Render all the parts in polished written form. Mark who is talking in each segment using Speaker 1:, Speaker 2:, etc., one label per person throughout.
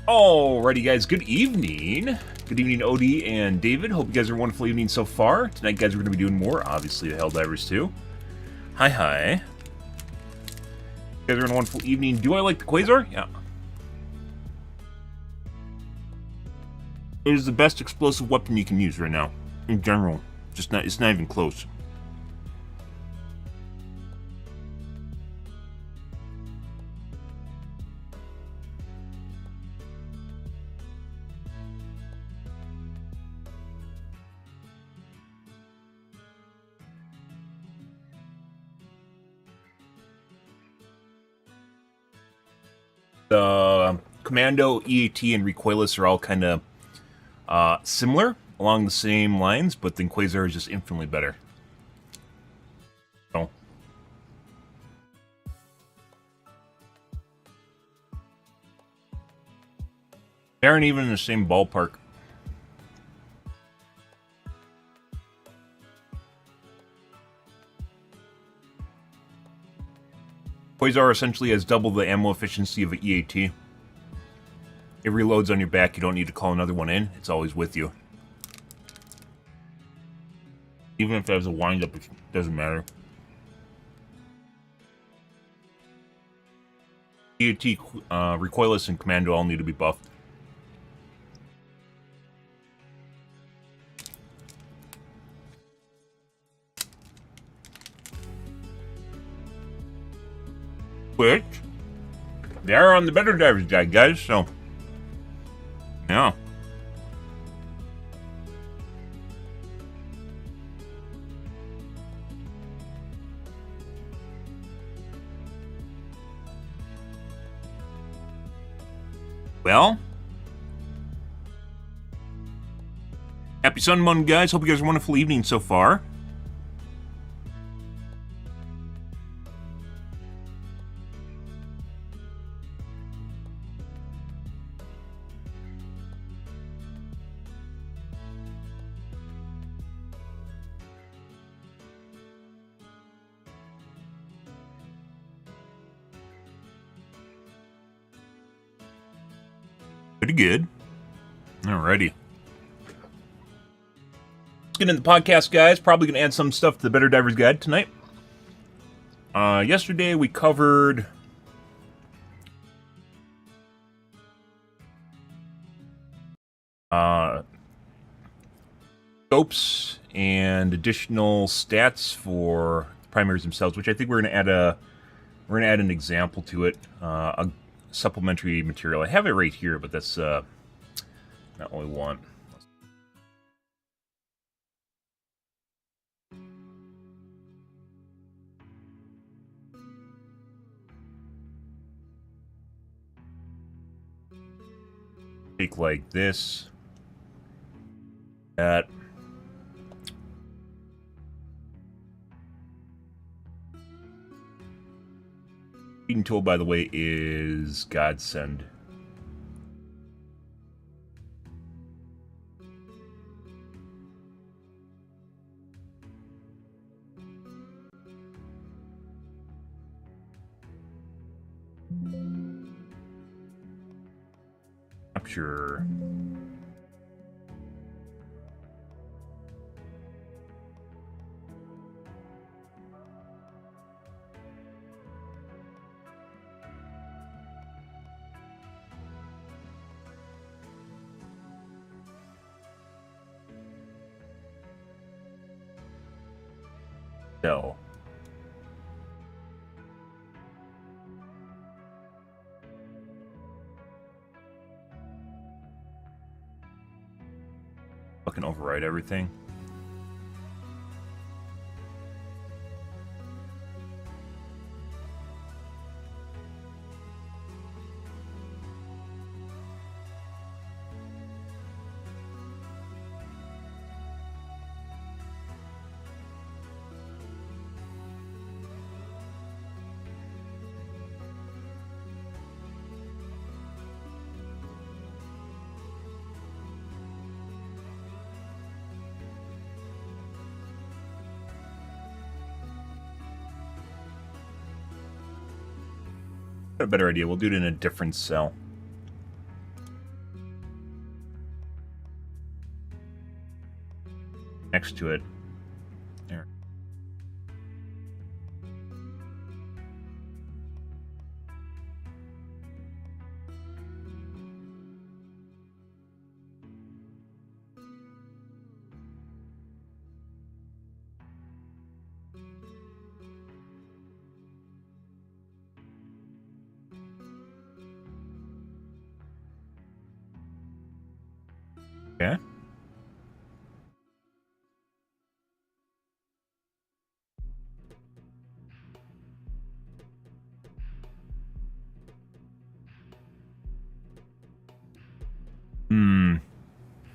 Speaker 1: Alrighty, guys. Good evening. Good evening, Odie and David. Hope you guys are a wonderful evening so far. Tonight, guys, we're going to be doing more, obviously, the Helldivers 2. Hi. You guys are in a wonderful evening. Do I like the Quasar? Yeah. It is the best explosive weapon you can use right now, in general. It's not even close. The Commando, EAT, and Recoilless are all kind of similar, along the same lines, but then Quasar is just infinitely better. So, they aren't even in the same ballpark. Quasar essentially has double the ammo efficiency of an EAT. It reloads on your back, you don't need to call another one in, it's always with you. Even if it has a wind-up, it doesn't matter. EAT, Recoilless, and Commando all need to be buffed. Which, they are on the BetterDivers guide, guys, so... yeah. Well, happy Sunday, guys. Hope you guys have a wonderful evening so far. Pretty good. Alrighty. Let's get into the podcast, guys. Probably going to add some stuff to the BetterDivers guide tonight. Yesterday we covered... scopes and additional stats for the primaries themselves, which I think we're going to add an example to it. A supplementary material. I have it right here, but that's not what we want. Take like this, that. Feeding tool, by the way, is Godsend. Capture. No. Fucking override everything. A better idea. We'll do it in a different cell. next to it. There. Okay.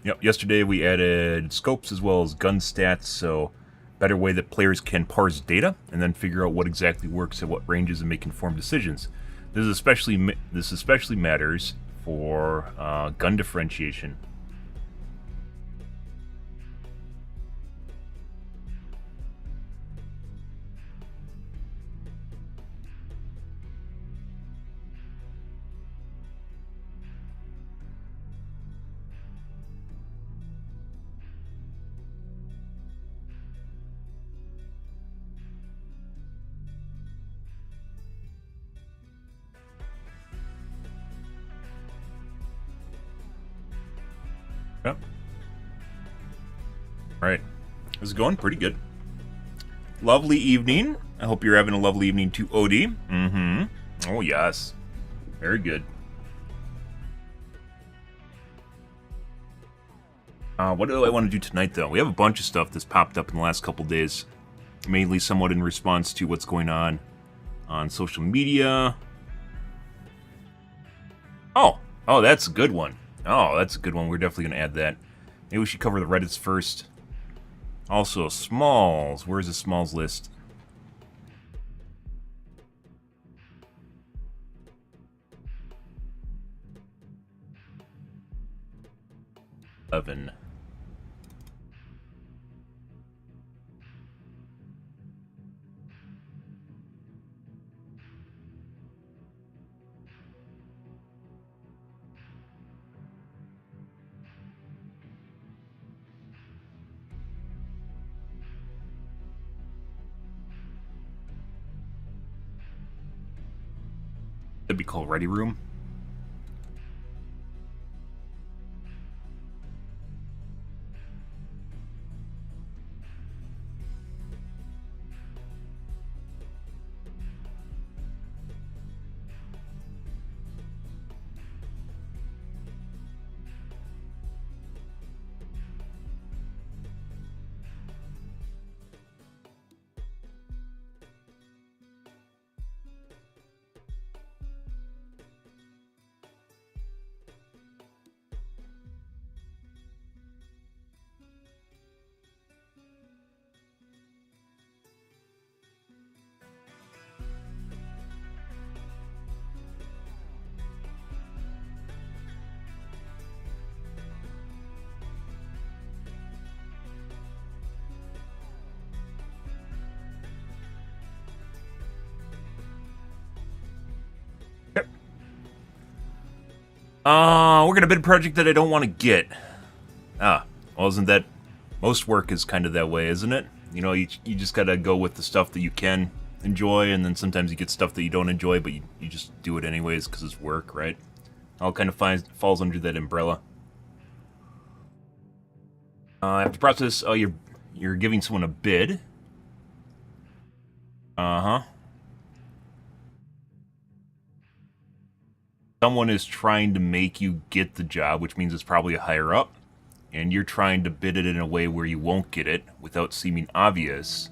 Speaker 1: Yep, yesterday we added scopes as well as gun stats, so better way that players can parse data and then figure out what exactly works at what ranges and make informed decisions. This especially matters for gun differentiation. Yep. Alright. This is going pretty good. Lovely evening. I hope you're having a lovely evening too, Odie. Mm-hmm. Oh, yes. Very good. What do I want to do tonight, though? We have a bunch of stuff that's popped up in the last couple days. Mainly somewhat in response to what's going on social media. Oh, that's a good one. Oh, that's a good one. We're definitely going to add that. Maybe we should cover the Reddits first. Also, Smalls. Where's the Smalls list? Evan. That'd be called Ready Room. We're gonna bid a project that I don't want to get. Well, isn't that... Most work is kind of that way, isn't it? You know, you just gotta go with the stuff that you can enjoy, and then sometimes you get stuff that you don't enjoy, but you just do it anyways because it's work, right? All kind of falls under that umbrella. After process, you're giving someone a bid. Uh-huh. Someone is trying to make you get the job, which means it's probably a higher up, and you're trying to bid it in a way where you won't get it without seeming obvious,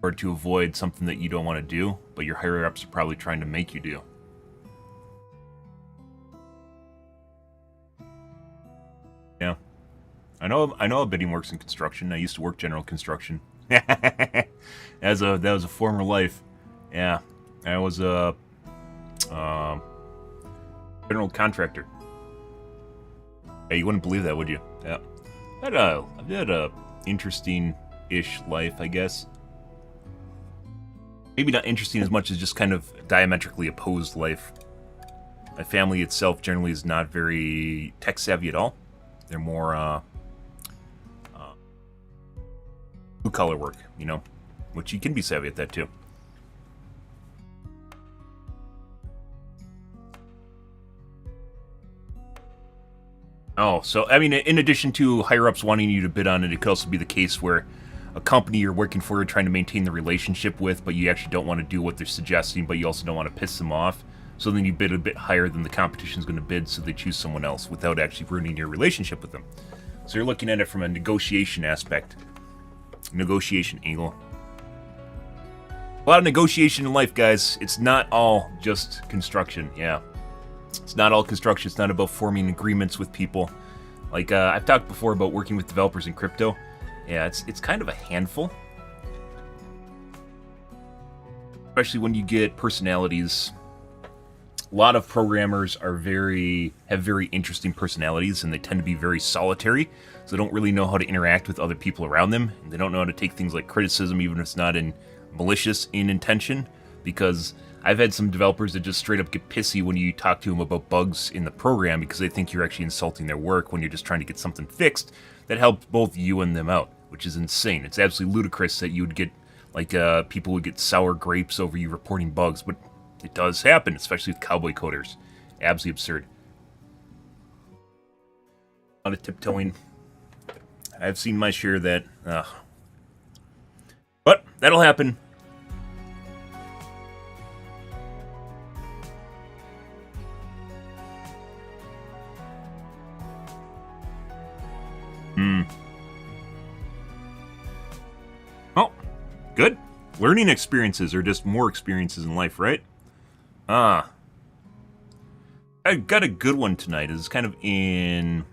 Speaker 1: or to avoid something that you don't want to do, but your higher ups are probably trying to make you do. Yeah, I know how bidding works in construction. I used to work general construction. That was a former life. Yeah, I was a general contractor. Hey, you wouldn't believe that, would you? Yeah. I've had a interesting-ish life, I guess. Maybe not interesting as much as just kind of diametrically opposed life. My family itself generally is not very tech-savvy at all. They're more blue collar work, you know, which you can be savvy at that too. Oh, so, I mean, in addition to higher-ups wanting you to bid on it, it could also be the case where a company you're working for, you're trying to maintain the relationship with, but you actually don't want to do what they're suggesting, but you also don't want to piss them off. So then you bid a bit higher than the competition's going to bid, so they choose someone else without actually ruining your relationship with them. So you're looking at it from a negotiation aspect. Negotiation angle. A lot of negotiation in life, guys. It's not all just construction, yeah. It's not all construction. It's not about forming agreements with people. Like, I've talked before about working with developers in crypto. Yeah, it's kind of a handful. Especially when you get personalities. A lot of programmers have very interesting personalities, and they tend to be very solitary. So they don't really know how to interact with other people around them. And they don't know how to take things like criticism, even if it's not malicious in intention. Because I've had some developers that just straight up get pissy when you talk to them about bugs in the program because they think you're actually insulting their work when you're just trying to get something fixed that helps both you and them out, which is insane. It's absolutely ludicrous that you would get, like, people would get sour grapes over you reporting bugs, but it does happen, especially with cowboy coders. Absolutely absurd. A lot of tiptoeing. I've seen my share of that. But that'll happen. Oh, good. Learning experiences are just more experiences in life, right? I got a good one tonight. It's kind of in...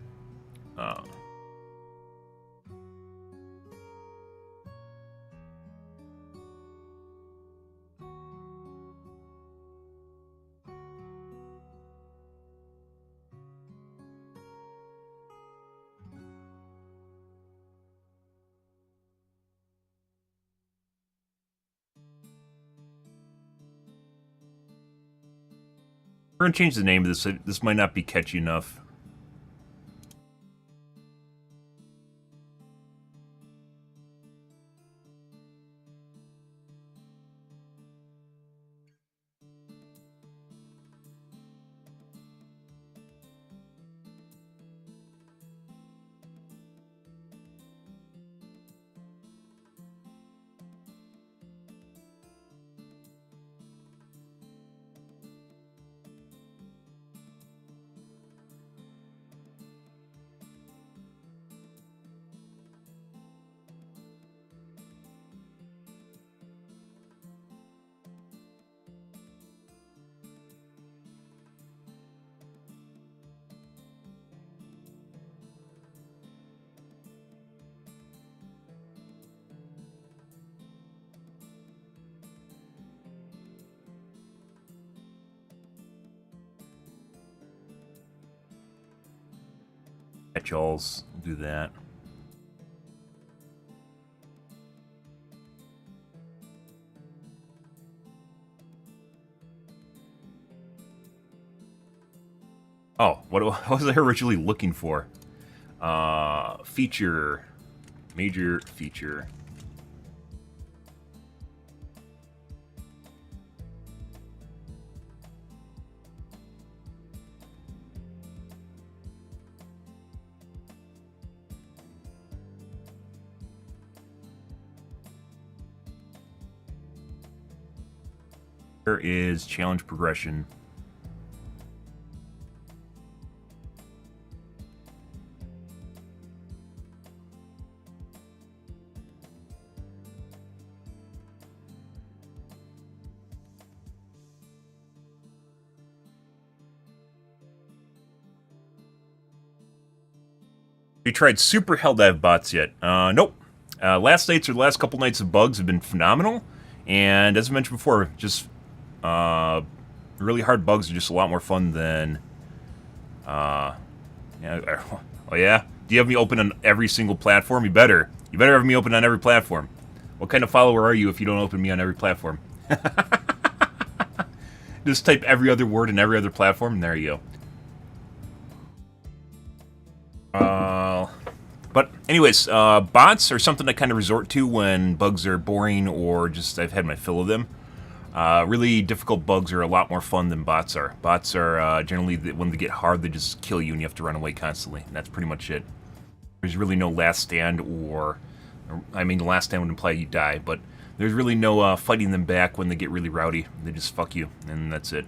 Speaker 1: We're gonna change the name of this. This might not be catchy enough. Catch-alls. Do that. Oh, what was I originally looking for? Feature. Major feature. Where is challenge progression? You tried super Helldive bots yet? Nope. Last couple nights of bugs have been phenomenal, and as I mentioned before, just really hard bugs are just a lot more fun than. Yeah. Oh yeah. Do you have me open on every single platform? You better. You better have me open on every platform. What kind of follower are you if you don't open me on every platform? Just type every other word in every other platform, and there you go. But anyways, bots are something I kind of resort to when bugs are boring or just I've had my fill of them. Really difficult bugs are a lot more fun than bots are. Bots are generally, when they get hard, they just kill you and you have to run away constantly. And that's pretty much it. There's really no last stand I mean, the last stand would imply you die, but there's really no fighting them back when they get really rowdy. They just fuck you, and that's it.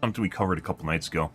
Speaker 1: Something we covered a couple nights ago.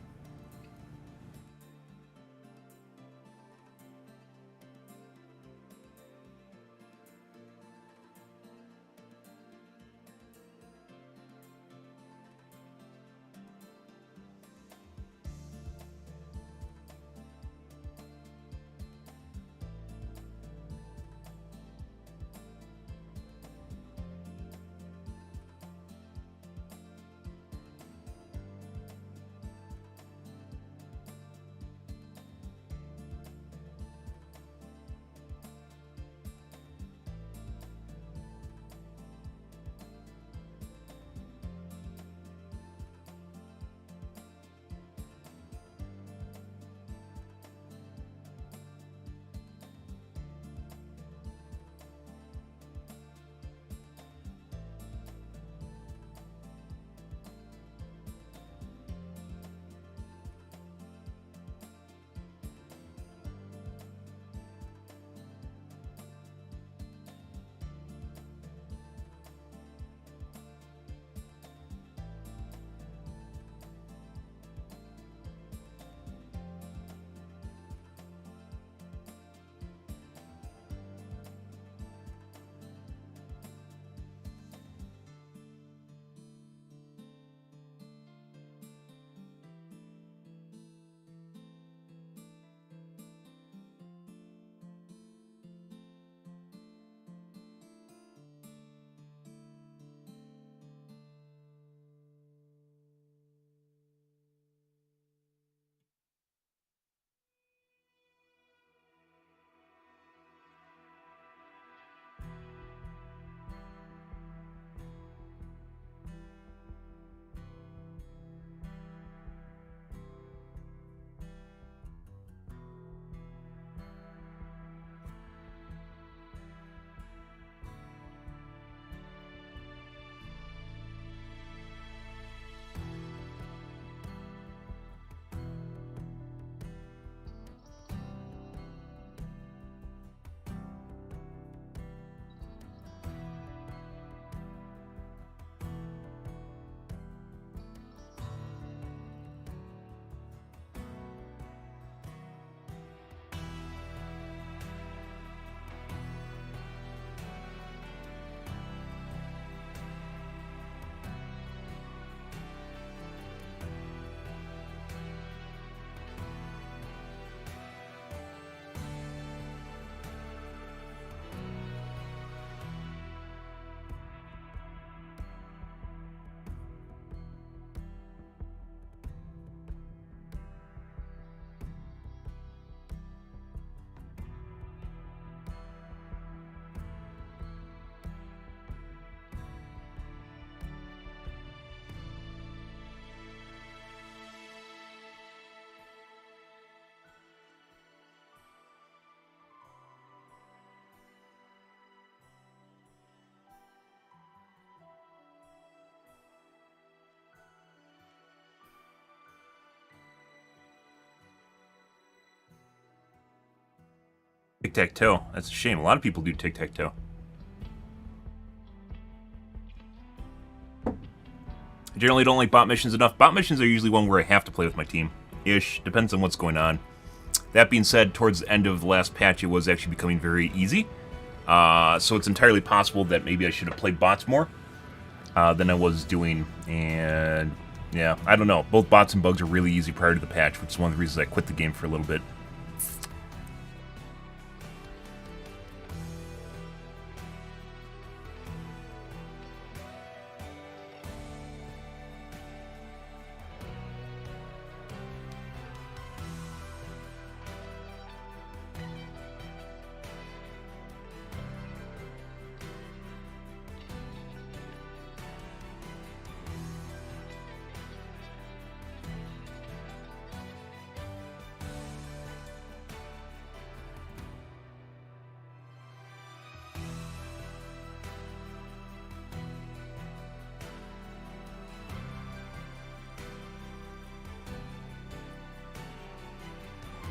Speaker 1: Tic-tac-toe. That's a shame. A lot of people do tic-tac-toe. I generally don't like bot missions enough. Bot missions are usually one where I have to play with my team. Ish. Depends on what's going on. That being said, towards the end of the last patch, it was actually becoming very easy. So it's entirely possible that maybe I should have played bots more than I was doing. And yeah, I don't know. Both bots and bugs are really easy prior to the patch, which is one of the reasons I quit the game for a little bit.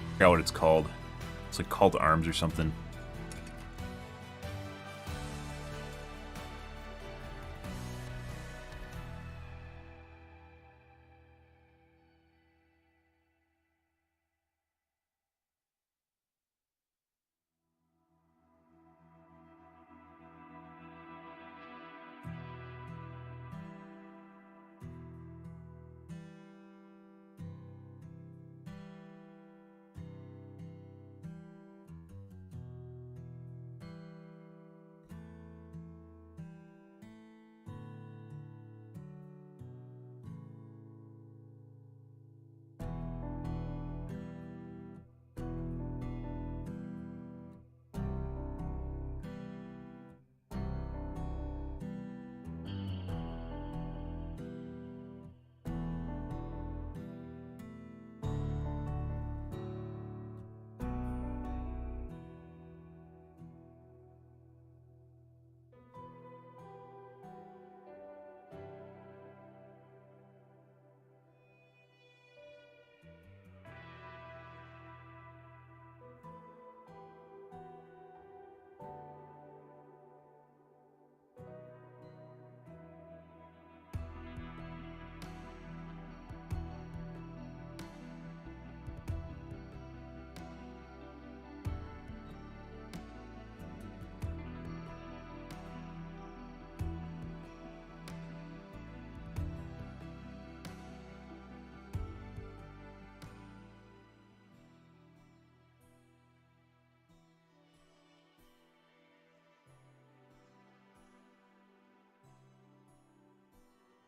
Speaker 1: I forgot what it's called. It's like Call to Arms or something.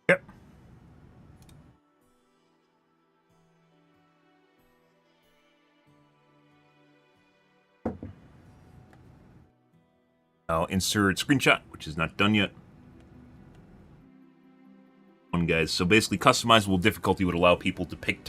Speaker 1: Yep. I'll insert screenshot, which is not done yet. Guys, so basically customizable difficulty would allow people to pick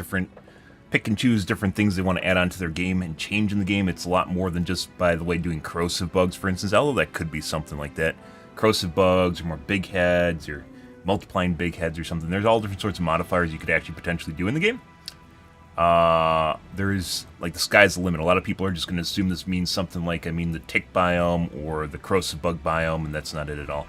Speaker 1: and choose different things they want to add on to their game and change in the game. It's a lot more than just, by the way, doing corrosive bugs, for instance, although that could be something like that. Corrosive bugs, or more big heads, or multiplying big heads or something. There's all different sorts of modifiers you could actually potentially do in the game. There's, like, the sky's the limit. A lot of people are just going to assume this means something like, I mean, the tick biome or the corrosive bug biome, and that's not it at all.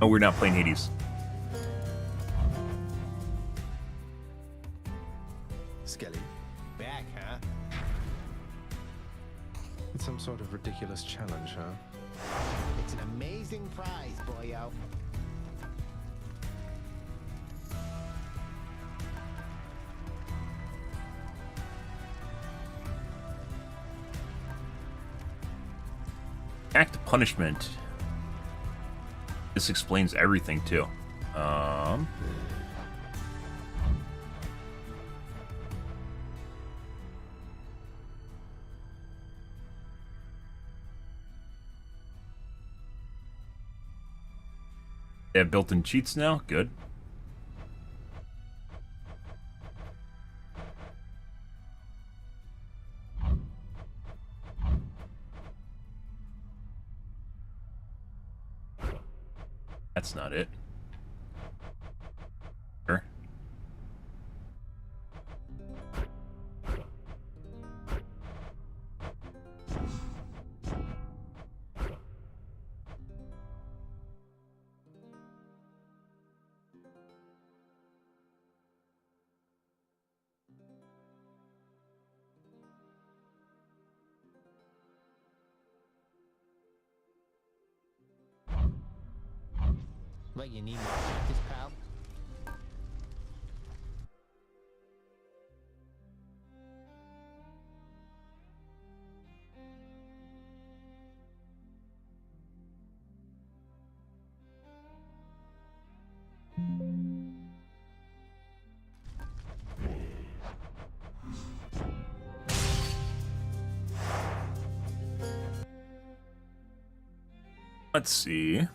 Speaker 1: Oh, we're not playing Hades.
Speaker 2: Skelly, back, huh? It's some sort of ridiculous challenge, huh?
Speaker 3: It's an amazing prize, boyo.
Speaker 1: Act of punishment. This explains everything, too. They have built-in cheats now? Good. That's not it. Sure.
Speaker 3: What, you need more practice, pal?
Speaker 1: Let's see.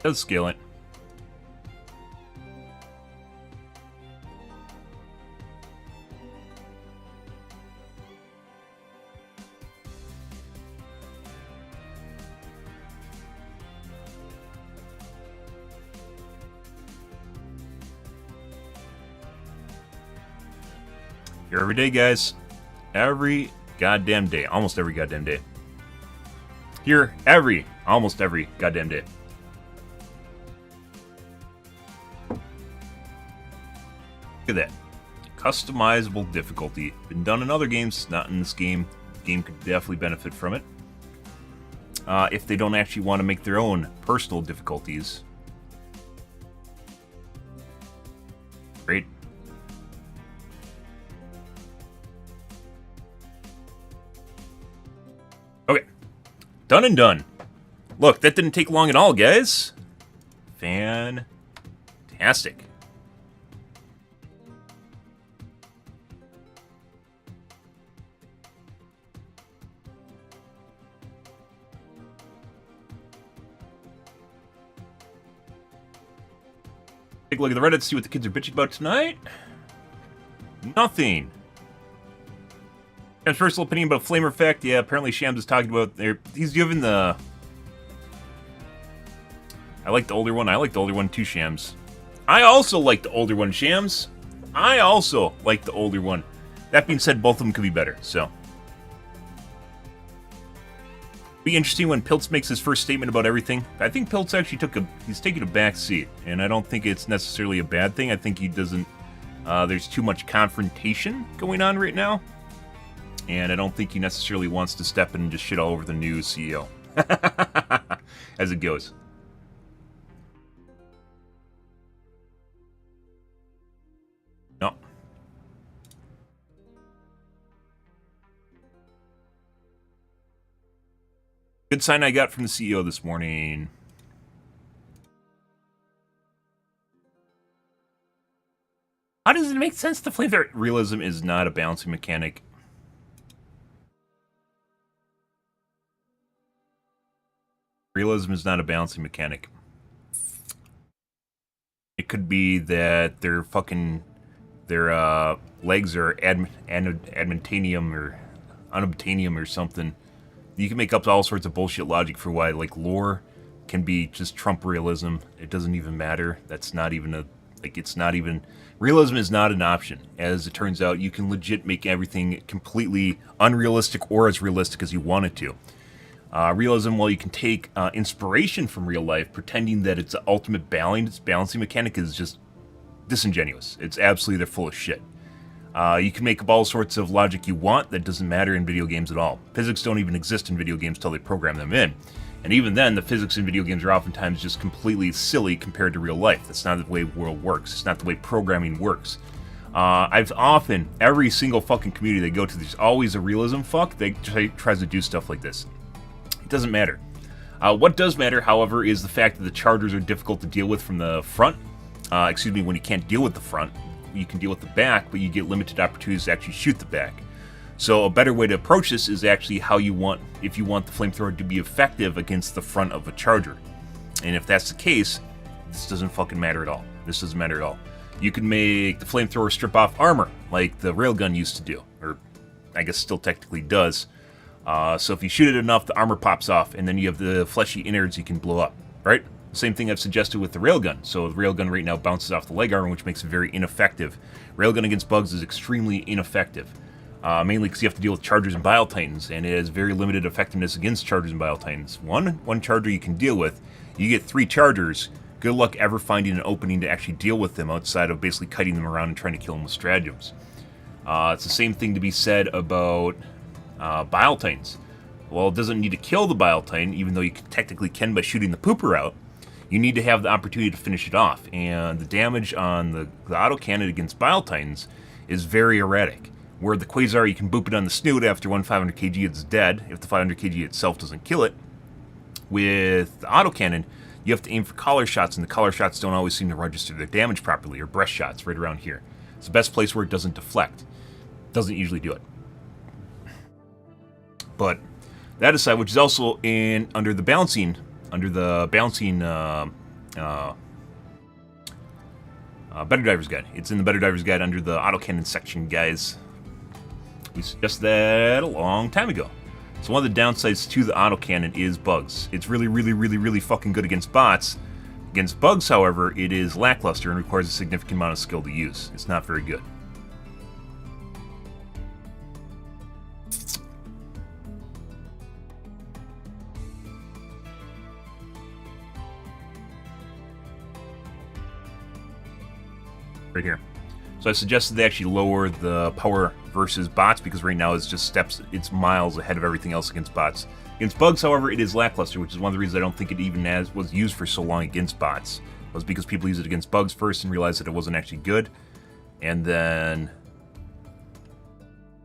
Speaker 1: Let's scale it. Here every day, guys. Every goddamn day. Almost every goddamn day. Here almost every goddamn day. Look at that. Customizable difficulty. Been done in other games, not in this game. Game could definitely benefit from it. If they don't actually want to make their own personal difficulties. Great. Okay. Done and done. Look, that didn't take long at all, guys. Fantastic. Take a look at the Reddit, see what the kids are bitching about tonight. Nothing. Shams' personal opinion about Flame Effect. Yeah, apparently Shams is talking about there. He's given the. I like the older one. I like the older one too, Shams. I also like the older one, Shams. I also like the older one. That being said, both of them could be better. So, be interesting when Piltz makes his first statement about everything. I think Piltz actually he's taking a back seat, and I don't think it's necessarily a bad thing. I think he doesn't. There's too much confrontation going on right now. And I don't think he necessarily wants to step in and just shit all over the new CEO. As it goes. No. Good sign I got from the CEO this morning. How does it make sense to flame there? Realism is not a balancing mechanic. Realism is not a balancing mechanic. It could be that their legs are adamantanium or unobtainium or something. You can make up all sorts of bullshit logic for why, like, lore can be just Trump realism. It doesn't even matter. That's not even a, like, it's not even, realism is not an option. As it turns out, you can legit make everything completely unrealistic or as realistic as you want it to. Realism, while you can take inspiration from real life, pretending that it's the ultimate balancing mechanic is just disingenuous. It's absolutely, they're full of shit. You can make up all sorts of logic you want that doesn't matter in video games at all. Physics don't even exist in video games until they program them in. And even then, the physics in video games are oftentimes just completely silly compared to real life. That's not the way the world works. It's not the way programming works. Every single fucking community they go to, there's always a realism fuck that tries to do stuff like this. It doesn't matter. What does matter, however, is the fact that the chargers are difficult to deal with from the front. When you can't deal with the front, you can deal with the back, but you get limited opportunities to actually shoot the back. So a better way to approach this is actually how you want, if you want the flamethrower to be effective against the front of a charger. And if that's the case, this doesn't fucking matter at all. This doesn't matter at all. You can make the flamethrower strip off armor, like the railgun used to do, or I guess still technically does. So if you shoot it enough, the armor pops off, and then you have the fleshy innards you can blow up, right? Same thing I've suggested with the railgun. So the railgun right now bounces off the leg armor, which makes it very ineffective. Railgun against bugs is extremely ineffective, mainly because you have to deal with chargers and bile titans, and it has very limited effectiveness against chargers and bile titans. One charger you can deal with. You get 3 chargers. Good luck ever finding an opening to actually deal with them outside of basically kiting them around and trying to kill them with stratagems. It's the same thing to be said about bile titans. Well, it doesn't need to kill the bile titan, even though you technically can by shooting the pooper out. You need to have the opportunity to finish it off, and the damage on the autocannon against bile titans is very erratic. Where the quasar, you can boop it on the snoot after 500 kg, it's dead, if the 500 kg itself doesn't kill it. With the autocannon, you have to aim for collar shots, and the collar shots don't always seem to register their damage properly, or breast shots right around here. It's the best place where it doesn't deflect. Doesn't usually do it. But that aside, which is also under the balancing BetterDivers guide. It's in the BetterDivers guide under the autocannon section, guys. We suggested that a long time ago. So one of the downsides to the autocannon is bugs. It's really, really, really, really fucking good against bots. Against bugs, however, it is lackluster and requires a significant amount of skill to use. It's not very good. Right here. So I suggested they actually lower the power versus bots, because right now it's miles ahead of everything else against bots. Against bugs, however, it is lackluster, which is one of the reasons I don't think it even was used for so long against bots. Was because people used it against bugs first and realized that it wasn't actually good, and then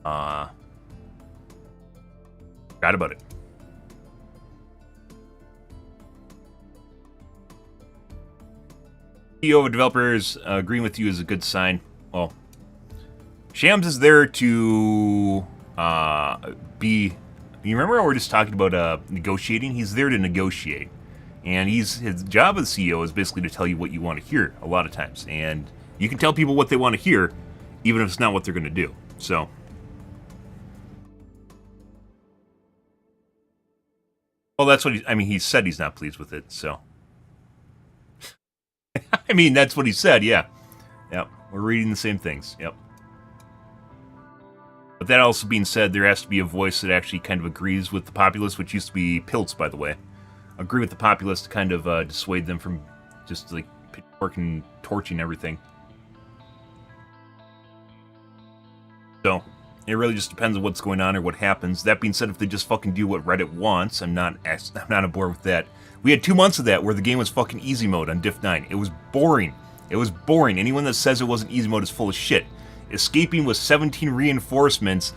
Speaker 1: forgot about it. CEO of developers agreeing with you is a good sign. Well, Shams is there to be... You remember how we were just talking about negotiating? He's there to negotiate. And his job as CEO is basically to tell you what you want to hear a lot of times. And you can tell people what they want to hear, even if it's not what they're going to do. So... Well, that's what he said he's not pleased with it, so... I mean, that's what he said, yeah. Yep, we're reading the same things, yep. But that also being said, there has to be a voice that actually kind of agrees with the populace, which used to be Pilts, by the way. Agree with the populace to kind of dissuade them from just, like, pitchforking, torching everything. So, it really just depends on what's going on or what happens. That being said, if they just fucking do what Reddit wants, I'm not on board with that. We had 2 months of that where the game was fucking easy mode on Div 9. It was boring. It was boring. Anyone that says it wasn't easy mode is full of shit. Escaping with 17 reinforcements,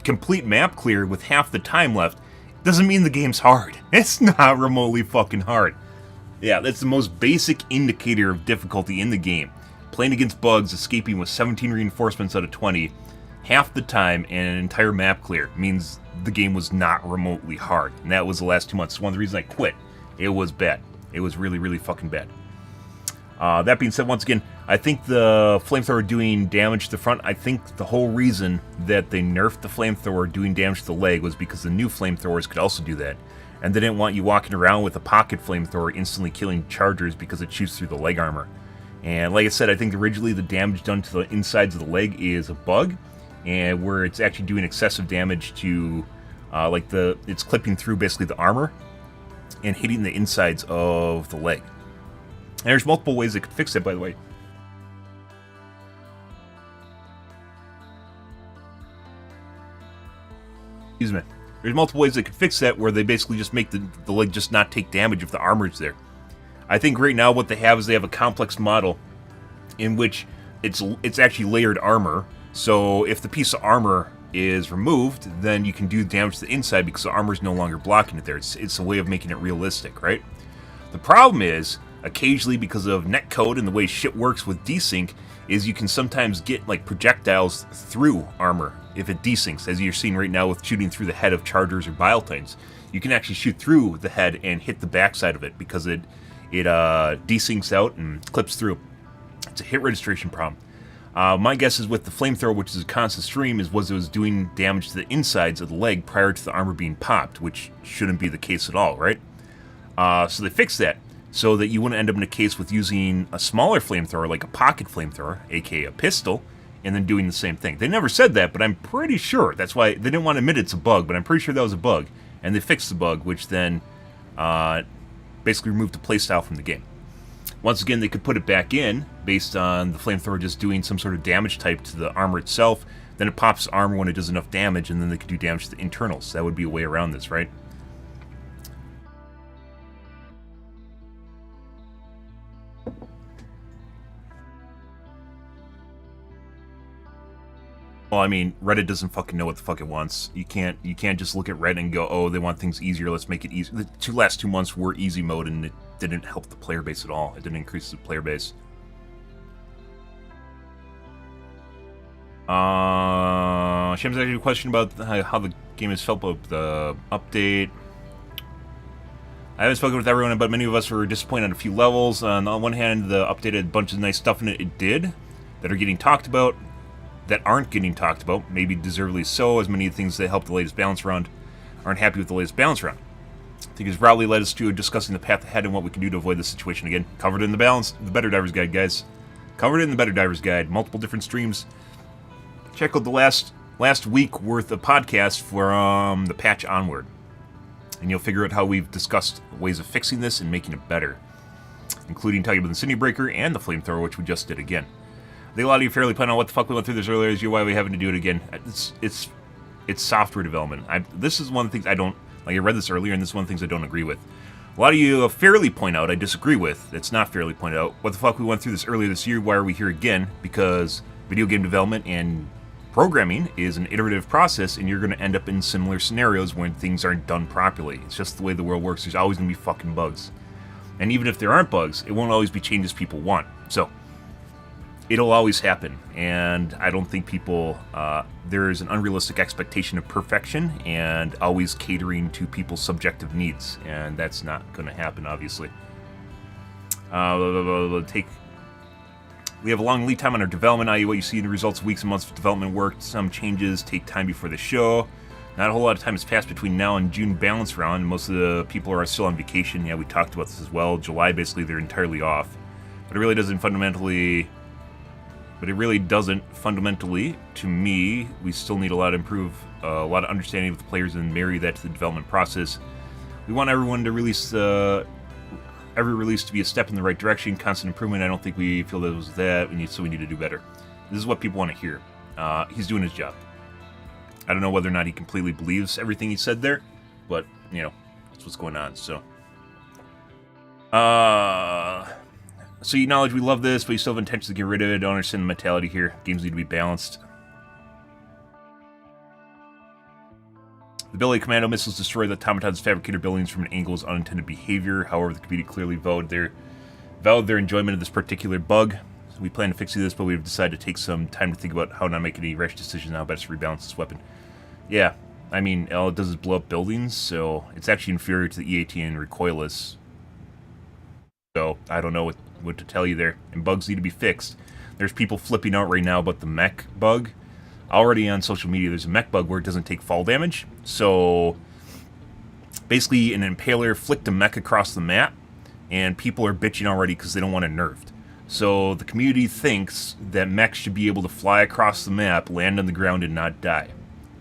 Speaker 1: complete map clear with half the time left, doesn't mean the game's hard. It's not remotely fucking hard. Yeah, that's the most basic indicator of difficulty in the game. Playing against bugs, escaping with 17 reinforcements out of 20, half the time, and an entire map clear means the game was not remotely hard. And that was the last 2 months. It's one of the reasons I quit. It was bad. It was really, really fucking bad. That being said, once again, I think the flamethrower doing damage to the front, I think the whole reason that they nerfed the flamethrower doing damage to the leg was because the new flamethrowers could also do that. And they didn't want you walking around with a pocket flamethrower instantly killing chargers because it shoots through the leg armor. And like I said, I think originally the damage done to the insides of the leg is a bug, and where it's actually doing excessive damage to, it's clipping through basically the armor and hitting the insides of the leg. And there's multiple ways they could fix it, by the way. Excuse me. There's multiple ways they could fix that, where they basically just make the leg just not take damage if the armor's there. I think right now what they have is they have a complex model in which it's actually layered armor. So if the piece of armor is removed, then you can do damage to the inside because the armor is no longer blocking it there. It's a way of making it realistic, right? The problem is, occasionally because of netcode and the way shit works with desync, is you can sometimes get like projectiles through armor if it desyncs, as you're seeing right now with shooting through the head of chargers or bile titans. You can actually shoot through the head and hit the backside of it because it desyncs out and clips through. It's a hit registration problem. My guess is with the flamethrower, which is a constant stream, it was doing damage to the insides of the leg prior to the armor being popped, which shouldn't be the case at all, right? So they fixed that. so that you wouldn't end up in a case with using a smaller flamethrower, like a pocket flamethrower, aka a pistol, and then doing the same thing. They never said that, but I'm pretty sure. That's why they didn't want to admit it's a bug, but I'm pretty sure that was a bug. And they fixed the bug, which then basically removed the playstyle from the game. Once again, they could put it back in based on the flamethrower just doing some sort of damage type to the armor itself. Then it pops armor when it does enough damage, and then they could do damage to the internals. That would be a way around this, right? Well, I mean, Reddit doesn't fucking know what the fuck it wants. You can't just look at Reddit and go, oh, they want things easier, let's make it easy. The last 2 months were easy mode, and it didn't help the player base at all. It didn't increase the player base. Shams asked you a question about how the game has felt about the update. I haven't spoken with everyone, but many of us were disappointed on a few levels. On one hand, the update had a bunch of nice stuff in it. It did, that are getting talked about, that aren't getting talked about, maybe deservedly so, as many of the things that helped the latest balance round aren't happy with the latest balance round. I think it's probably led us to discussing the path ahead and what we can do to avoid this situation again. Covered in the BetterDivers guide, guys. Covered in the BetterDivers guide. Multiple different streams. Check out the last week worth of podcasts from the patch onward, and you'll figure out how we've discussed ways of fixing this and making it better, including talking about the Incendiary Breaker and the Flamethrower, which we just did again. I think a lot of you fairly plan on what the fuck we went through this earlier is why we having to do it again. It's software development. This is one of the things I don't like. I read this earlier, and this is one of the things I don't agree with. A lot of you fairly point out I disagree with. It's not fairly pointed out. What the fuck we went through this earlier this year? Why are we here again? Because video game development and programming is an iterative process, and you're going to end up in similar scenarios when things aren't done properly. It's just the way the world works. There's always going to be fucking bugs. And even if there aren't bugs, it won't always be changes people want. So, it'll always happen. And I don't think people... there's an unrealistic expectation of perfection and always catering to people's subjective needs. And that's not going to happen, obviously. We have a long lead time on our development, i.e. what you see in the results of weeks and months of development work. Some changes take time before the show. Not a whole lot of time has passed between now and June balance round. Most of the people are still on vacation. Yeah, we talked about this as well. July, basically, they're entirely off. But it really doesn't fundamentally, to me, we still need a lot of understanding of the players and marry that to the development process. We want everyone to release every release to be a step in the right direction, constant improvement. I don't think we feel that it was that. We need to do better. This is what people want to hear. He's doing his job. I don't know whether or not he completely believes everything he said there, but, you know, that's what's going on, so. So you acknowledge we love this, but you still have intentions to get rid of it. Don't understand the mentality here. Games need to be balanced. The ability commando missiles destroy the automatons' fabricator buildings from an angle is unintended behavior. However, the community clearly vowed their enjoyment of this particular bug. So we plan to fix this, but we've decided to take some time to think about how not to make any rash decisions now. Best to rebalance this weapon. Yeah, I mean, all it does is blow up buildings, so it's actually inferior to the EAT and recoilless. So I don't know what to tell you there. And bugs need to be fixed. There's people flipping out right now about the mech bug. Already on social media, there's a mech bug where it doesn't take fall damage. So basically, an impaler flicked a mech across the map, and people are bitching already because they don't want it nerfed. So the community thinks that mechs should be able to fly across the map, land on the ground, and not die.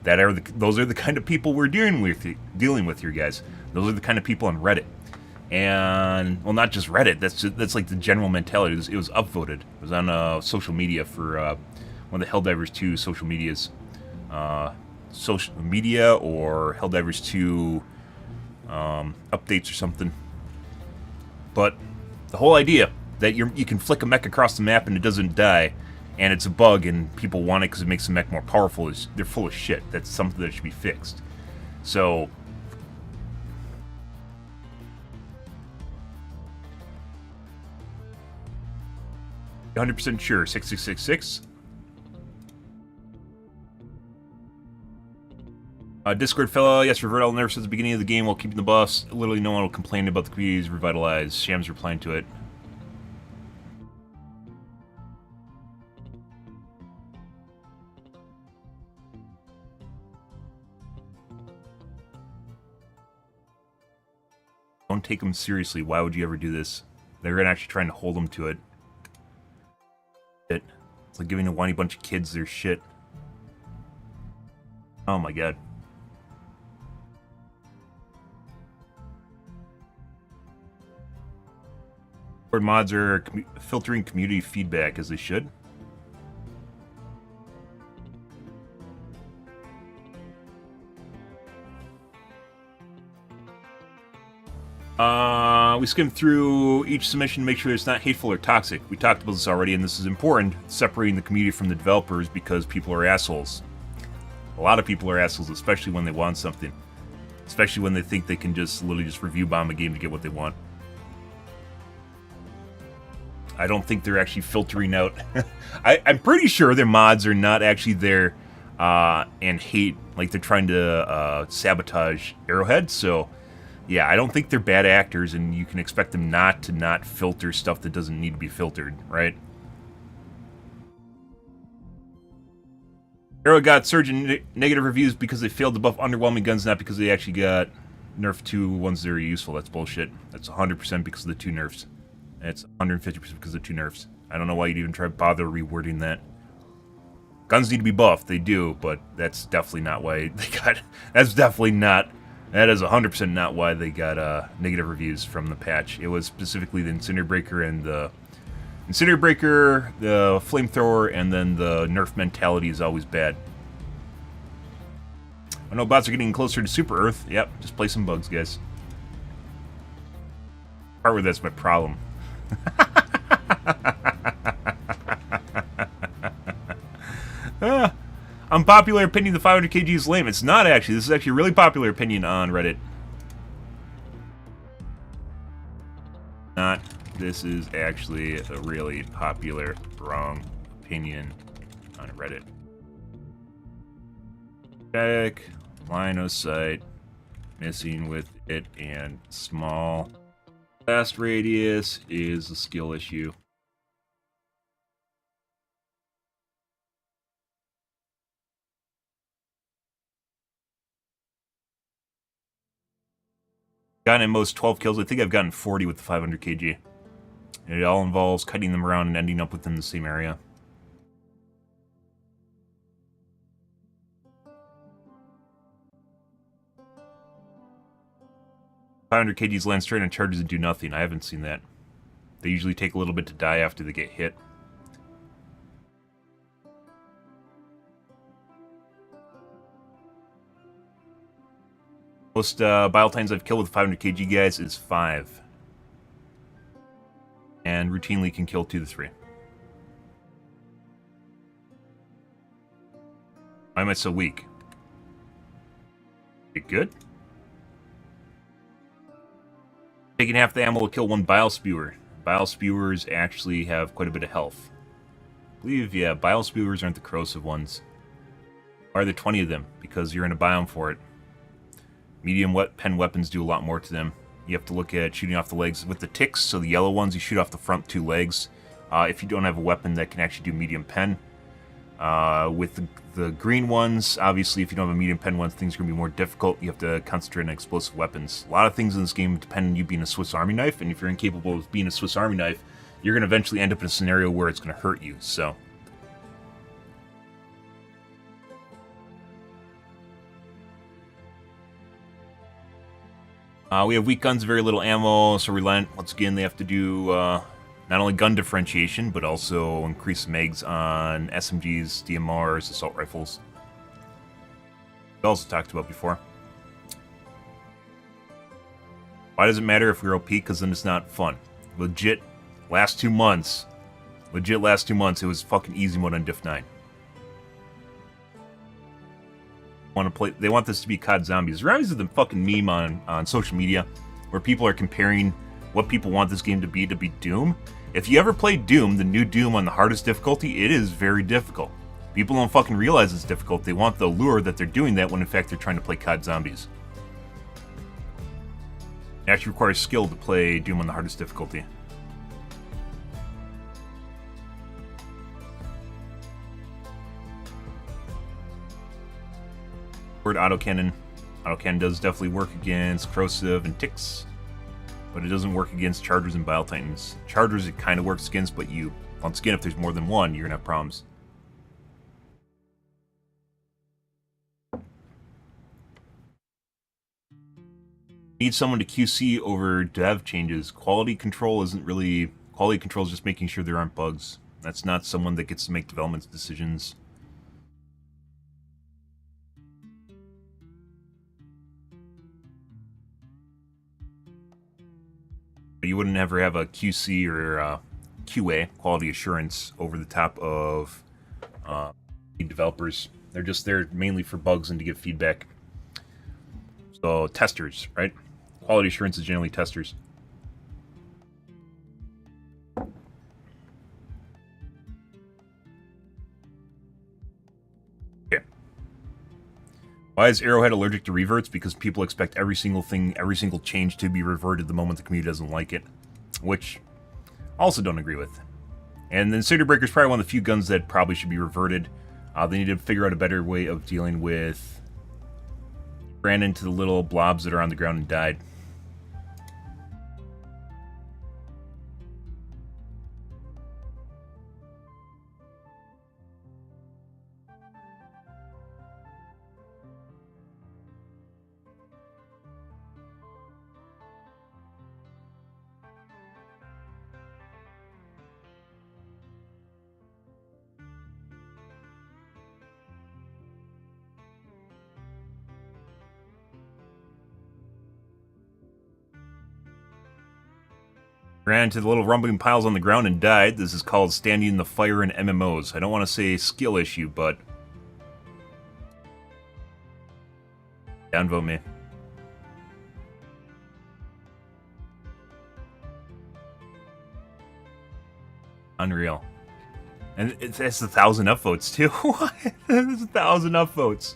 Speaker 1: Those are the kind of people we're dealing with here, guys. Those are the kind of people on Reddit. And, well, not just Reddit. That's like the general mentality. It was upvoted. It was on social media for one of the Helldivers 2 social medias. Social media or Helldivers 2 updates or something. But the whole idea that you can flick a mech across the map and it doesn't die, and it's a bug and people want it because it makes the mech more powerful, they're full of shit. That's something that should be fixed. So... 100% sure. 6666. Discord fellow, yes, revert all nerfs at the beginning of the game while keeping the buffs. Literally no one will complain about the community's revitalized. Shams replying to it. Don't take them seriously. Why would you ever do this? They're actually trying to hold them to it. It's like giving a whiny bunch of kids their shit. Oh my god. Board mods are filtering community feedback as they should. We skimmed through each submission to make sure it's not hateful or toxic. We talked about this already, and this is important, separating the community from the developers because people are assholes. A lot of people are assholes, especially when they want something. Especially when they think they can just literally just review bomb a game to get what they want. I don't think they're actually filtering out... I'm pretty sure their mods are not actually there and hate, like they're trying to sabotage Arrowhead, so... Yeah, I don't think they're bad actors, and you can expect them not to filter stuff that doesn't need to be filtered, right? Arrow got surge in negative reviews because they failed to buff underwhelming guns, not because they actually got nerfed to ones that are useful. That's bullshit. That's 100% because of the 2 nerfs. And it's 150% because of 2 nerfs. I don't know why you'd even try to bother rewording that. Guns need to be buffed, they do, but that's definitely not why they got... That's definitely not... That is 100% not why they got negative reviews from the patch. It was specifically the Incinerbreaker and the... Incinerbreaker, the Flamethrower, and then the nerf mentality is always bad. I know bots are getting closer to Super Earth. Yep, just play some bugs, guys. Part where that's my problem. Unpopular opinion, the 500 kg is lame. It's not actually. This is actually a really popular opinion on Reddit. Not. This is actually a really popular wrong opinion on Reddit. Check. Line of sight. Missing with it and small. Blast radius is a skill issue. Gotten at most 12 kills. I think I've gotten 40 with the 500 kg. It all involves cutting them around and ending up within the same area. .500 kgs land straight on charges and do nothing. I haven't seen that. They usually take a little bit to die after they get hit. Most bile times I've killed with 500 kg guys is 5. And routinely can kill 2 to 3. Why am I so weak? Get good? Taking half the ammo will kill 1 bile spewer. Bile spewers actually have quite a bit of health. I believe, yeah, bile spewers aren't the corrosive ones. Why are there 20 of them? Because you're in a biome for it. Medium pen weapons do a lot more to them. You have to look at shooting off the legs with the ticks, so the yellow ones you shoot off the front 2 legs. If you don't have a weapon that can actually do medium pen. With the green ones, obviously if you don't have a medium pen one, things are going to be more difficult. You have to concentrate on explosive weapons. A lot of things in this game depend on you being a Swiss Army knife, and if you're incapable of being a Swiss Army knife, you're going to eventually end up in a scenario where it's going to hurt you, so... we have weak guns, very little ammo, so once again they have to do not only gun differentiation, but also increase mags on SMGs, DMRs, assault rifles. We also talked about before. Why does it matter if we're OP? Because then it's not fun. Legit, last 2 months, it was fucking easy mode on Diff 9. They want this to be COD Zombies. Zombies is the fucking meme on social media where people are comparing what people want this game to be Doom. If you ever played Doom, the new Doom on the hardest difficulty, it is very difficult. People don't fucking realize it's difficult. They want the allure that they're doing that when in fact they're trying to play COD Zombies. It actually requires skill to play Doom on the hardest difficulty. Autocannon. Autocannon does definitely work against corrosive and ticks. but it doesn't work against Chargers and Bile Titans. Chargers it kind of works against, but once again, if there's more than one, you're going to have problems. Need someone to QC over dev changes. Quality control is just making sure there aren't bugs. That's not someone that gets to make development decisions. But you wouldn't ever have a QC or QA, quality assurance, over the top of developers. They're just there mainly for bugs and to give feedback. So testers, right? Quality assurance is generally testers. Okay. Why is Arrowhead allergic to reverts? Because people expect every single change to be reverted the moment the community doesn't like it. Which I also don't agree with. And the Incendiary Breaker is probably one of the few guns that probably should be reverted. They need to figure out a better way of dealing with... ran into the little blobs that are on the ground and died. Ran into the little rumbling piles on the ground and died. This is called standing in the fire in MMOs. I don't want to say skill issue, but... downvote me. Unreal. And it's 1,000 upvotes, too. What? There's 1,000 upvotes.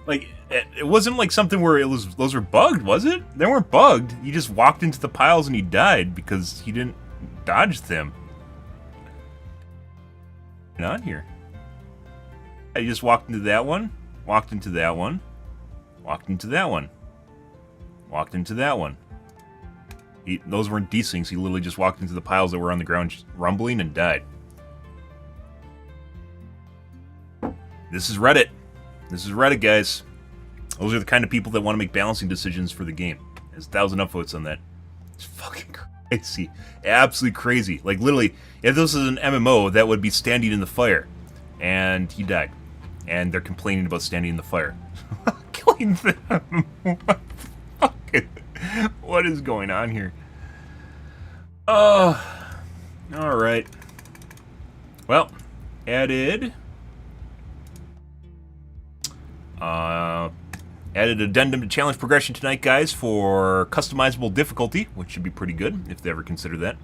Speaker 1: Like, it wasn't like something where those were bugged, was it? They weren't bugged. You just walked into the piles and he died because he didn't dodge them. Not here. I just walked into that one, walked into that one, walked into that one, walked into that one. Those weren't desyncs. He literally just walked into the piles that were on the ground rumbling and died. This is Reddit. This is Reddit, guys. Those are the kind of people that want to make balancing decisions for the game. There's 1,000 upvotes on that. It's fucking crazy. Absolutely crazy. Like, literally, if this was an MMO, that would be standing in the fire. And he died. And they're complaining about standing in the fire. Killing them. What is going on here? Oh. Alright. Well, added addendum to challenge progression tonight, guys, for customizable difficulty, which should be pretty good if they ever consider that.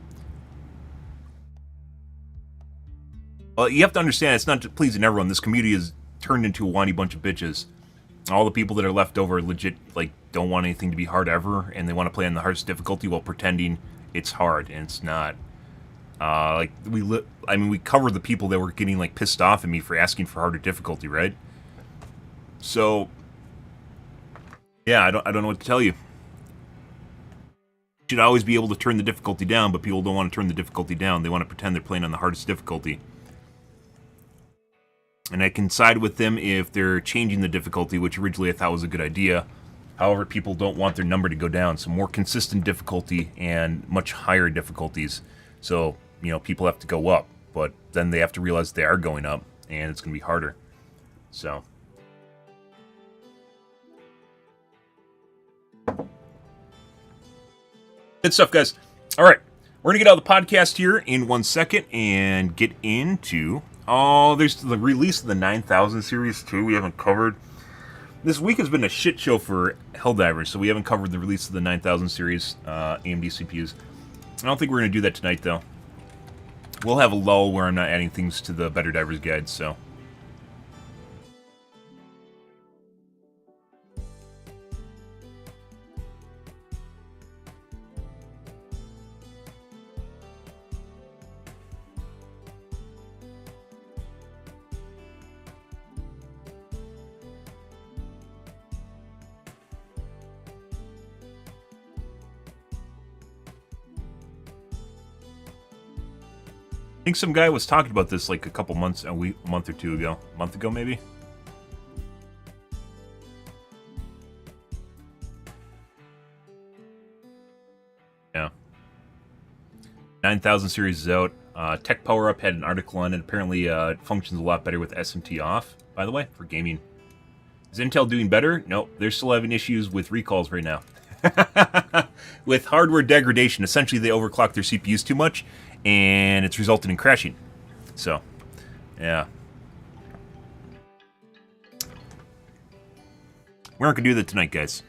Speaker 1: Well, you have to understand, it's not pleasing everyone. This community is turned into a whiny bunch of bitches. All the people that are left over legit, like, don't want anything to be hard ever, and they want to play on the hardest difficulty while pretending it's hard, and it's not. We covered the people that were getting, like, pissed off at me for asking for harder difficulty, right? So, yeah, I don't know what to tell you. You should always be able to turn the difficulty down, but people don't want to turn the difficulty down. They want to pretend they're playing on the hardest difficulty. And I can side with them if they're changing the difficulty, which originally I thought was a good idea. However, people don't want their number to go down, so more consistent difficulty and much higher difficulties. So, you know, people have to go up, but then they have to realize they are going up, and it's going to be harder. So... good stuff, guys. All right, we're going to get out of the podcast here in 1 second and get into... oh, there's the release of the 9000 series, too, we haven't covered. This week has been a shit show for Helldivers, so we haven't covered the release of the 9000 series AMD CPUs. I don't think we're going to do that tonight, though. We'll have a lull where I'm not adding things to the BetterDivers guide, so... think some guy was talking about this like a month or two ago. A month ago, maybe? Yeah. 9000 series is out. Tech Power Up had an article on it. Apparently, it functions a lot better with SMT off, by the way, for gaming. Is Intel doing better? Nope. They're still having issues with recalls right now. With hardware degradation. Essentially, they overclock their CPUs too much, and it's resulted in crashing. So, yeah. We aren't going to do that tonight, guys.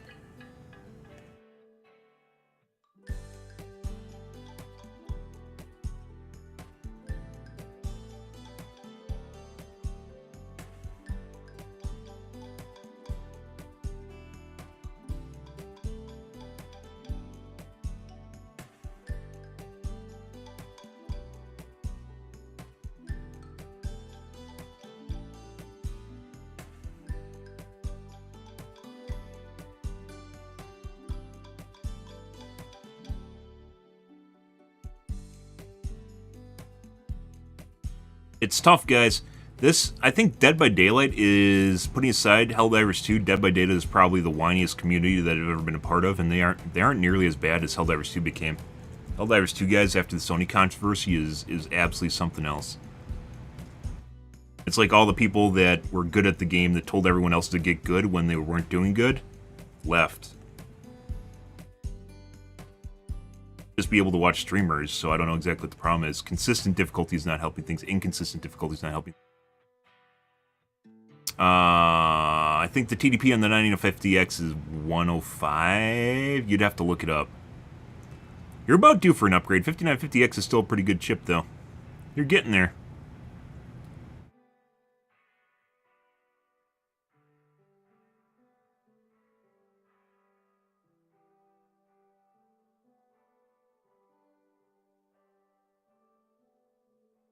Speaker 1: It's tough, guys. I think Dead by Daylight is, putting aside Helldivers 2, Dead by Daylight is probably the whiniest community that I've ever been a part of, and they aren't nearly as bad as Helldivers 2 became. Helldivers 2, guys, after the Sony controversy, is absolutely something else. It's like all the people that were good at the game that told everyone else to get good when they weren't doing good, left. Just be able to watch streamers, so I don't know exactly what the problem is. Consistent difficulty is not helping things. Inconsistent difficulty is not helping. I think the TDP on the 9050X is 105. You'd have to look it up. You're about due for an upgrade. 5950X is still a pretty good chip, though. You're getting there.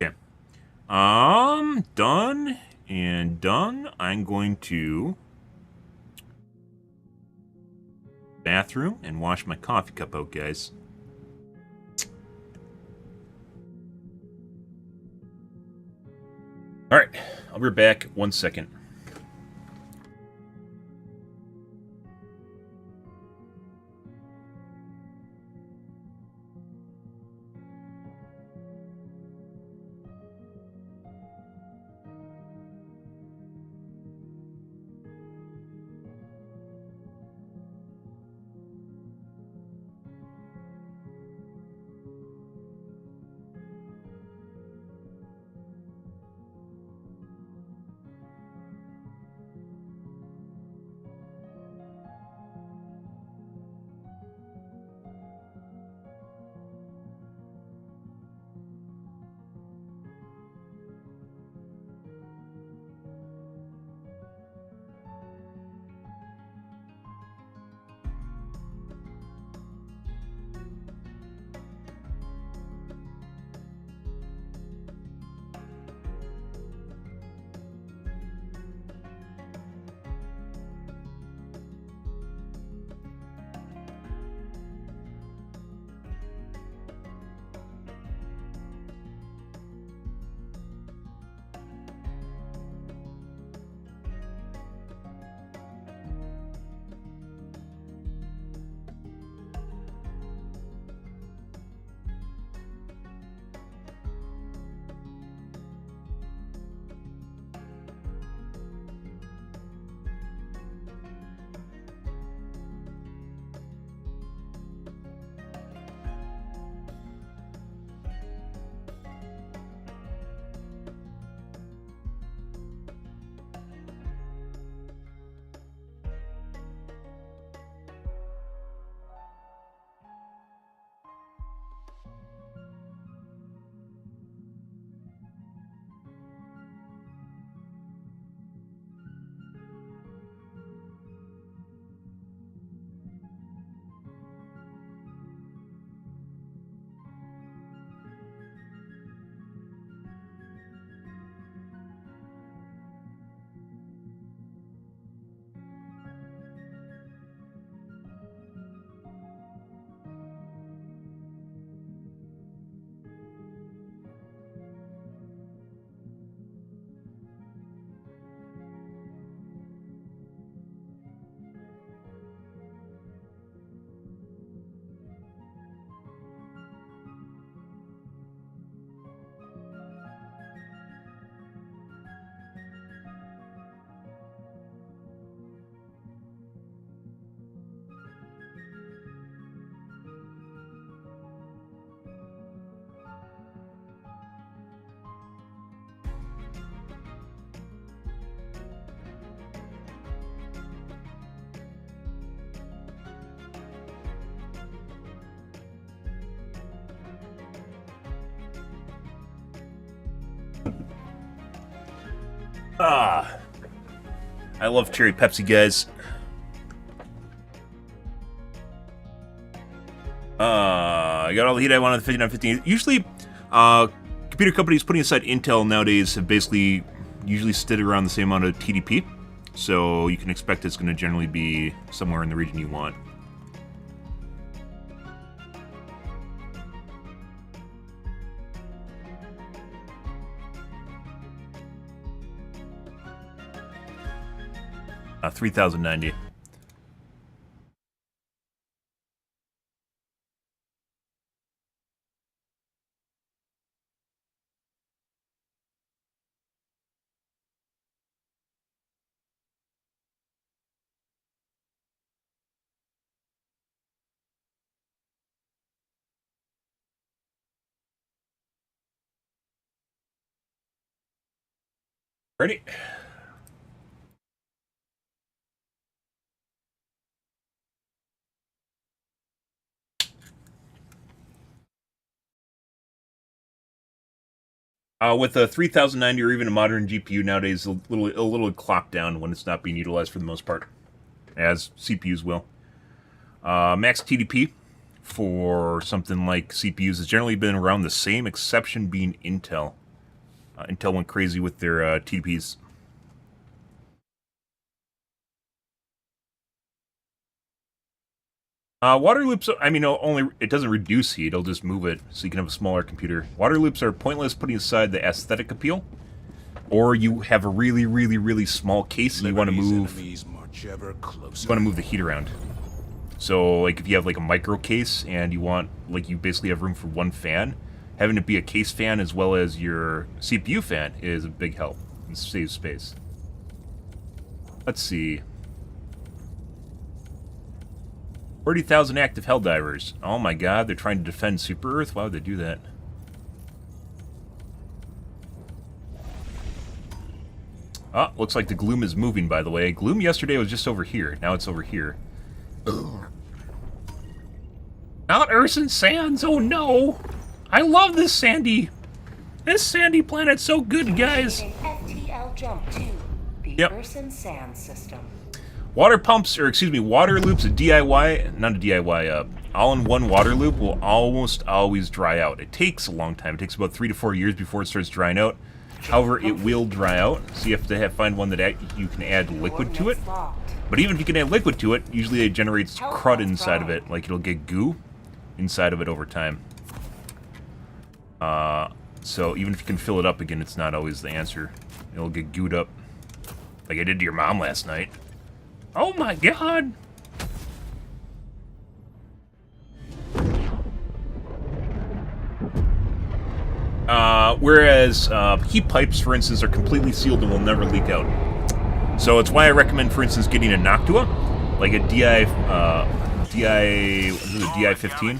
Speaker 1: Okay. Done and done. I'm going to bathroom and wash my coffee cup out, guys. All right, I'll be back 1 second. Ah, I love cherry Pepsi, guys. I got all the heat I wanted on the 5950. Usually, computer companies putting aside Intel nowadays have basically usually stood around the same amount of TDP. So you can expect it's going to generally be somewhere in the region you want. Uh, 3090. Ready? With a 3090 or even a modern GPU nowadays, a little clock down when it's not being utilized for the most part, as CPUs will. Max TDP for something like CPUs has generally been around the same, exception being Intel. Intel went crazy with their TDPs. Water loops, I mean, it doesn't reduce heat, it'll just move it so you can have a smaller computer. Water loops are pointless putting aside the aesthetic appeal. Or you have a really small case and you want to move the heat around. So, like, if you have, like, a micro case and you want, like, you basically have room for one fan, having it be a case fan as well as your CPU fan is a big help. It saves space. Let's see. 40,000 active Helldivers. Oh my god, they're trying to defend Super Earth? Why would they do that? Oh, looks like the gloom is moving, by the way. Gloom yesterday was just over here. Now it's over here. Mount Urson Sands, oh no! I love this sandy planet's so good, guys.
Speaker 4: FTL jump to the Urson Sand system.
Speaker 1: Water pumps, or excuse me, water loops, a DIY, not a DIY, all-in-one water loop will almost always dry out. It takes a long time. It takes about 3 to 4 years before it starts drying out. However, it will dry out, so you have to find one that you can add liquid to it. But even if you can add liquid to it, usually it generates crud inside of it, like it'll get goo inside of it over time. So even if you can fill it up again, it's not always the answer. It'll get gooed up, like I did to your mom last night. Oh my god! Whereas heat pipes, for instance, are completely sealed and will never leak out. So it's why I recommend, for instance, getting a Noctua, like a DI-15.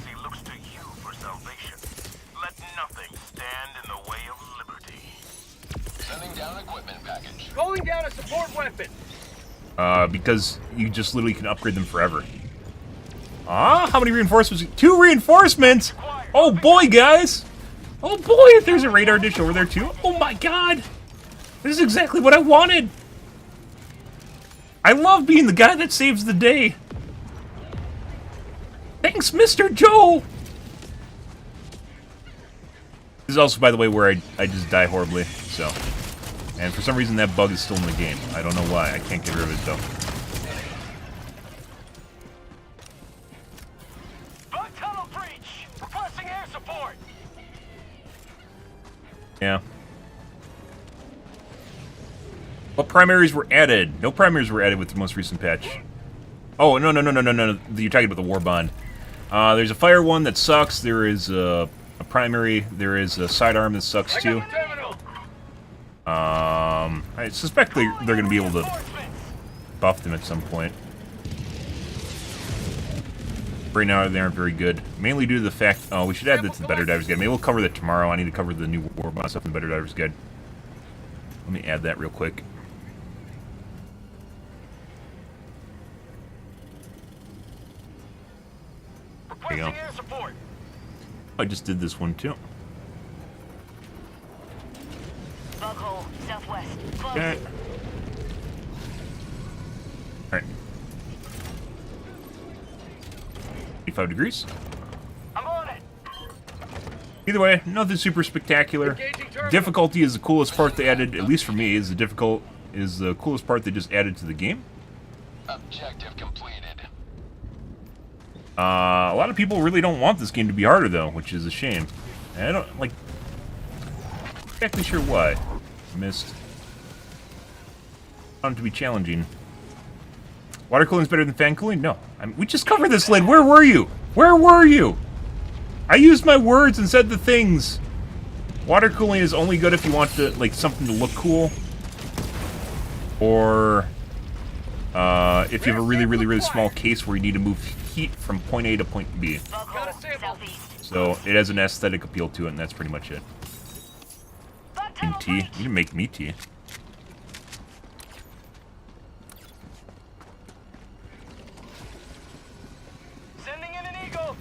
Speaker 5: Calling down a support weapon.
Speaker 1: Because you just literally can upgrade them forever. Ah, how many reinforcements? 2 reinforcements! Oh boy, guys! Oh boy, there's a radar dish over there too. Oh my god! This is exactly what I wanted! I love being the guy that saves the day. Thanks, Mr. Joe! This is also, by the way, where I just die horribly, so... And for some reason that bug is still in the game. I don't know why. I can't get rid of it, though.
Speaker 5: Bug tunnel breach! Requesting air support!
Speaker 1: Yeah. What primaries were added? No primaries were added with the most recent patch. Oh, no. You're talking about the war bond. There's a fire one that sucks. There is a primary. There is a sidearm that sucks, too. I suspect they're going to be able to buff them at some point. Right now, they aren't very good. Mainly due to the fact... Oh, we should add that to the BetterDivers guide. Maybe we'll cover that tomorrow. I need to cover the new Warbond stuff in the BetterDivers guide. Let me add that real quick. There you go. I just did this one, too.
Speaker 4: Bug hole, south
Speaker 5: southwest.
Speaker 1: Okay. Alright. 85 degrees.
Speaker 5: I'm on it.
Speaker 1: Either way, nothing super spectacular. Difficulty is the coolest part they added, at least for me, is the coolest part they just added to the game.
Speaker 5: Objective completed.
Speaker 1: A lot of people really don't want this game to be harder, though, which is a shame. I don't, like, exactly sure why. Missed. Found it to be challenging. Water cooling is better than fan cooling? No. I mean, we just covered this, Lid. Where were you? Where were you? I used my words and said the things. Water cooling is only good if you want to, like, something to look cool. Or, if you have a really, really, really small case where you need to move heat from point A to point B. So, it has an aesthetic appeal to it, and that's pretty much it. In tea. You can make me tea.
Speaker 5: Sending in an eagle.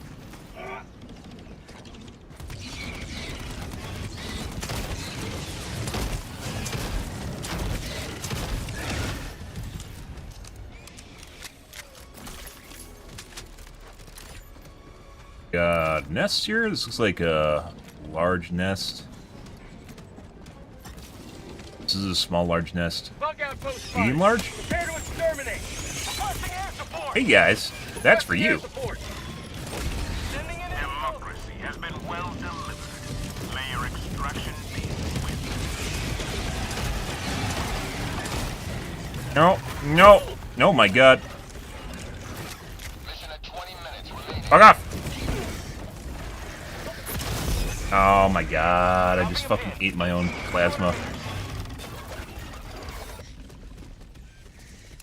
Speaker 1: Got nests here. This looks like a large nest. This is a small, large nest.
Speaker 5: Bug outpost
Speaker 1: Medium,
Speaker 5: spotted.
Speaker 1: large?
Speaker 5: Prepare to exterminate. Requesting air support.
Speaker 1: Hey guys, that's for you.
Speaker 5: Sending in an eagle. Democracy has been well delivered. Layer extraction
Speaker 1: No, no, no, my god.
Speaker 5: mission at 20 minutes remaining.
Speaker 1: Fuck off! Oh my god, I just fucking ate my own plasma.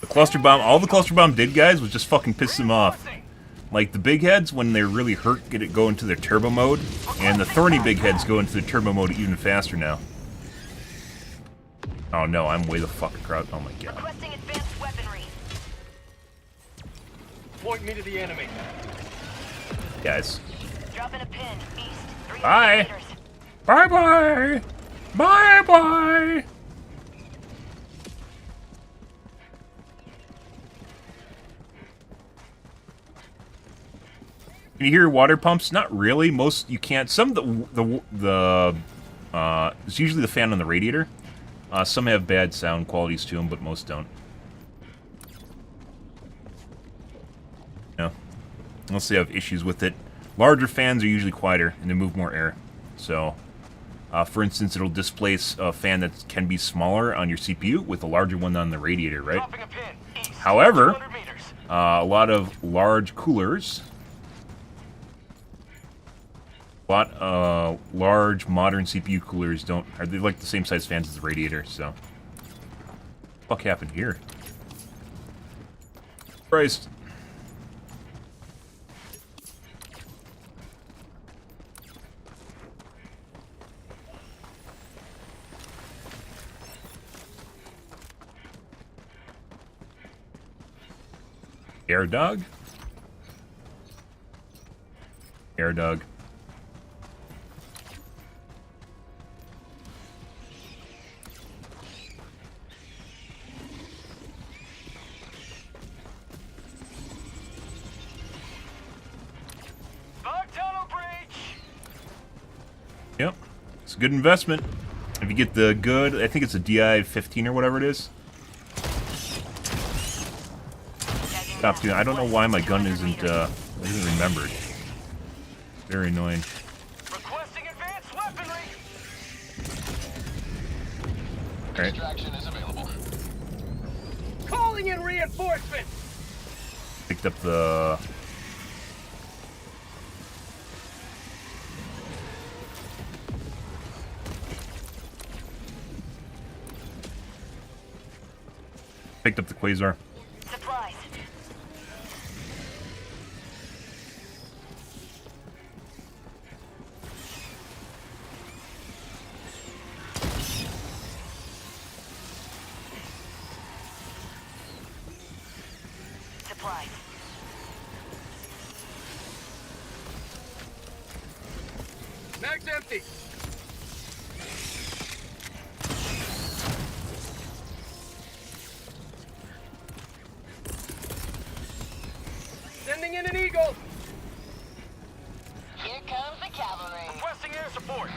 Speaker 1: The cluster bomb, all the cluster bomb did, guys, was just fucking piss them off. Like, the big heads, when they're really hurt, go into their turbo mode, and the thorny big heads go into the turbo mode even faster now. Oh no, I'm way the fuck across. Oh my god.
Speaker 4: Requesting advanced weaponry.
Speaker 5: Point me to the enemy.
Speaker 1: Guys.
Speaker 4: Dropping a pin. East. 300
Speaker 1: Bye.
Speaker 4: meters.
Speaker 1: Bye-bye! Bye-bye! Can you hear water pumps? Not really. Most you can't. Some it's usually the fan on the radiator. Some have bad sound qualities to them, but most don't. No, unless they have issues with it. Larger fans are usually quieter and they move more air. So, for instance, it'll displace a fan that can be smaller on your CPU with a larger one on the radiator, right?
Speaker 5: Dropping a pin. East.
Speaker 1: However,
Speaker 5: 200 meters.
Speaker 1: a lot of large coolers, large modern CPU coolers are they like the same size fans as the radiator? So, what the fuck happened here? Christ. Air dog? Air dog.
Speaker 5: Bug tunnel breach.
Speaker 1: Yep. It's a good investment. If you get the good, I think it's a DI-15 or whatever it is. Stop doing. I don't know why my gun isn't remembered. Very annoying.
Speaker 5: Requesting advanced weaponry.
Speaker 1: Alright.
Speaker 5: Extraction is available. Calling in reinforcements.
Speaker 1: Picked up the... Picked up the quasar.
Speaker 4: Supplies. Supplies.
Speaker 5: Mag's empty. Sending in an Eagle.
Speaker 6: Here comes the cavalry.
Speaker 5: Requesting air support.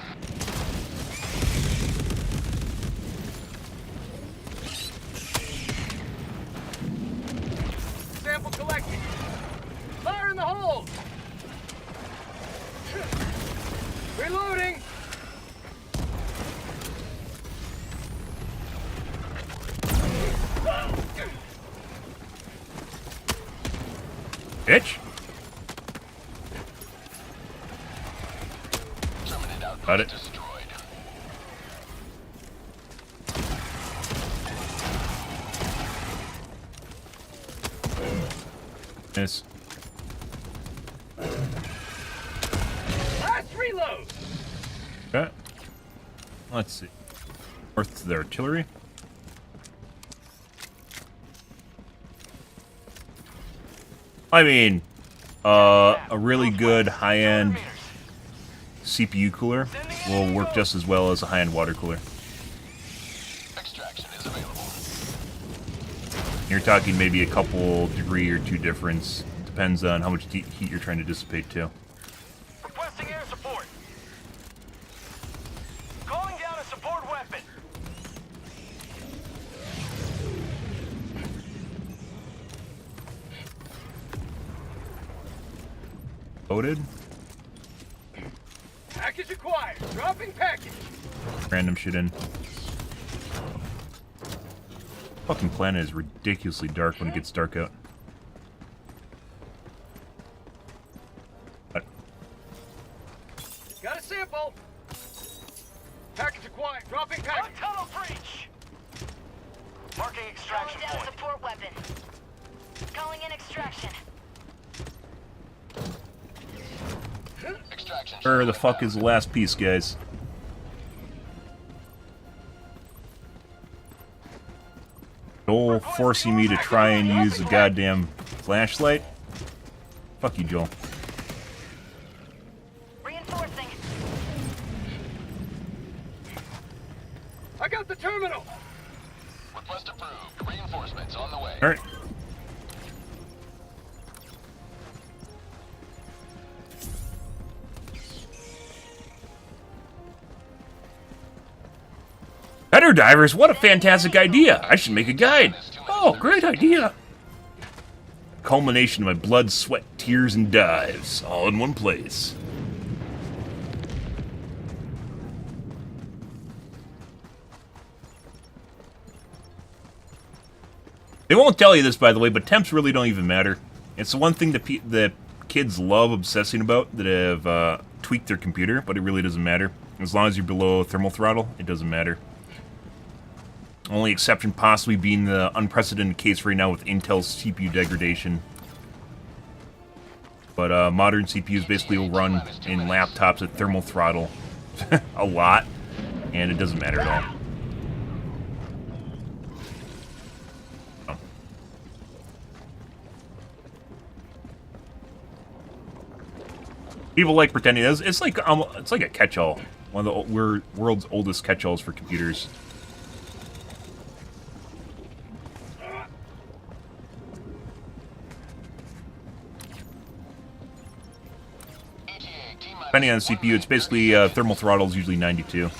Speaker 5: Sample collected. Fire in the hole. Reloading.
Speaker 1: Bitch. Got it. Miss.
Speaker 5: Last reload.
Speaker 1: Okay. Let's see. North to the artillery. I mean, a really good high-end CPU cooler will work just as well as a high-end water cooler.
Speaker 6: Extraction is available.
Speaker 1: You're talking maybe a couple degree or two difference. Depends on how much heat you're trying to dissipate too.
Speaker 5: Requesting air support. Calling down a support weapon.
Speaker 1: Loaded.
Speaker 5: Package acquired. Dropping package.
Speaker 1: Random shit in. Fucking planet is ridiculously dark when it gets dark out.
Speaker 5: Got a sample. Package acquired. Dropping package. Tunnel breach. Marking extraction
Speaker 6: Calling down
Speaker 5: point.
Speaker 6: support weapon. Calling in extraction. Extraction.
Speaker 1: Where the fuck is the last piece, guys? Joel forcing me to try and use a goddamn flashlight? Fuck you, Joel.
Speaker 6: Reinforcing.
Speaker 5: I got the terminal.
Speaker 6: Request approved. Reinforcements on the way.
Speaker 1: Alright. BetterDivers, what a fantastic idea! I should make a guide! Oh, great idea! Culmination of my blood, sweat, tears, and dives, all in one place. They won't tell you this, by the way, but temps really don't even matter. It's the one thing that kids love obsessing about that have tweaked their computer, but it really doesn't matter. As long as you're below thermal throttle, it doesn't matter. Only exception possibly being the unprecedented case right now with Intel's CPU degradation. But modern CPUs basically will run in laptops at thermal throttle a lot, and it doesn't matter at all. Oh. People like pretending it's like a catch-all, one of the world's oldest catch-alls for computers. Depending on the CPU, it's basically thermal throttle is usually 92.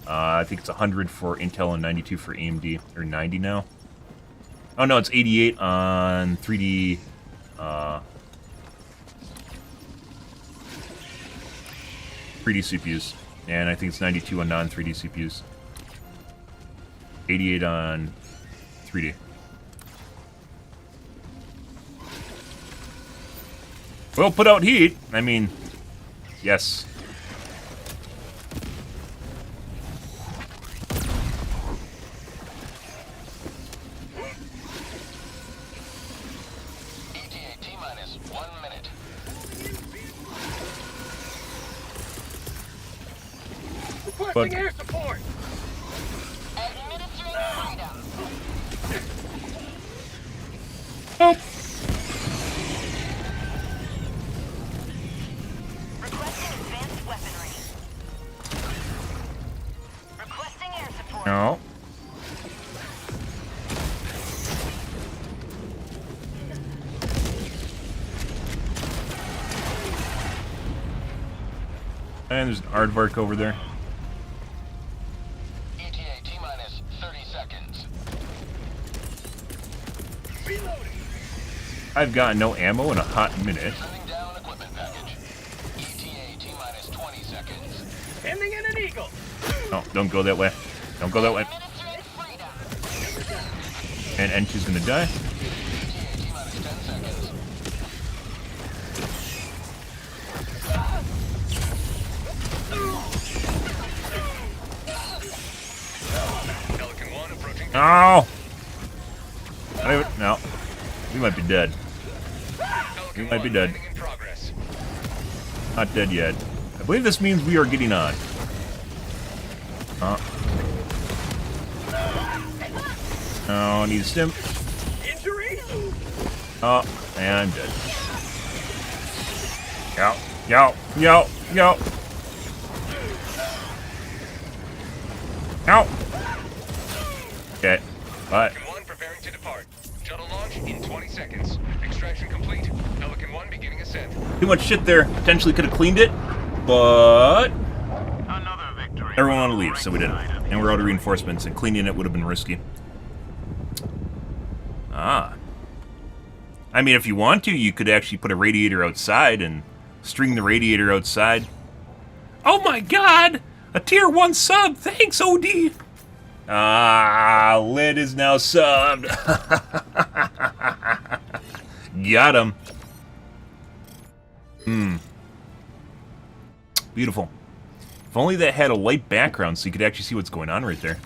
Speaker 1: I think it's 100 for Intel and 92 for AMD, or 90 now. Oh no, it's 88 on 3D. 3D CPUs, and I think it's 92 on non-3D CPUs. 88 on 3D. Well, put out heat. I mean, yes.
Speaker 6: ETA T-minus 1 minute.
Speaker 5: Requesting air support.
Speaker 6: Administering freedom.
Speaker 1: Oh.
Speaker 6: Requesting advanced weaponry. Requesting air support.
Speaker 1: No. And there's an aardvark over there.
Speaker 6: ETA T-minus 30 seconds.
Speaker 1: I've got no ammo in a hot minute.
Speaker 6: Sending down equipment package. ETA T-minus 20 seconds.
Speaker 5: Sending in an eagle.
Speaker 1: No, don't go that way. Don't go that way. And N2's gonna die.
Speaker 6: ETA T-minus 10 seconds.
Speaker 5: Pelican 1 approaching.
Speaker 1: No! No. We might be dead. We might be dead.
Speaker 5: Landing in progress.
Speaker 1: Not dead yet. I believe this means we are getting on. Oh, need a stim.
Speaker 5: Injury?
Speaker 1: Oh, and I'm dead. Yo, yo, yo, yo. Ow. Okay, but
Speaker 5: Pelican 1 preparing to depart. Shuttle launch in 20 seconds. Extraction complete. Pelican 1 beginning ascent.
Speaker 1: too much shit there. Potentially could have cleaned it, but
Speaker 5: Another victory.
Speaker 1: everyone wanted to leave, so we didn't. And we're out of reinforcements, and cleaning it would have been risky. Ah. I mean, if you want to, you could actually put a radiator outside and string the radiator outside. Oh my god! A tier 1 sub! Thanks, OD! Ah, Lid is now subbed. Got him. Beautiful. If only that had a light background so you could actually see what's going on right there.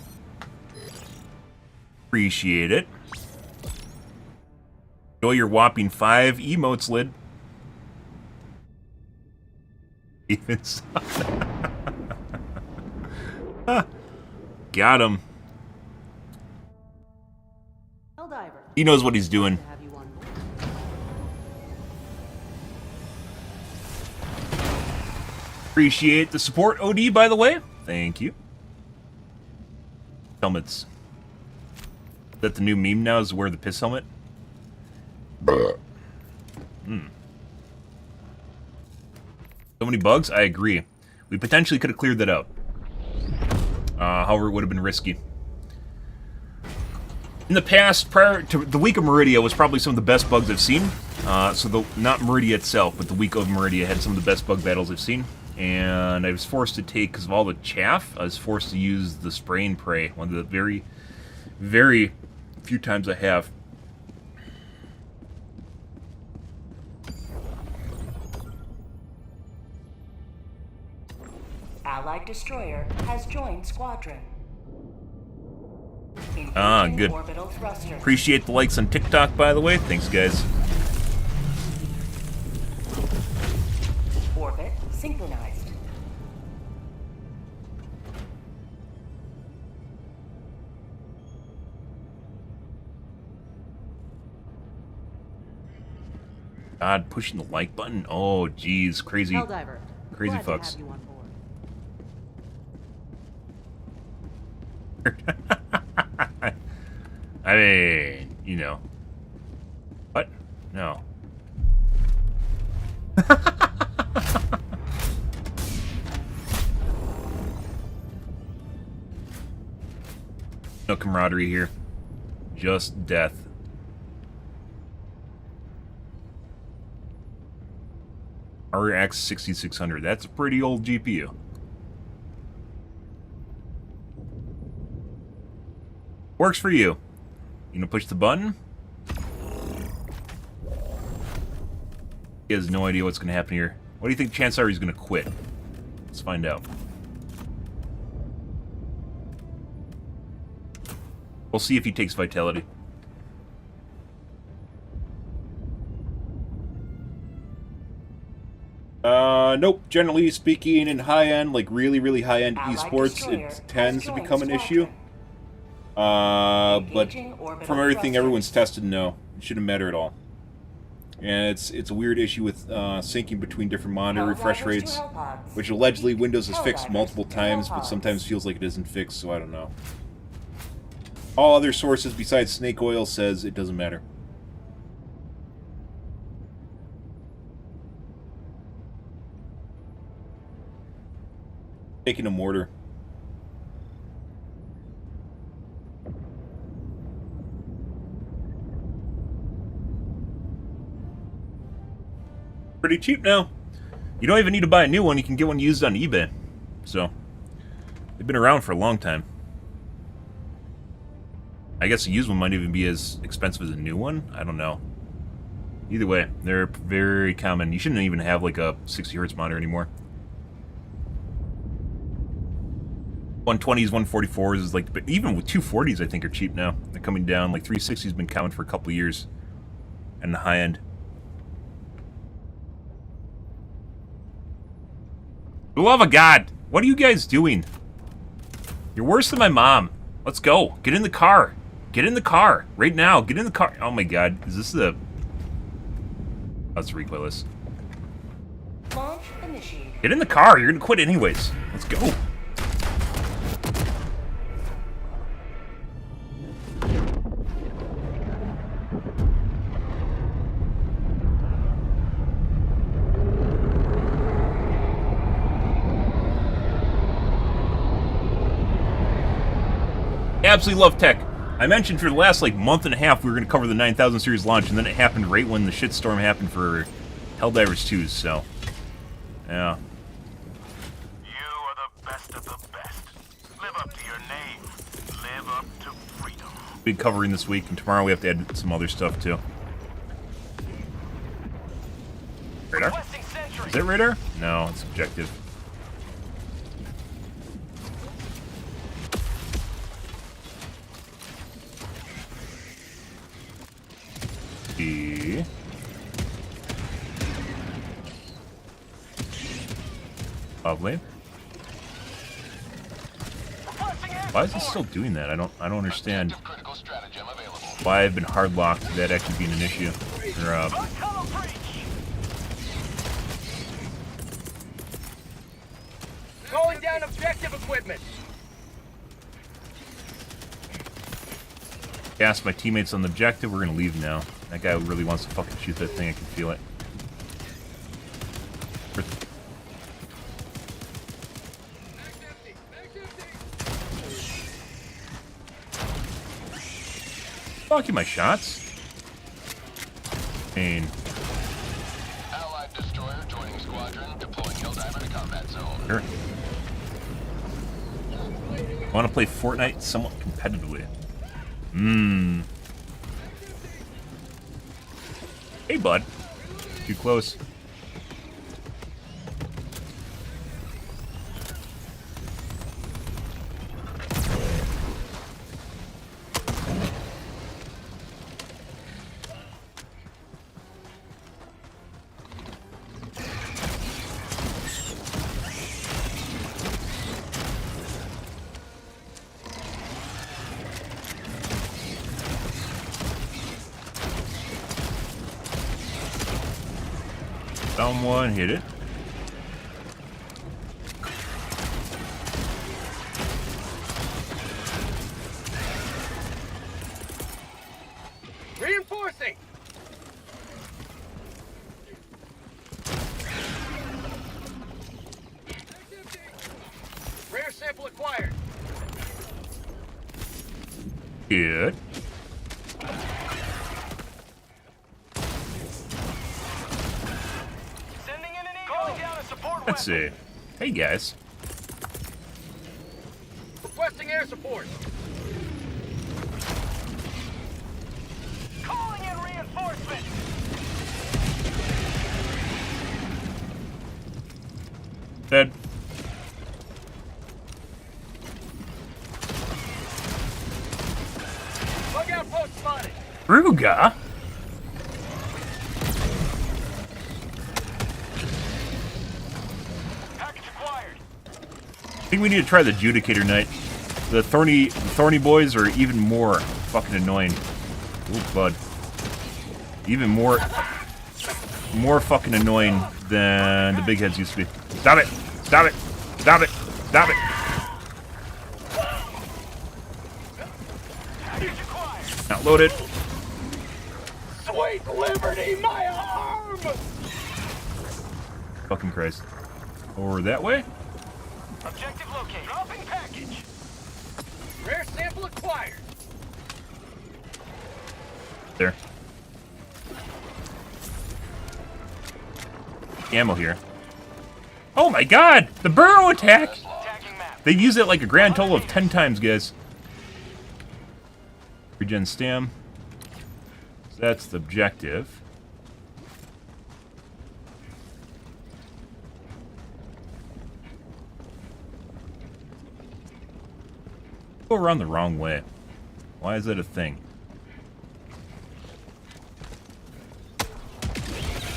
Speaker 1: Appreciate it. Enjoy your whopping 5 emotes, Lid. Even so. Got him.
Speaker 4: Helldiver.
Speaker 1: He knows what he's doing.
Speaker 4: Have you on board?
Speaker 1: Appreciate the support, OD, by the way. Thank you. Helmets. Is that the new meme now, is to wear the piss helmet? So many bugs? I agree. We potentially could have cleared that out. However, it would have been risky. In the past, prior to the week of Meridia, was probably some of the best bugs I've seen. Not Meridia itself, but the week of Meridia had some of the best bug battles I've seen. And I was forced to take, because of all the chaff, I was forced to use the spray and pray. One of the very, very few times I have.
Speaker 4: Allied destroyer has joined squadron.
Speaker 1: Ah, good.
Speaker 4: Orbital thruster.
Speaker 1: Appreciate the likes on TikTok, by the way. Thanks, guys.
Speaker 4: Orbit synchronized.
Speaker 1: God, pushing the like button. Oh, geez, crazy,
Speaker 4: Helldiver.
Speaker 1: crazy
Speaker 4: Glad to
Speaker 1: fucks.
Speaker 4: have you on board.
Speaker 1: I mean, you know. What? No. No camaraderie here. Just death. RX 6600. That's a pretty old GPU. Works for you. You gonna push the button? He has no idea what's gonna happen here. What do you think chances are he's gonna quit? Let's find out. We'll see if he takes vitality. Nope. Generally speaking, in high-end, like really high-end esports, it tends to become an issue. But from everything everyone's tested, no. It shouldn't matter at all. And it's a weird issue with syncing between different monitor refresh rates, which allegedly Windows has fixed multiple times, but sometimes feels like it isn't fixed, so I don't know. All other sources besides Snake Oil says it doesn't matter. Taking a mortar. Pretty cheap now. You don't even need to buy a new one. You can get one used on eBay. So, they've been around for a long time. I guess a used one might even be as expensive as a new one. I don't know. Either way, they're very common. You shouldn't even have like a 60 hertz monitor anymore. 120s, 144s is like, but even with 240s, I think are cheap now. They're coming down. Like 360's been common for a couple of years, and the high end. For the love of God, what are you guys doing? You're worse than my mom. Let's go. Get in the car. Get in the car right now. Get in the car. Oh my God, is this the? Let's recoilless.
Speaker 4: Launch initiated.
Speaker 1: Get in the car. You're gonna quit anyways. Let's go. Absolutely love tech. I mentioned for the last like month and a half we were going to cover the 9000 series launch, and then it happened right when the shitstorm happened for Helldivers 2, so yeah.
Speaker 5: You are the best of the best. Live up to your name. Live up to freedom.
Speaker 1: Big covering this week, and tomorrow we have to add some other stuff too. Radar?
Speaker 5: Requesting sentry.
Speaker 1: Is it radar? No, it's objective. Lovely. Why is it still doing that? I don't understand why I've been hard locked to that actually being an issue. Or,
Speaker 5: Calling down objective equipment.
Speaker 1: Gas my teammates on the objective. We're gonna leave now. That guy really wants to fucking shoot that thing. I can feel it. Blocking my shots. Allied destroyer joining squadron, deploying Helldiver to combat zone. Sure. I want to play Fortnite somewhat competitively. Hey, bud. Too close. Someone hit it.
Speaker 5: Reinforcing. Rare sample acquired.
Speaker 1: Good. Let's see. Hey, guys.
Speaker 5: Requesting air support. Calling in reinforcement.
Speaker 1: Dead.
Speaker 5: Bug outpost spotted.
Speaker 1: Ruga. I think we need to try the Judicator Knight. The thorny boys are even more fucking annoying. Ooh, bud. Even more fucking annoying than the big heads used to be. Stop it! Stop it! Stop it! Stop it! Not loaded.
Speaker 5: Sweet liberty, my arm!
Speaker 1: Fucking Christ. Over that way?
Speaker 5: Objective located. Dropping package. Rare sample acquired.
Speaker 1: There. Ammo here. Oh my god! The burrow attack!
Speaker 5: Tagging map.
Speaker 1: They've used it like a grand total of 10 times, guys. Regen stam. So that's the objective. Go around the wrong way. Why is that a thing?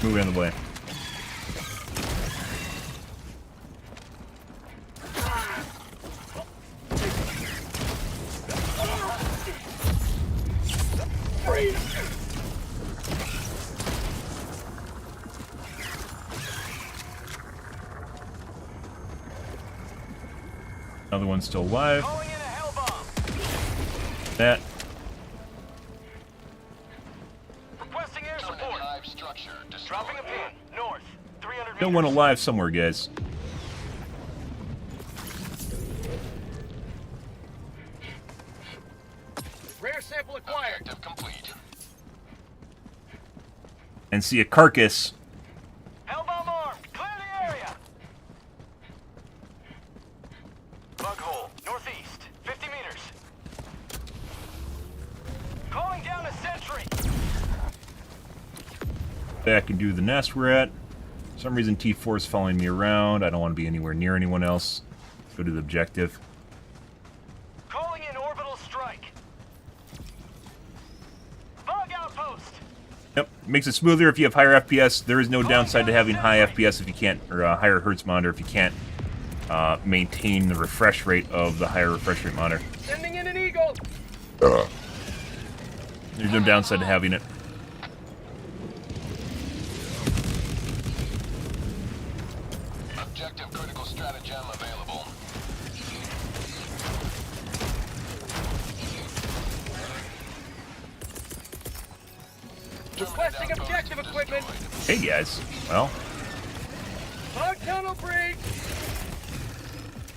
Speaker 1: Move out of the way. Another one's still alive.
Speaker 5: Calling in a hell bomb.
Speaker 1: That.
Speaker 5: Requesting air support.
Speaker 6: Hive structure
Speaker 5: Dropping a pin. North. 300
Speaker 1: Still
Speaker 5: meters.
Speaker 1: one alive somewhere, guys.
Speaker 5: Rare sample acquired.
Speaker 6: Objective complete.
Speaker 1: And see a carcass.
Speaker 5: Hell bomb armed. Clear the area. Bug hole. Northeast. 50 meters. Calling down a sentry.
Speaker 1: Back and do the nest we're at. For some reason T4 is following me around. I don't want to be anywhere near anyone else. Let's go to the objective.
Speaker 5: Calling in orbital strike. Bug outpost.
Speaker 1: Yep, makes it smoother if you have higher FPS. There is no downside to having high FPS if you can't, or higher hertz monitor if you can't maintain the refresh rate of the higher refresh rate monitor.
Speaker 5: Sending in an eagle.
Speaker 1: There's no downside to having it.
Speaker 6: Objective critical stratagem available.
Speaker 5: Requesting objective equipment.
Speaker 1: Hey guys, well,
Speaker 5: Bug tunnel breach.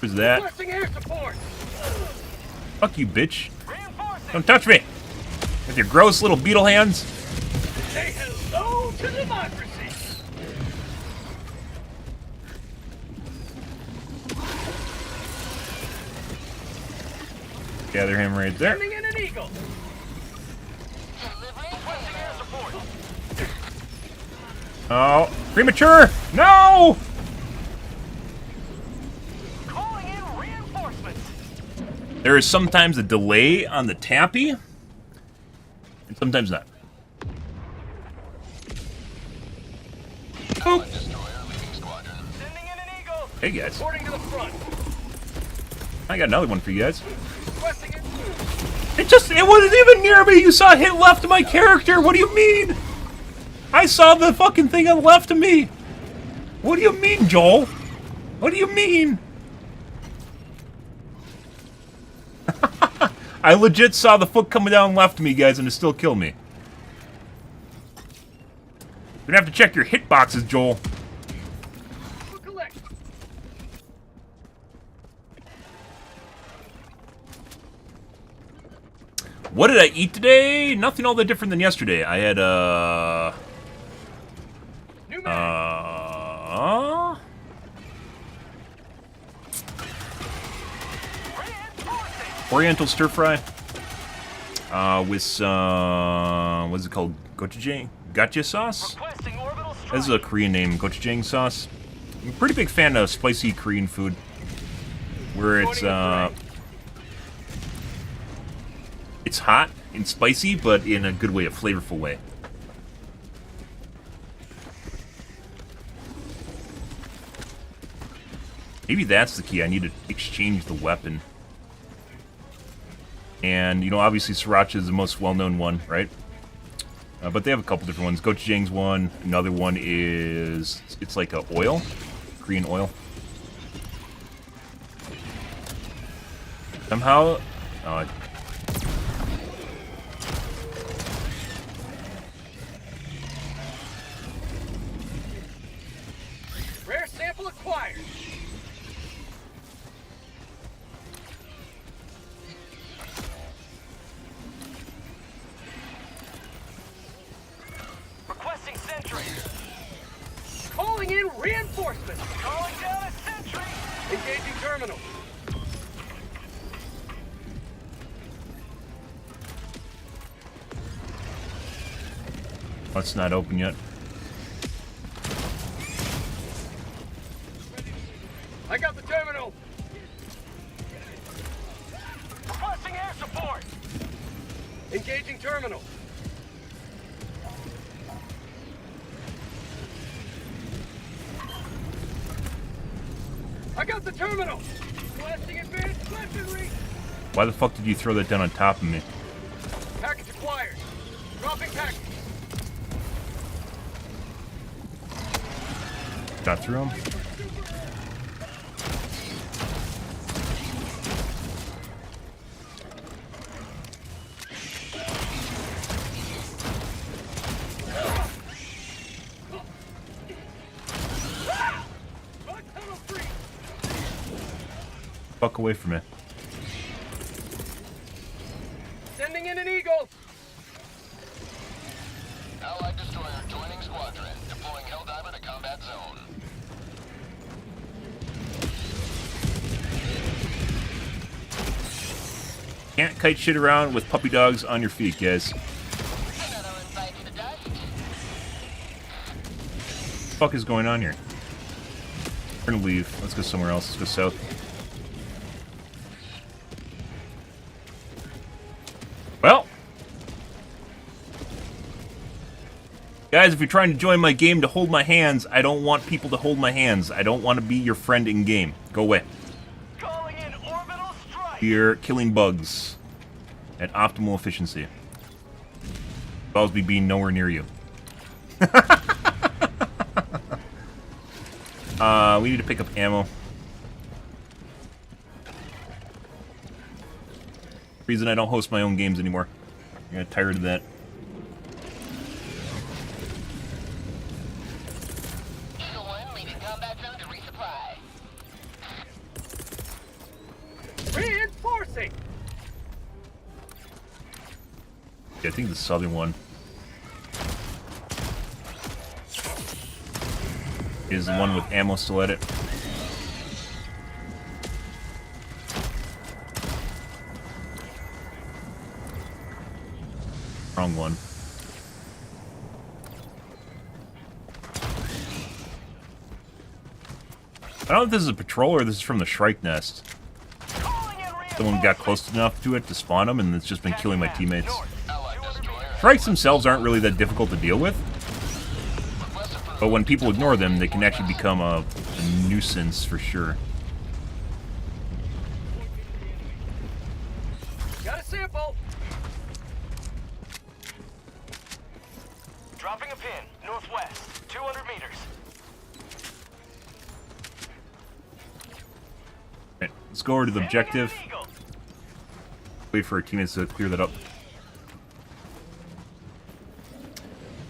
Speaker 1: who's that?
Speaker 5: Requesting air support.
Speaker 1: Fuck you, bitch.
Speaker 5: Reinforcing.
Speaker 1: Don't touch me! With your gross little beetle hands.
Speaker 5: Say hello to democracy.
Speaker 1: Gather him right there.
Speaker 5: Sending in an eagle. Requesting air support.
Speaker 1: Oh, premature! No!
Speaker 5: Calling in reinforcements.
Speaker 1: There is sometimes a delay on the tappy, and sometimes not.
Speaker 6: Allied destroyer leaving squadron.
Speaker 5: Sending in an eagle.
Speaker 1: Hey guys,
Speaker 5: Reporting to the front.
Speaker 1: I got another one for you guys.
Speaker 5: Requesting it.
Speaker 1: It wasn't even near me! You saw a hit left of my character! What do you mean? I saw the fucking thing on the left of me! What do you mean, Joel? What do you mean? I legit saw the foot coming down left of me, guys, and it still killed me. You're gonna have to check your hitboxes, Joel.
Speaker 5: Collect.
Speaker 1: What did I eat today? Nothing all that different than yesterday. I had,
Speaker 5: New man.
Speaker 1: Oriental stir fry. With some, what's it called? Gochujang? Gotcha sauce?
Speaker 5: Requesting orbital strike.
Speaker 1: This is a Korean name, gochujang sauce. I'm a pretty big fan of spicy Korean food. Where it's hot and spicy, but in a good way, a flavorful way. Maybe that's the key. I need to exchange the weapon. And, you know, obviously Sriracha is the most well-known one, right? But they have a couple different ones. Gochujang's one. Another one is... It's like a oil. Korean oil. Somehow...
Speaker 5: Rare sample acquired. Calling in reinforcements. Calling down a sentry. Engaging terminal.
Speaker 1: Oh, it's not open yet.
Speaker 5: I got the terminal. Requesting air support. Engaging terminal. I got the terminal. Requesting advanced weaponry.
Speaker 1: Why the fuck did you throw that down on top of me?
Speaker 5: Package acquired. Dropping package.
Speaker 1: Got through him? Fuck away from me.
Speaker 5: Sending in an eagle.
Speaker 6: Allied destroyer joining squadron. Deploying Helldiver to combat zone.
Speaker 1: Can't kite shit around with puppy dogs on your feet, guys.
Speaker 6: Another invite to the dust.
Speaker 1: What the fuck is going on here? We're gonna leave. Let's go somewhere else. Let's go south. Well, guys, if you're trying to join my game to hold my hands, I don't want people to hold my hands. I don't want to be your friend in game. Go away.
Speaker 5: Calling in orbital strike.
Speaker 1: You're killing bugs at optimal efficiency. I'll always be being nowhere near you. We need to pick up ammo. Reason I don't host my own games anymore. I got tired of that.
Speaker 6: Eagle 1 leaving combat zone to resupply.
Speaker 5: Reinforcing.
Speaker 1: Yeah, I think the southern one is the one with ammo still at it. Wrong one. I don't know if this is a patrol or this is from the Shrike Nest. Someone got close enough to it to spawn them, and it's just been killing my teammates.
Speaker 6: Allied destroyer.
Speaker 1: Shrikes themselves aren't really that difficult to deal with, but when people ignore them, they can actually become a nuisance for sure.
Speaker 5: Got a sample. Dropping a pin, northwest, 200 meters.
Speaker 1: Right, let's go over to the objective. Wait for our teammates to clear that up.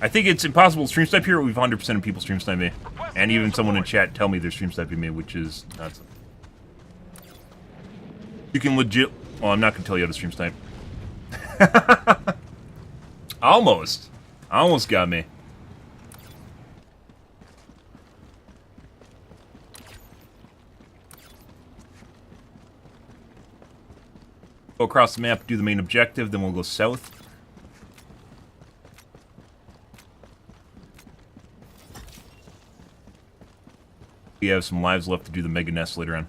Speaker 1: I think it's impossible to stream snipe here. We've 100% of people stream snipe me. And even someone in chat tell me they're stream sniping me, which is nuts. You can legit... Well, I'm not going to tell you how to stream snipe. Almost. Almost got me. Go across the map, do the main objective, then we'll go south. We have some lives left to do the mega nest later on.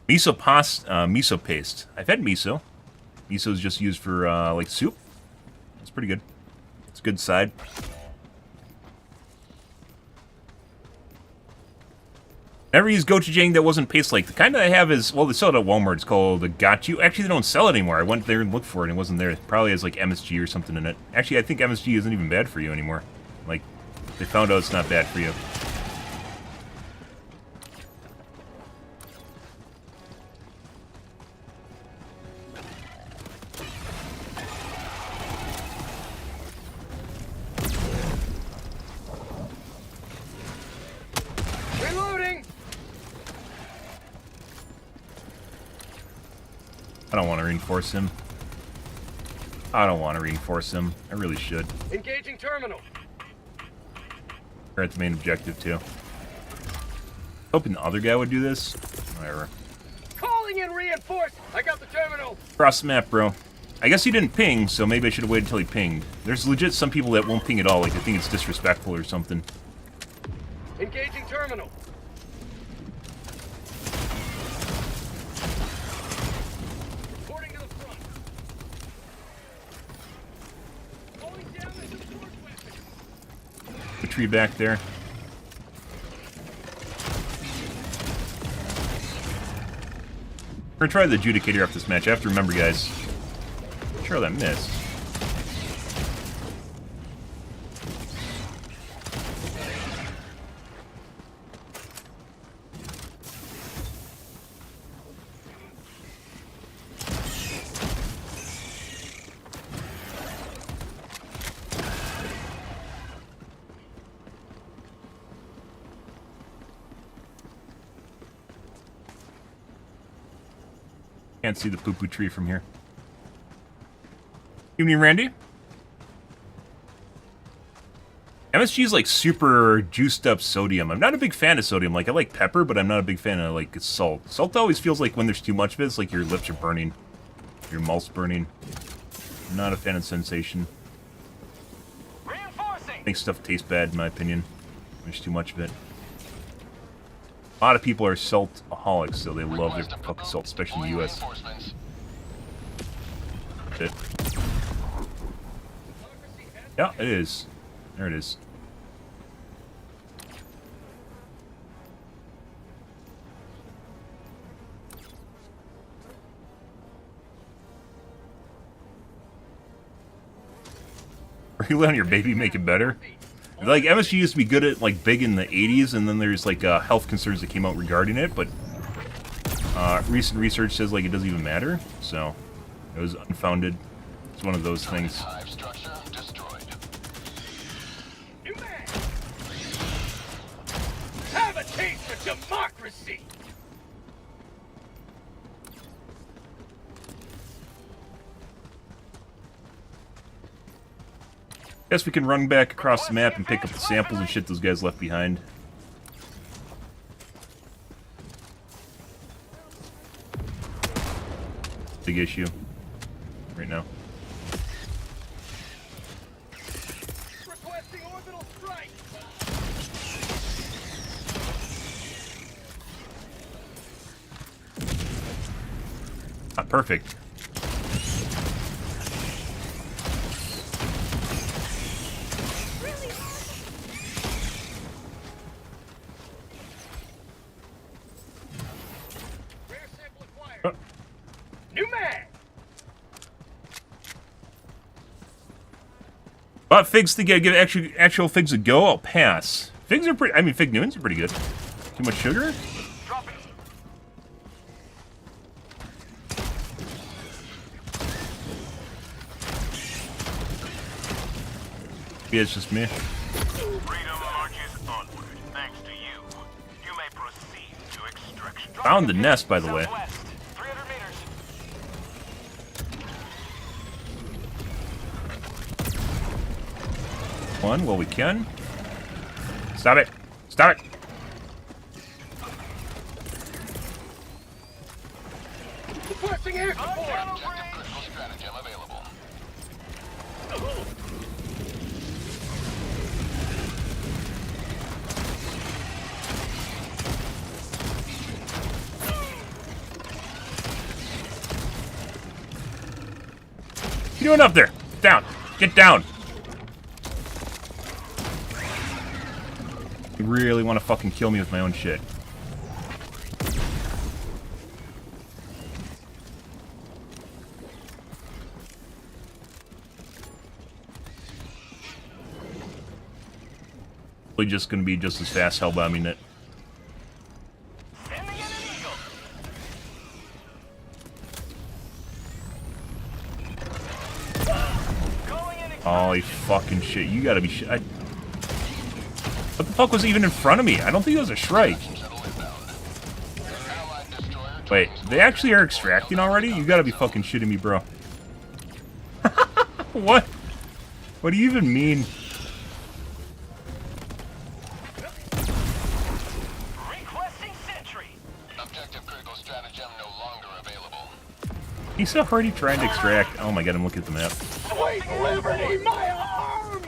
Speaker 1: Miso paste. I've had miso. Miso is just used for like soup. It's pretty good. It's a good side. Never used gochujang that wasn't paste like. The kind that I have is, well, they sell it at Walmart. It's called a gachu. Actually, they don't sell it anymore. I went there and looked for it, and it wasn't there. It probably has like MSG or something in it. Actually, I think MSG isn't even bad for you anymore. Like, they found out it's not bad for you.
Speaker 5: Reloading.
Speaker 1: I don't want to reinforce him. I don't want to reinforce him. I really should.
Speaker 5: Engaging terminal.
Speaker 1: We're at the main objective, too. Hoping the other guy would do this. Whatever.
Speaker 5: Calling in reinforce. I got the terminal.
Speaker 1: Cross the map, bro. I guess he didn't ping, so maybe I should have waited until he pinged. There's legit some people that won't ping at all, like they think it's disrespectful or something.
Speaker 5: Engaging terminal. Reporting to the front. Going down the support weapon.
Speaker 1: The tree back there. We're gonna try the adjudicator after this match. I have to remember, guys. Sure, that missed. Can't see the poo-poo tree from here. Evening, Randy. MSG is like super juiced up sodium. I'm not a big fan of sodium. Like, I like pepper, but I'm not a big fan of like salt. Salt always feels like when there's too much of it, it's like your lips are burning. Your mouth's burning. I'm not a fan of sensation.
Speaker 5: Reinforcing.
Speaker 1: Makes stuff taste bad, in my opinion. There's too much of it. A lot of people are saltaholics, so they love their fucking salt, especially in the US. Shit. Yeah, it is. There it is. Really on your baby, make it better. Like, MSG used to be good at, like, big in the 80s, and then there's, like, health concerns that came out regarding it, but recent research says, like, it doesn't even matter, so it was unfounded. It's one of those things.
Speaker 6: Hive structure destroyed.
Speaker 5: New man. Have a taste for democracy.
Speaker 1: Guess we can run back across the map and pick up the samples and shit those guys left behind. Big issue right now.
Speaker 5: Requesting orbital strike.
Speaker 1: Not perfect.
Speaker 5: Rare sample acquired. New man.
Speaker 1: But figs to give actual figs a go, I'll pass. Figs are pretty. I mean, fig Newtons are pretty good. Too much sugar?
Speaker 5: Dropping.
Speaker 1: Yeah, it's just me.
Speaker 5: Freedom marches onward. Thanks to you. You may proceed to extraction.
Speaker 1: Found the nest, by the way.
Speaker 5: Southwest, 300 meters.
Speaker 1: One, well, we can. Stop it! Stop it!
Speaker 5: Requesting air support.
Speaker 6: Objective critical stratagem available.
Speaker 1: What are you doing up there? Down! Get down! You really want to fucking kill me with my own shit. Probably just gonna be just as fast hellbombing it.
Speaker 5: Sending in an eagle. Calling in
Speaker 1: Holy fucking shit, you gotta be shit. What the fuck was even in front of me? I don't think it was a Shrike.
Speaker 6: Shuttle inbound. Allied destroyer.
Speaker 1: Wait, they actually are extracting already? You gotta be fucking shitting me, bro. What? What do you even mean?
Speaker 5: Requesting sentry.
Speaker 6: Objective critical stratagem no longer available.
Speaker 1: He's already trying to extract. Oh my god, I'm looking at the map.
Speaker 5: Sweet liberty, my arm!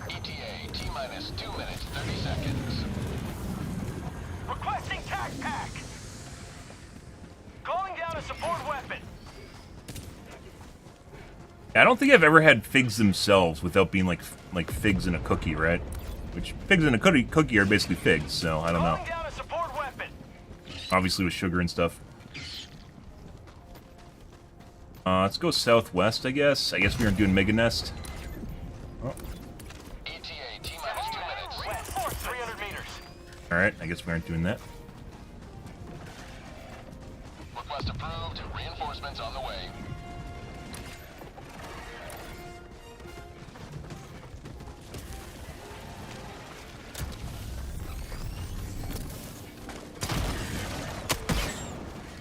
Speaker 6: ETA T-minus 2 minutes, 30 seconds.
Speaker 5: Requesting tac pack. Calling down a support weapon.
Speaker 1: I don't think I've ever had figs themselves without being like figs in a cookie, right? Which figs in a cookie are basically figs, so I don't know.
Speaker 5: Calling down a support weapon.
Speaker 1: Obviously with sugar and stuff. Let's go southwest, I guess. I guess we aren't doing Mega Nest. Oh.
Speaker 6: ETA T-minus 2 minutes.
Speaker 5: West, 300 meters.
Speaker 1: Alright, I guess we aren't doing that.
Speaker 6: Request approved. Reinforcements on the way.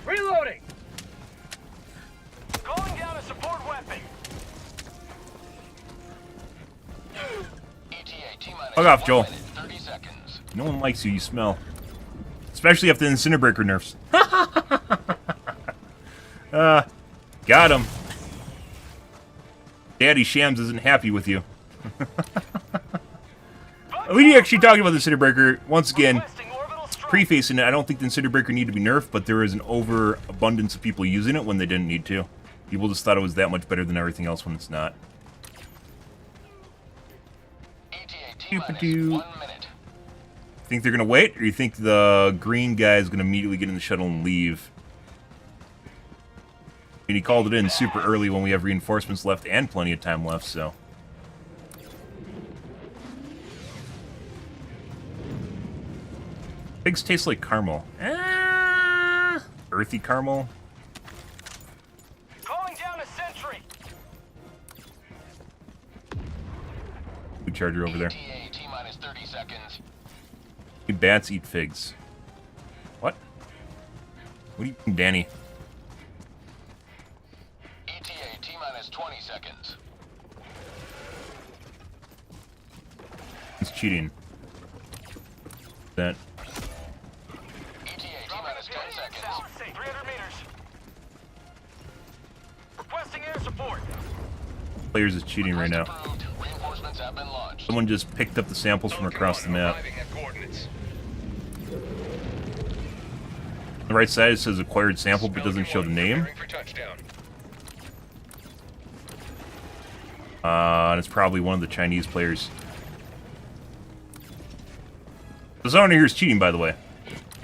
Speaker 5: Reloading. Calling down a support weapon.
Speaker 6: ETA T-minus
Speaker 1: Fuck off,
Speaker 6: 1
Speaker 1: Joel.
Speaker 6: minute, 30 seconds.
Speaker 1: No one likes you smell. Especially after the Incinerbreaker nerfs. Got him. Daddy Shams isn't happy with you. We actually talking about the Incinerbreaker once again.
Speaker 5: Requesting orbital strike.
Speaker 1: Prefacing it, I don't think the Incinerbreaker needed to be nerfed, but there is an overabundance of people using it when they didn't need to. People just thought it was that much better than everything else when it's not.
Speaker 6: ETA
Speaker 1: Doop-a-doo.
Speaker 6: T-minus 1 minute.
Speaker 1: Think they're gonna wait, or you think the green guy is gonna immediately get in the shuttle and leave? And he called it in super early when we have reinforcements left and plenty of time left, so. Pigs taste like caramel. Earthy caramel.
Speaker 5: Calling down a sentry.
Speaker 1: Food charger over there.
Speaker 6: ETA T-minus 30 seconds.
Speaker 1: Bats eat figs. What? What are you eating, Danny?
Speaker 6: ETA T-minus 20 seconds.
Speaker 1: It's cheating. That.
Speaker 6: ETA T-minus 10 seconds.
Speaker 5: South, 300 meters. Requesting air support.
Speaker 1: Players is cheating right now.
Speaker 6: Approved. Reinforcements have been launched.
Speaker 1: Someone just picked up the samples from across the map. On the right side it says acquired sample, but doesn't show the name. And it's probably one of the Chinese players. The zoner here is cheating, by the way.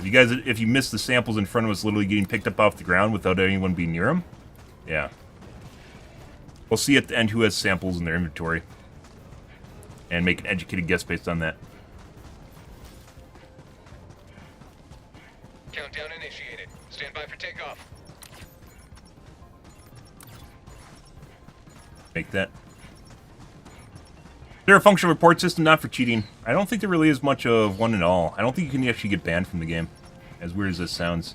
Speaker 1: If you missed the samples in front of us literally getting picked up off the ground without anyone being near them, yeah. We'll see at the end who has samples in their inventory. And make an educated guess based on that.
Speaker 7: Countdown initiated. Stand by for takeoff.
Speaker 1: Make that. Is there a functional report system? Not for cheating. I don't think there really is much of one at all. I don't think you can actually get banned from the game. As weird as this sounds.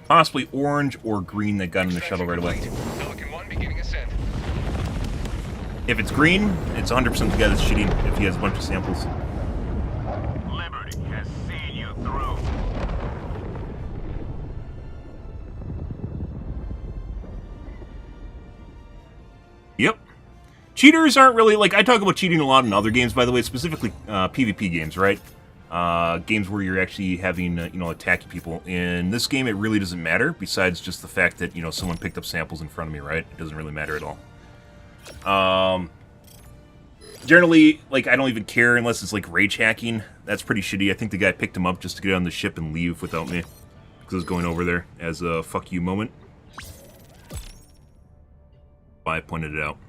Speaker 1: Possibly orange or green that got in the shuttle right away.
Speaker 7: Pelican 1 beginning ascent.
Speaker 1: If it's green, it's 100% the guy that's cheating if he has a bunch of samples.
Speaker 5: Liberty has seen you through.
Speaker 1: Yep. Cheaters aren't really, like, I talk about cheating a lot in other games, by the way, specifically PvP games, right? Games where you're actually having, attacking people. In this game, it really doesn't matter, besides just the fact that, someone picked up samples in front of me, right? It doesn't really matter at all. Generally, like, I don't even care unless it's, like, rage hacking. That's pretty shitty. I think the guy picked him up just to get on the ship and leave without me. Because I was going over there as a fuck you moment. Why I pointed it out.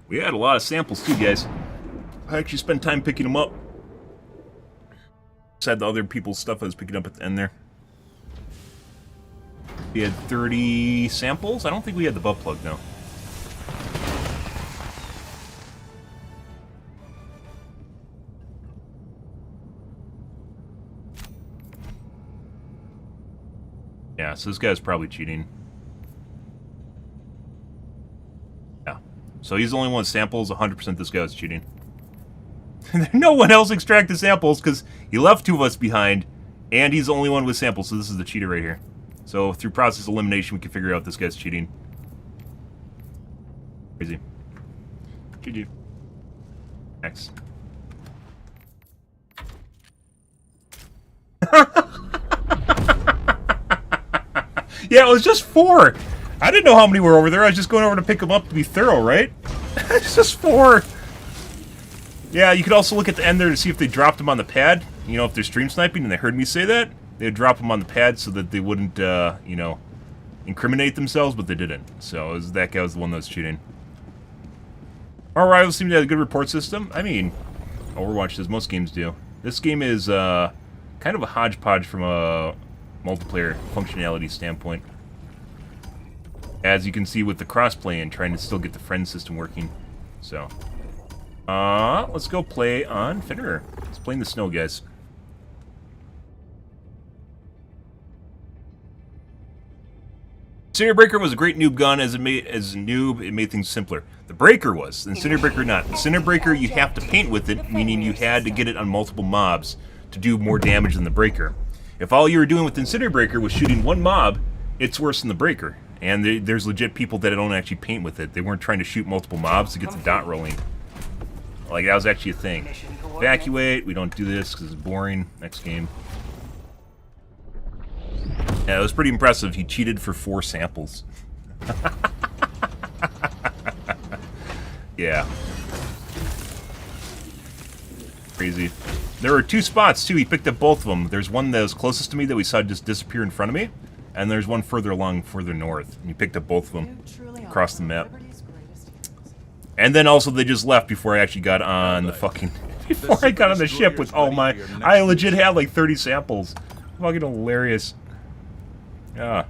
Speaker 1: We had a lot of samples too, guys. I actually spent time picking them up. Besides the other people's stuff I was picking up at the end there. We had 30 samples? I don't think we had the butt plug, no. Yeah, so this guy's probably cheating. Yeah. So he's the only one with samples. 100% this guy was cheating. No one else extracted samples because he left 2 of us behind, and he's the only one with samples, so this is the cheater right here. So through process elimination, we can figure out this guy's cheating. Crazy. GG. Next. Yeah, it was just 4. I didn't know how many were over there. I was just going over to pick them up to be thorough, right? It's just 4. Yeah, you could also look at the end there to see if they dropped them on the pad. You know, if they're stream sniping and they heard me say that, they'd drop them on the pad so that they wouldn't, you know, incriminate themselves, but they didn't. So that guy was the one that was cheating. Our rivals seem to have a good report system. I mean, Overwatch does. Most games do. This game is kind of a hodgepodge from a multiplayer functionality standpoint. As you can see with the crossplay and trying to still get the friend system working. So, let's go play on Finnerer. Let's play in the snow, guys. Incendiary Breaker was a great noob gun. As a noob, it made things simpler. The Breaker was. The Incendiary Breaker not. The Incendiary Breaker, you have to paint with it, meaning you had to get it on multiple mobs to do more damage than the Breaker. If all you were doing with the Incendiary Breaker was shooting one mob, it's worse than the Breaker. And there's legit people that don't actually paint with it. They weren't trying to shoot multiple mobs to get the dot rolling. Like, that was actually a thing. Evacuate. We don't do this because it's boring. Next game. Yeah, it was pretty impressive. He cheated for 4 samples. Yeah. Crazy. There were 2 spots, too. He picked up both of them. There's one that was closest to me that we saw just disappear in front of me. And there's one further along, further north. And he picked up both of them across the map. And then also they just left before I actually got on the fucking... Before I got on the ship with all my... I legit had like 30 samples. Fucking hilarious. Yeah.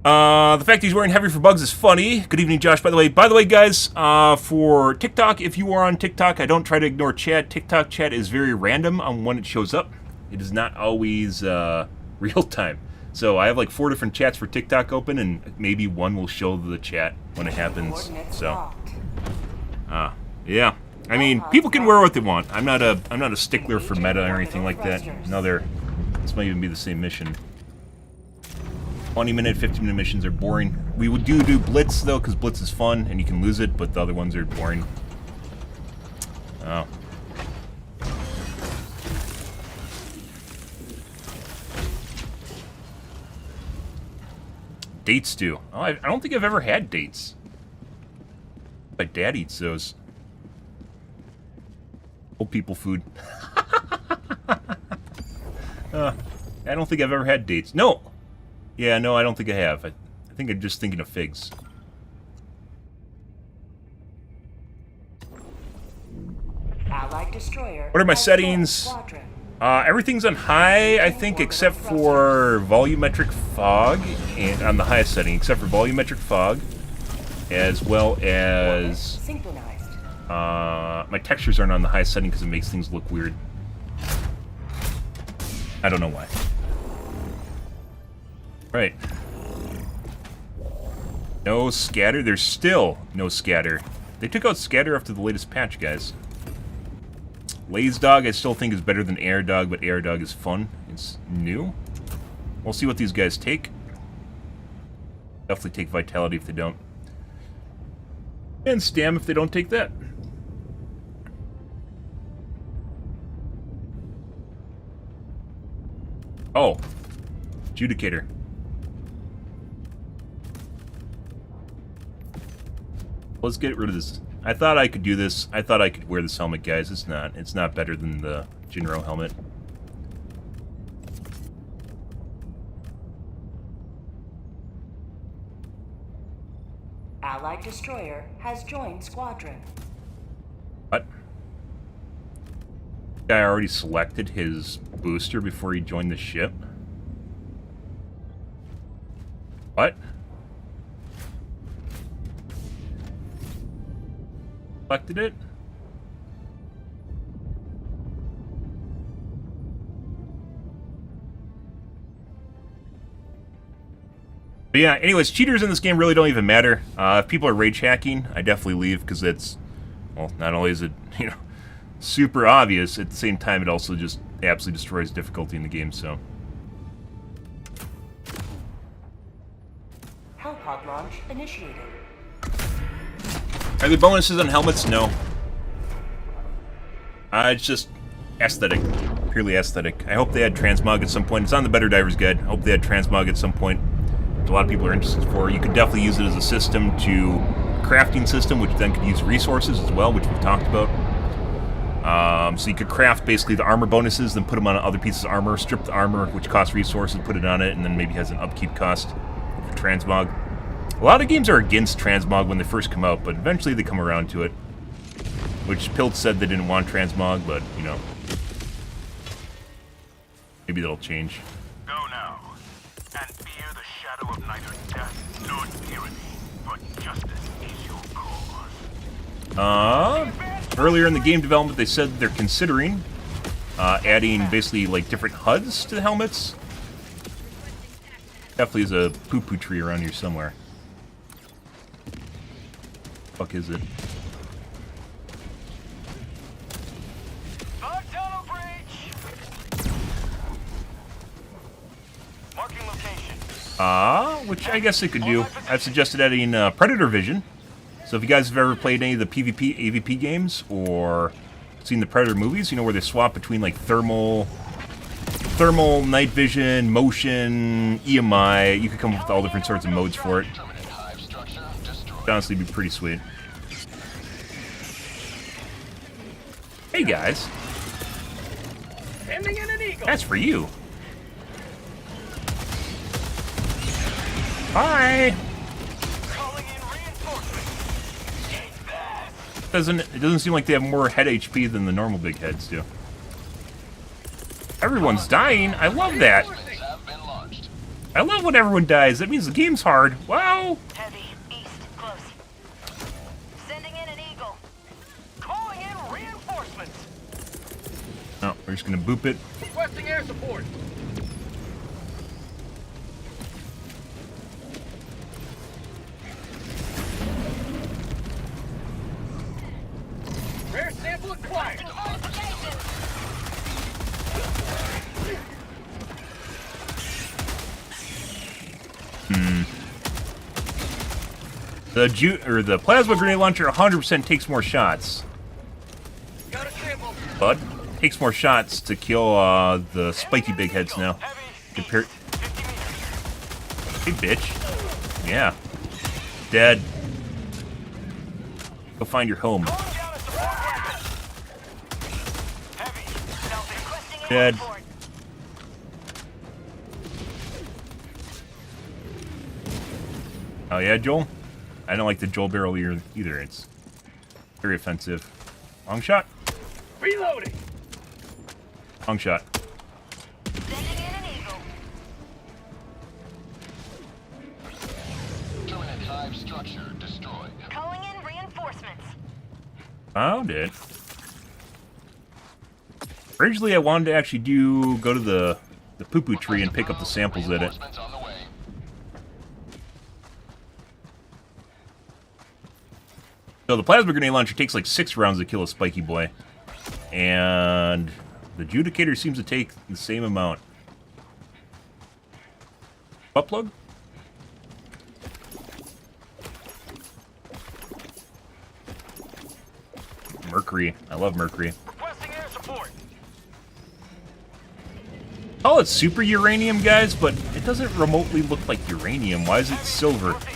Speaker 1: The fact he's wearing heavy for bugs is funny. Good evening, Josh. By the way, guys, for TikTok, if you are on TikTok, I don't try to ignore chat. TikTok chat is very random on when it shows up. It is not always real time. So I have like 4 different chats for TikTok open, and maybe one will show the chat when it happens. So, yeah. I mean, people can wear what they want. I'm not a stickler for meta or anything like that. This might even be the same mission. 20-minute, 15-minute missions are boring. We would do Blitz, though, because Blitz is fun, and you can lose it, but the other ones are boring. Oh. Dates do. Oh, I don't think I've ever had dates. My dad eats those. Old people food. I don't think I've ever had dates. No! Yeah, no, I don't think I have. I think I'm just thinking of figs.
Speaker 4: Allied destroyer.
Speaker 1: What are my settings? Everything's on high, I think, except for volumetric fog, and on the highest setting, except for volumetric fog, as well as my textures aren't on the highest setting because it makes things look weird. I don't know why. Right. No scatter. There's still no scatter. They took out scatter after the latest patch, guys. Laze Dog I still think is better than Air Dog, but Air Dog is fun. It's new. We'll see what these guys take. Definitely take Vitality if they don't. And Stam if they don't take that. Oh. Adjudicator. Let's get rid of this. I thought I could do this. I thought I could wear this helmet, guys. It's not. It's not better than the Jinro helmet.
Speaker 4: Allied destroyer has joined squadron.
Speaker 1: What? Guy already selected his booster before he joined the ship? What? Selected it? But yeah, anyways, cheaters in this game really don't even matter. If people are rage hacking, I definitely leave because it's, well, not only is it, you know, super obvious, at the same time it also just absolutely destroys difficulty in the game, so.
Speaker 4: Hellpod launch initiated.
Speaker 1: Are there bonuses on helmets? No. It's just aesthetic. Purely aesthetic. I hope they had transmog at some point. It's on the BetterDivers guide. I hope they had transmog at some point. A lot of people are interested for. You could definitely use it as a system to a crafting system, which then could use resources as well, which we've talked about. So you could craft basically the armor bonuses, then put them on other pieces of armor, strip the armor, which costs resources, put it on it, and then maybe has an upkeep cost for transmog. A lot of games are against transmog when they first come out, but eventually they come around to it. Which Pilt said they didn't want transmog, but, you know, maybe that'll change.
Speaker 5: Go now, and fear the shadow of neither death nor tyranny, for justice is your cause.
Speaker 1: Earlier in the game development, they said they're considering adding basically like different HUDs to the helmets. Definitely is a poo-poo tree around here somewhere. Fuck is it?
Speaker 5: The tunnel breach! Marking location.
Speaker 1: Which I guess they could do. I've suggested adding Predator Vision. So if you guys have ever played any of the PvP, AvP games, or seen the Predator movies, you know, where they swap between like thermal, night vision, motion, EMI, you could come up with all different sorts of modes for it. It'd honestly be pretty sweet. Hey guys.
Speaker 5: Sending in an eagle.
Speaker 1: That's for you. Hi.
Speaker 5: Calling in reinforcements. Take that.
Speaker 1: It doesn't seem like they have more head HP than the normal big heads do. Everyone's dying. I love that. I love when everyone dies. That means the game's hard. Wow.
Speaker 8: Heavy, east, close. Sending in an eagle.
Speaker 5: Calling in reinforcements.
Speaker 1: No, we're just gonna boop it.
Speaker 5: Requesting air support. Rare sample acquired.
Speaker 1: The plasma grenade launcher 100% takes more shots,
Speaker 5: Got a sample.
Speaker 1: but takes more shots to kill the spiky big heads now. Compared. Hey, bitch. Yeah. Dead. Go find your home. Dead. Oh yeah, Joel? I don't like the Joel barrel either. It's very offensive. Long shot.
Speaker 5: Reloading.
Speaker 1: Long shot.
Speaker 8: Sending in an eagle.
Speaker 6: Terminate hive structure destroyed.
Speaker 8: Calling in reinforcements.
Speaker 1: Found it. Originally, I wanted to actually go to the poo-poo tree and pick up the samples at it.
Speaker 6: Reinforcements on the way.
Speaker 1: So the plasma grenade launcher takes like 6 rounds to kill a spiky boy. And the Judicator seems to take the same amount. Butt plug? Mercury. I love Mercury.
Speaker 5: Requesting air support.
Speaker 1: Call it super uranium, guys, but it doesn't remotely look like uranium. Why is it silver?
Speaker 5: Close.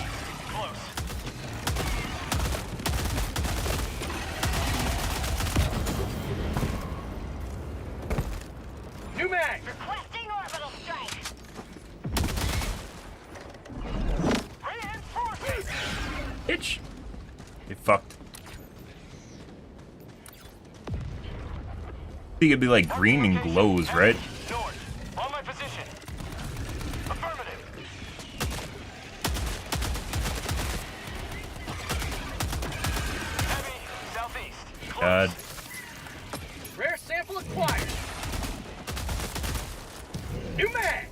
Speaker 5: New mag.
Speaker 8: Requesting orbital strike.
Speaker 5: Reinforcements.
Speaker 1: Itch. Get fucked. I think it'd be like green and glows, right?
Speaker 5: North. On my position. Affirmative. Heavy. Southeast. Close.
Speaker 1: God.
Speaker 5: Rare sample acquired. New mag.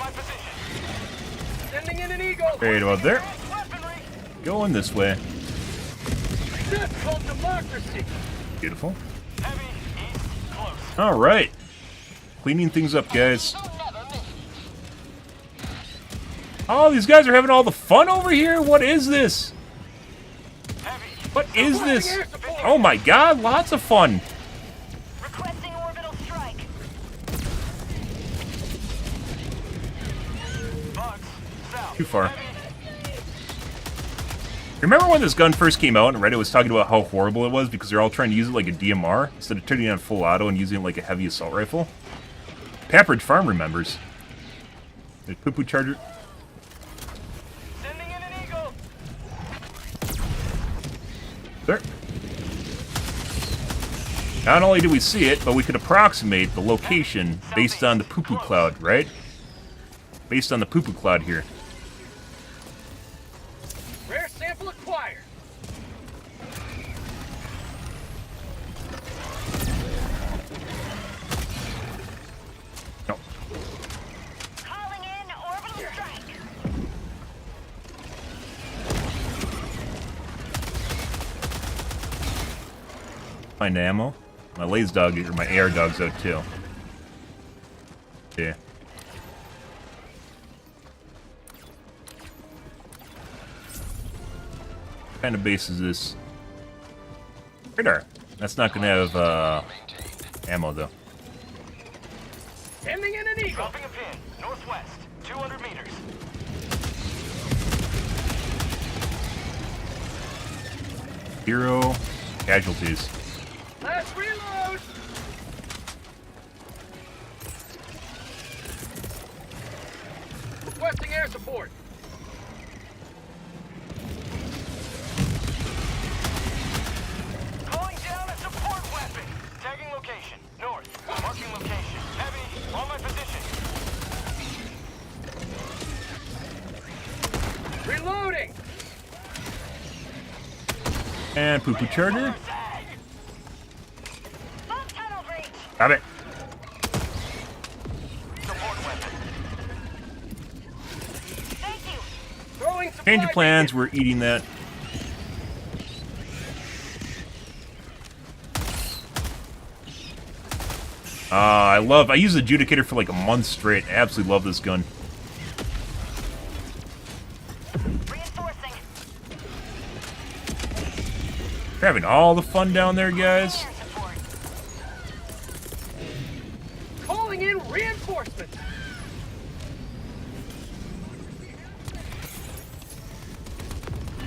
Speaker 5: my position. Sending in an eagle.
Speaker 1: Right about there.
Speaker 5: Weaponry.
Speaker 1: Going this way.
Speaker 5: That's called democracy.
Speaker 1: Beautiful.
Speaker 5: Heavy, east, close.
Speaker 1: All right. Cleaning things up, guys. Oh, these guys are having all the fun over here? What is this?
Speaker 5: Heavy.
Speaker 1: What is this? Oh my god, lots of fun.
Speaker 8: Requesting orbital strike.
Speaker 5: Bugs. South.
Speaker 1: Too far. Remember when this gun first came out and Reddit was talking about how horrible it was because they're all trying to use it like a DMR instead of turning it on full auto and using it like a heavy assault rifle? Pepperidge Farm remembers. The poo-poo charger.
Speaker 5: Sending in an eagle.
Speaker 1: There. Not only do we see it, but we could approximate the location based on the poo-poo cloud, right? Based on the poo-poo cloud here.
Speaker 5: Rare sample acquired.
Speaker 1: No.
Speaker 8: Calling in orbital strike.
Speaker 1: Find ammo. My laser dog, or my AR dog's out too. Yeah. What kind of base is this? Radar. That's not gonna have ammo though.
Speaker 5: Sending in an eagle. Dropping a pin. Northwest. 200 meters.
Speaker 1: Zero casualties.
Speaker 5: Last reload. Requesting air support. Calling down a support weapon. Tagging location. North. Marking location. Heavy. On my position. Reloading.
Speaker 1: And poo-poo charger.
Speaker 8: Bomb tunnel breach.
Speaker 1: Got it.
Speaker 5: Support weapon.
Speaker 8: Thank you.
Speaker 5: Throwing supply
Speaker 1: Change of plans.
Speaker 5: beacon.
Speaker 1: We're eating that. I used the adjudicator for like a month straight. I absolutely love this gun.
Speaker 8: Reinforcing.
Speaker 1: We're having all the fun down there, guys.
Speaker 8: Air support.
Speaker 5: Calling in reinforcements.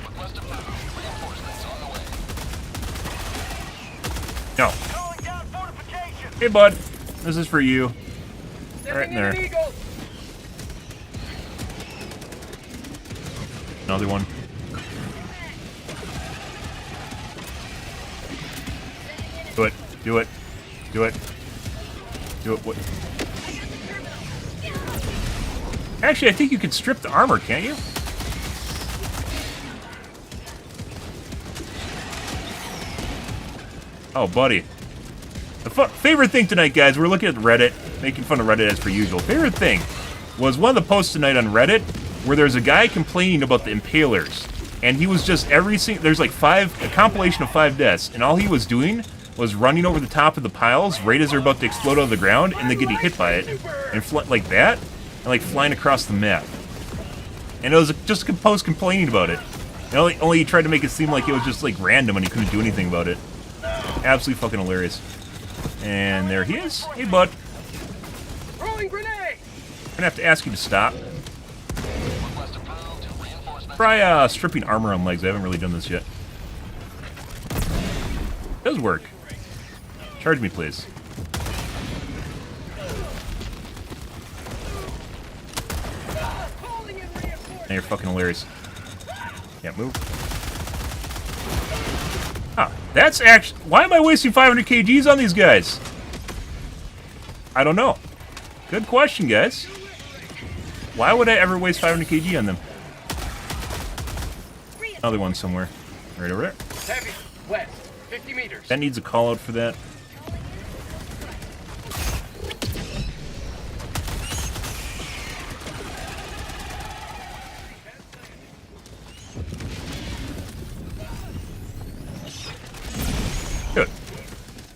Speaker 6: Request approved. Reinforcements on the way.
Speaker 1: No.
Speaker 5: Calling down fortifications.
Speaker 1: Hey, bud. This is for you. Right in
Speaker 5: Sending in an
Speaker 1: there.
Speaker 5: eagle.
Speaker 1: Another one. Do it. Do it. Do it. Do it. What? Actually, I think you could strip the armor, can't you? Oh, buddy. The favorite thing tonight, guys, we're looking at Reddit, making fun of Reddit as per usual. Favorite thing was one of the posts tonight on Reddit where there's a guy complaining about the impalers. And he was just there's like a compilation of 5 deaths, and all he was doing was running over the top of the piles right as they're about to explode out of the ground, and then getting hit by it, and like that, and like flying across the map. And it was just a post complaining about it. And only he tried to make it seem like it was just like random and he couldn't do anything about it. Absolutely fucking hilarious. And there he is. Hey, bud.
Speaker 5: Throwing grenade.
Speaker 1: I'm gonna have to ask you to stop.
Speaker 6: Request approved. Reinforcements.
Speaker 1: Try stripping armor on legs. I haven't really done this yet. It does work. Charge me, please.
Speaker 5: Calling in reinforcements.
Speaker 1: Now you're fucking hilarious. Can't move. Ah, that's actually... Why am I wasting 500 kgs on these guys? I don't know. Good question, guys. Why would I ever waste 500 kg on them? Another one somewhere. Right over there.
Speaker 5: Heavy. West. 50 meters.
Speaker 1: That needs a call out for that.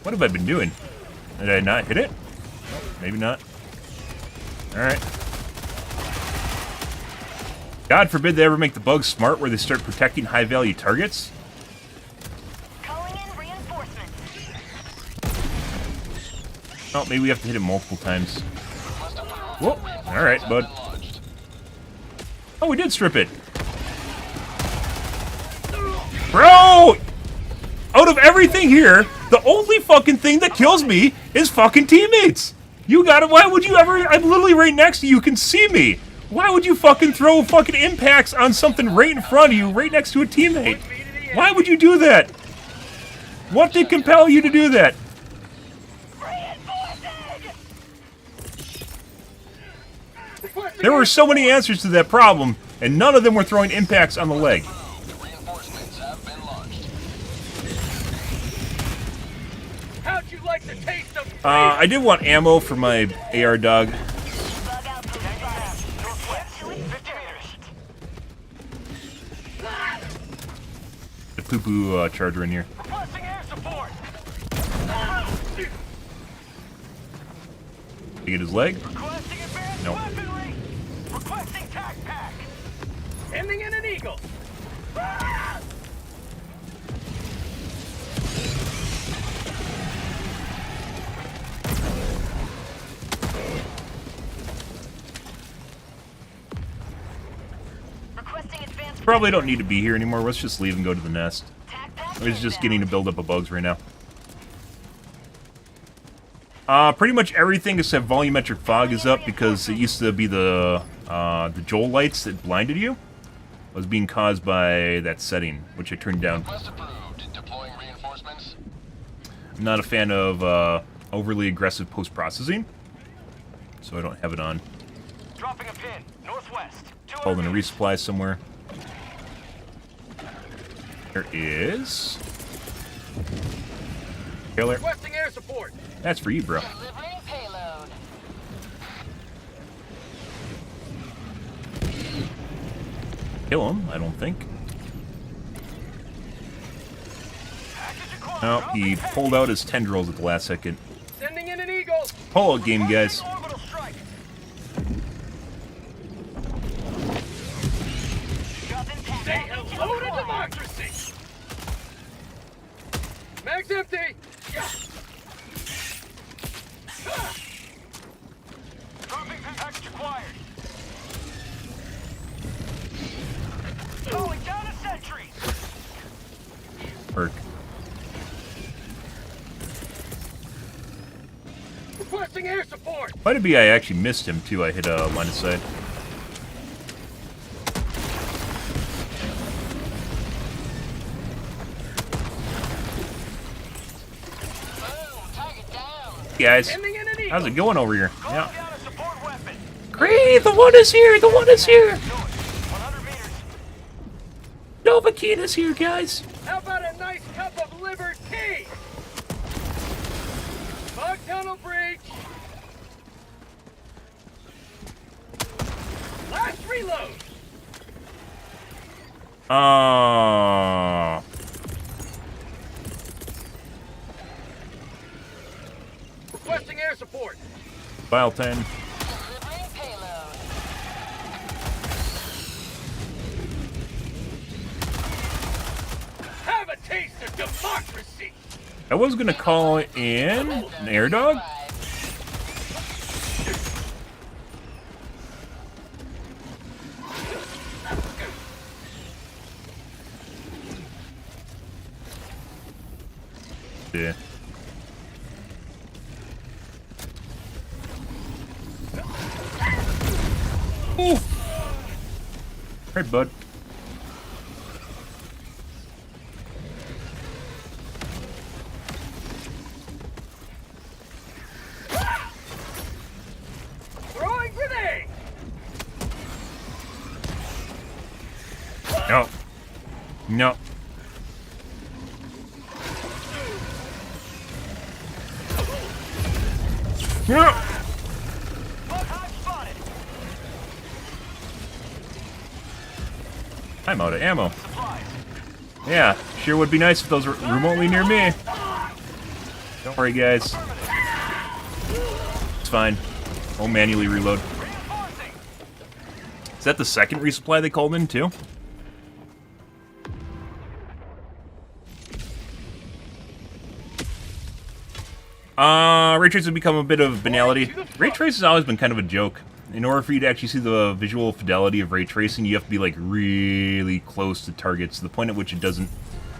Speaker 1: What have I been doing? Did I not hit it? Nope, maybe not. Alright. God forbid they ever make the bugs smart where they start protecting high-value targets.
Speaker 8: Calling in reinforcements.
Speaker 1: Oh, maybe we have to hit it multiple times. Whoa. Alright, bud. Oh, we did strip it. Bro! Out of everything here, the only fucking thing that kills me is fucking teammates. You got it. Why would you ever? I'm literally right next to you. You can see me. Why would you fucking throw fucking impacts on something right in front of you, right next to a teammate? Why would you do that? What did compel you to do that? There were so many answers to that problem, and none of them were throwing impacts on the leg.
Speaker 6: Reinforcements have been launched.
Speaker 5: How'd you like the taste of
Speaker 1: I did want ammo for my AR dog.
Speaker 8: Bug outpost spotted. Northwest. 50 meters.
Speaker 1: The poo-poo charger in here.
Speaker 5: requesting air support?
Speaker 1: Did you get his leg?
Speaker 5: Requesting advanced
Speaker 1: Nope.
Speaker 5: weaponry. Requesting tac pack. Ending in an eagle. Ah!
Speaker 8: Requesting advanced.
Speaker 1: Probably don't need to be here anymore. Let's just leave and go to the nest.
Speaker 8: Tac pack
Speaker 1: It's just
Speaker 8: inbound.
Speaker 1: getting a buildup of bugs right now. Pretty much everything except volumetric fog is up because it used to be the Joel lights that blinded you was being caused by that setting, which I turned down.
Speaker 6: Request approved. Deploying reinforcements.
Speaker 1: I'm not a fan of overly aggressive post-processing, so I don't have it on.
Speaker 5: Dropping a pin. Northwest.
Speaker 1: Holding a resupply somewhere. There is... Taylor,
Speaker 5: Requesting air support.
Speaker 1: that's for you, bro.
Speaker 8: Delivering payload.
Speaker 1: Kill him, I don't think.
Speaker 5: Package acquired.
Speaker 1: No, he
Speaker 5: Dropping
Speaker 1: pulled out his tendrils at the last second.
Speaker 5: Sending in an eagle.
Speaker 1: Pull-out game, guys.
Speaker 5: Requesting orbital strike.
Speaker 8: Dropping pack.
Speaker 5: Say hello to democracy. Mag's empty. Yeah. Dropping pin package acquired. Calling down a sentry.
Speaker 1: Perk.
Speaker 5: Requesting air support.
Speaker 1: Might be I actually missed him, too. I hit a line of sight.
Speaker 6: Boom. Target down.
Speaker 1: Guys,
Speaker 5: Ending in an eagle.
Speaker 1: how's it going over here?
Speaker 5: Calling
Speaker 1: Yeah.
Speaker 5: down a support weapon.
Speaker 1: Great, the one is here! The one is here!
Speaker 5: North, 100 meters.
Speaker 1: Novakin is here, guys!
Speaker 5: How about a nice cup of liver tea? Bug tunnel breach. Last reload. Requesting air support.
Speaker 1: File 10.
Speaker 8: Delivering payload.
Speaker 5: Have a taste of democracy.
Speaker 1: I was gonna call in an air dog. Yeah. Ooh. Right, bud.
Speaker 5: Throwing grenade.
Speaker 1: No. No. No.
Speaker 5: Bug hive spotted.
Speaker 1: I'm out of ammo.
Speaker 5: Supplies.
Speaker 1: Yeah, sure would be nice if those were remotely near me. Don't Sorry, guys. It's fine. I'll manually reload. Is that the second resupply they called in, too? Ray tracing has become a bit of banality. Ray tracing has always been kind of a joke. In order for you to actually see the visual fidelity of ray tracing, you have to be like really close to targets, to the point at which it doesn't...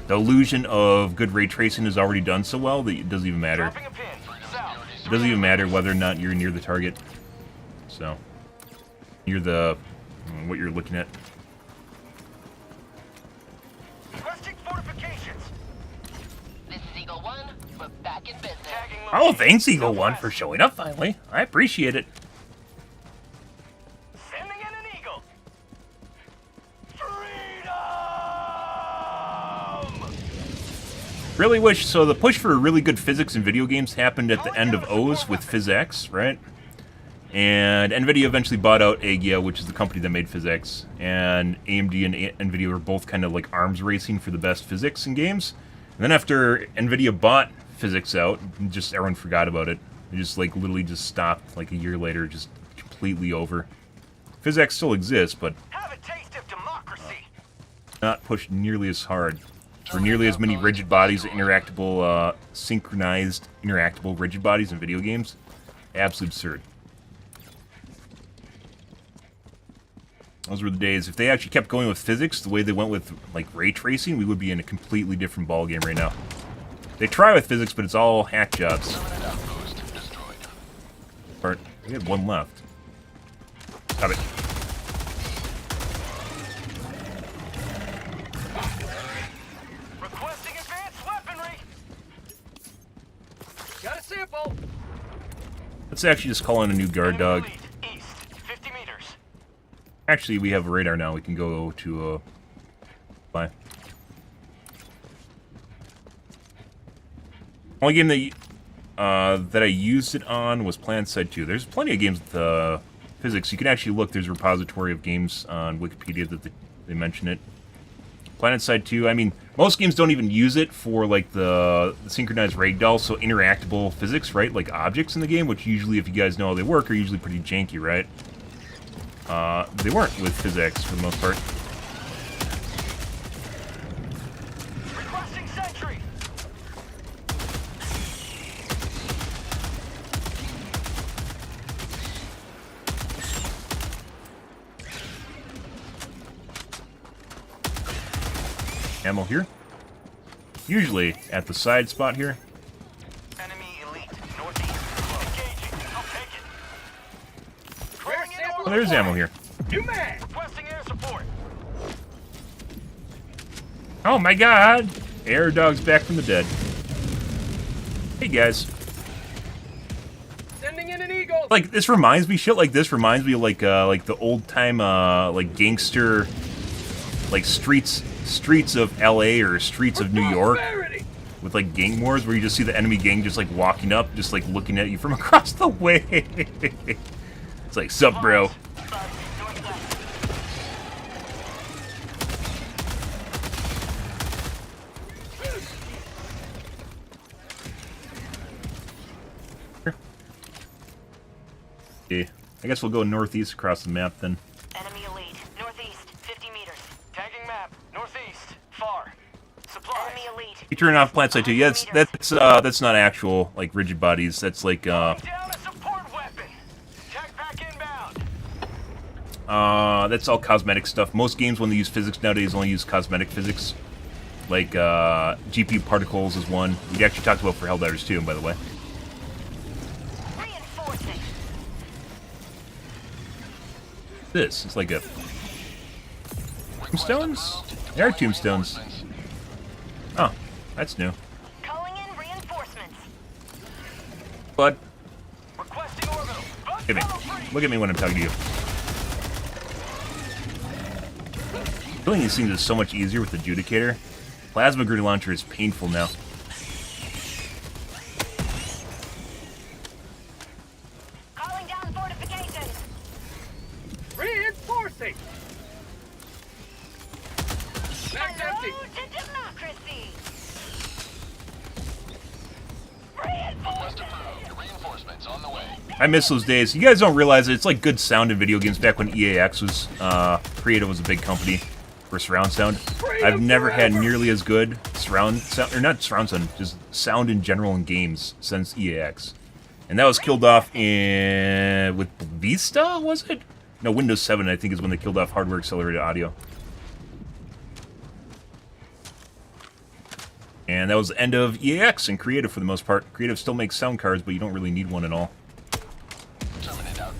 Speaker 1: The illusion of good ray tracing is already done so well that it doesn't even matter. It doesn't even matter whether or not you're near the target. So, near the... what you're looking at.
Speaker 8: This is Eagle 1. We're back in business.
Speaker 1: Oh, thanks, Eagle 1, for showing up finally. I appreciate it.
Speaker 5: Sending in an eagle. Freedom!
Speaker 1: Really wish... So the push for really good physics in video games happened at the end of O's with PhysX, right? And NVIDIA eventually bought out Agia, which is the company that made PhysX. And AMD and NVIDIA were both kind of like arms racing for the best physics in games. And then after NVIDIA bought PhysX out, just everyone forgot about it. It just like literally just stopped like a year later, just completely over. PhysX still exists, but
Speaker 5: Have a taste of democracy.
Speaker 1: not pushed nearly as hard. For nearly as many rigid bodies, interactable, synchronized interactable rigid bodies in video games. Absolutely absurd. Those were the days. If they actually kept going with physics the way they went with like ray tracing, we would be in a completely different ballgame right now. They try with physics, but it's all hack jobs. Or, we had one left. Stop it.
Speaker 5: Requesting advanced weaponry. Got a sample.
Speaker 1: Let's actually just call in a new guard dog.
Speaker 5: East, 50 meters.
Speaker 1: Actually, we have a radar now. We can go to bye. Only game that I used it on was PlanetSide 2. There's plenty of games with physics. You can actually look. There's a repository of games on Wikipedia that they mention it. PlanetSide 2. I mean, most games don't even use it for like the synchronized ragdoll, so interactable physics, right? Like objects in the game, which usually, if you guys know how they work, are usually pretty janky, right? They weren't with physics for the most part.
Speaker 5: Requesting sentry.
Speaker 1: Ammo here. Usually at the side spot here.
Speaker 5: Enemy elite, northeast. Engaging. I'll take it. Clearing in
Speaker 1: Oh, there's ammo here.
Speaker 5: New man. Requesting air support.
Speaker 1: Oh my god! Air dog's back from the dead. Hey guys.
Speaker 5: Sending in an eagle.
Speaker 1: Like, this reminds me, shit like this reminds me of like the old time, like gangster, like streets of LA or streets of New York with like gang wars where you just see the enemy gang just like walking up, just like looking at you from across the way. It's like, sup, bro? Yeah, I guess we'll go northeast across the map then.
Speaker 8: Enemy elite. Northeast. 50 meters.
Speaker 5: Tagging map. Northeast. Far. Supplies.
Speaker 8: Enemy elite.
Speaker 1: You turn off PlanetSide 2. Yeah, that's not actual like rigid bodies. That's like
Speaker 5: Down a support weapon. Tag back inbound.
Speaker 1: that's all cosmetic stuff. Most games when they use physics nowadays only use cosmetic physics. Like GPU particles is one. We actually talked about for Helldivers too, by the way.
Speaker 8: Reinforcing.
Speaker 1: This it's like a tombstones. There are tombstones. Oh, that's new.
Speaker 8: Calling in reinforcements.
Speaker 1: But
Speaker 5: Requesting orbital.
Speaker 1: look at me. Look at me when I'm talking to you. Killing these things is so much easier with the Judicator. Plasma grenade launcher is painful now.
Speaker 8: Calling down fortifications.
Speaker 5: Reinforcing.
Speaker 8: Hello to democracy. Reinforcing.
Speaker 6: Pads on the way.
Speaker 1: I miss those days. You guys don't realize it. It's like good sound in video games back when EAX was Creative was a big company for surround sound. I've never had nearly as good surround sound, or not surround sound, just sound in general in games since EAX. And that was killed off with Vista, was it? No, Windows 7 I think is when they killed off hardware accelerated audio. And that was the end of EAX and Creative for the most part. Creative still makes sound cards, but you don't really need one at all.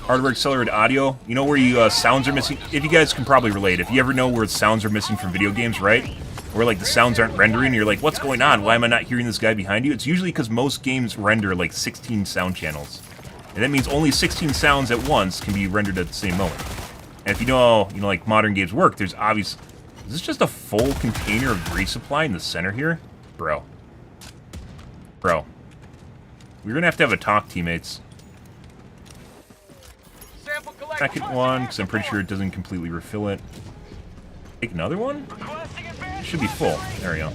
Speaker 1: Hardware accelerated audio, you know where you sounds are missing? If you guys can probably relate, if you ever know where sounds are missing from video games, right? Where like the sounds aren't rendering, and you're like, what's going on? Why am I not hearing this guy behind you? It's usually because most games render like 16 sound channels. And that means only 16 sounds at once can be rendered at the same moment. And if you know like modern games work, there's obvious... Is this just a full container of resupply in the center here? Bro. Bro. We're gonna have a talk, teammates. Second one, because I'm pretty sure it doesn't completely refill it. Take another one? It should be full. There we go.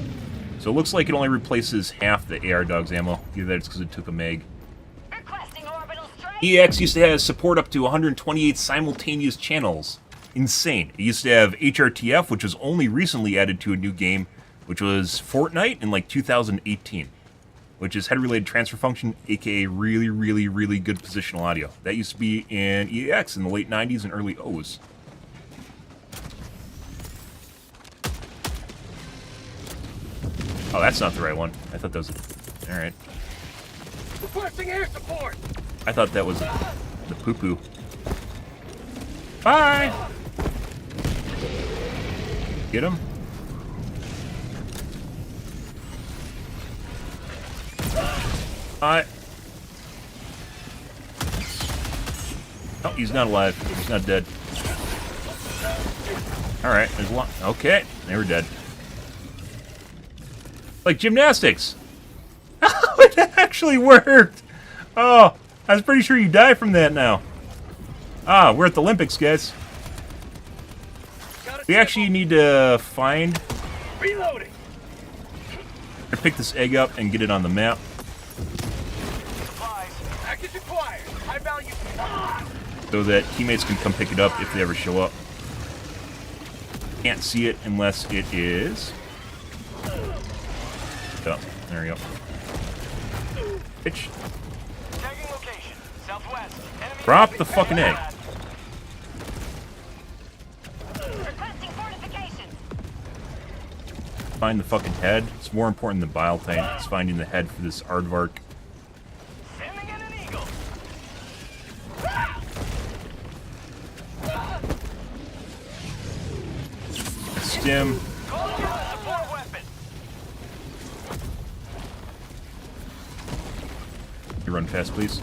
Speaker 1: So it looks like it only replaces half the AR Dog's ammo. Either that it's because it took a meg. EX used to have support up to 128 simultaneous channels. Insane. It used to have HRTF, which was only recently added to a new game, which was Fortnite in like 2018. Which is head-related transfer function, aka really, really, really good positional audio. That used to be in EAX in the late 90s and early O's. Oh, that's not the right one. I thought that was a... Alright.
Speaker 5: Requesting air support.
Speaker 1: I thought that was the poo-poo. Bye! Get him? Hi. Oh, he's not alive. He's not dead. Alright, there's a lot. Okay, they were dead. Like gymnastics! Oh, it actually worked! Oh, I was pretty sure you die from that now. Ah, we're at the Olympics, guys. We actually need to find...
Speaker 5: Reloading.
Speaker 1: Pick this egg up and get it on the map.
Speaker 5: Package acquired. High value.
Speaker 1: So that teammates can come pick it up if they ever show up. Can't see it unless it is... Oh, there we go. Pitch.
Speaker 5: Tagging location. Southwest. Enemy
Speaker 1: Drop the fucking egg.
Speaker 8: Requesting fortifications.
Speaker 1: Find the fucking head. It's more important than bile tank. It's finding the head for this aardvark.
Speaker 5: Sending in an eagle.
Speaker 1: Stim.
Speaker 5: Calling in a support weapon.
Speaker 1: You run fast, please.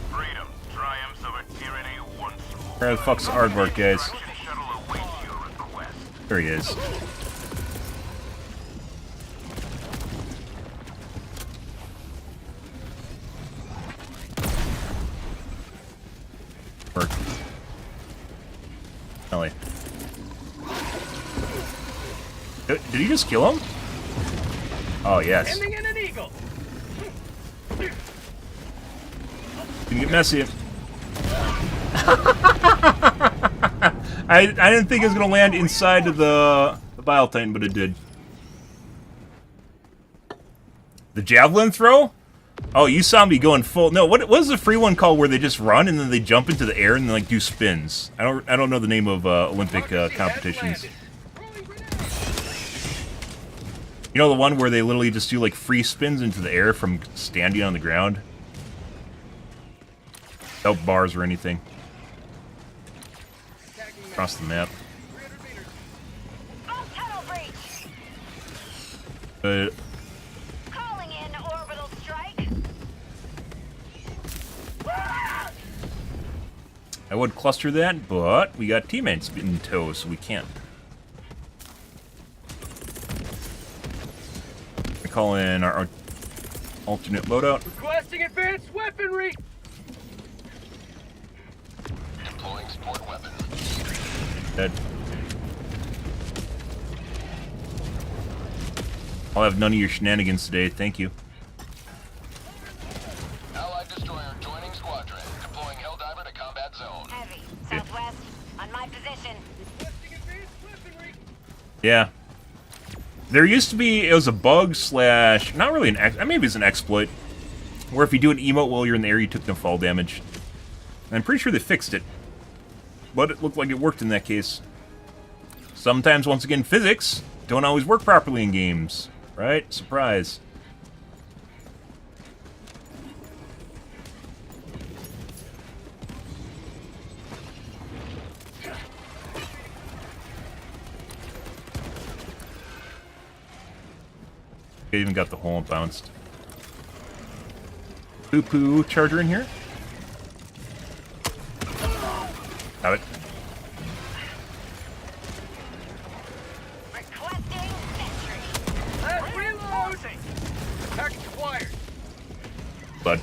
Speaker 5: Freedom triumphs over tyranny once more.
Speaker 1: Where the fuck's the aardvark, guys?
Speaker 5: Shuttle awaits your request.
Speaker 1: There he is. Work. Ellie. Did he just kill him? Oh, yes.
Speaker 5: Sending in an eagle.
Speaker 1: Can get messy. I didn't think it was going to land inside of the bile titan, but it did. The javelin throw? Oh, you saw me going full. No, what was the free one called where they just run and then they jump into the air and then like do spins? I don't know the name of Olympic competitions. You know the one where they literally just do like free spins into the air from standing on the ground? Without bars or anything. Across the map.
Speaker 8: Tunnel breach.
Speaker 1: But
Speaker 8: Calling in orbital strike.
Speaker 1: I would cluster that, but we got teammates in tow, so we can't. I call in our alternate loadout.
Speaker 5: Requesting advanced weaponry.
Speaker 6: Deploying support weapon.
Speaker 1: Dead. I'll have none of your shenanigans today, thank you.
Speaker 6: Allied destroyer joining squadron. Deploying Helldiver to combat zone.
Speaker 8: Heavy. Southwest. On my position.
Speaker 1: Yeah. There used to be, it was a bug slash, not really an, maybe it's an exploit, where if you do an emote while you're in the air, you took no fall damage. And I'm pretty sure they fixed it. But it looked like it worked in that case. Sometimes, once again, physics don't always work properly in games. Right? Surprise. I even got the hole bounced. Poo-poo charger in here. Have it.
Speaker 8: Requesting sentry.
Speaker 5: Reloading. Package acquired.
Speaker 1: Bud.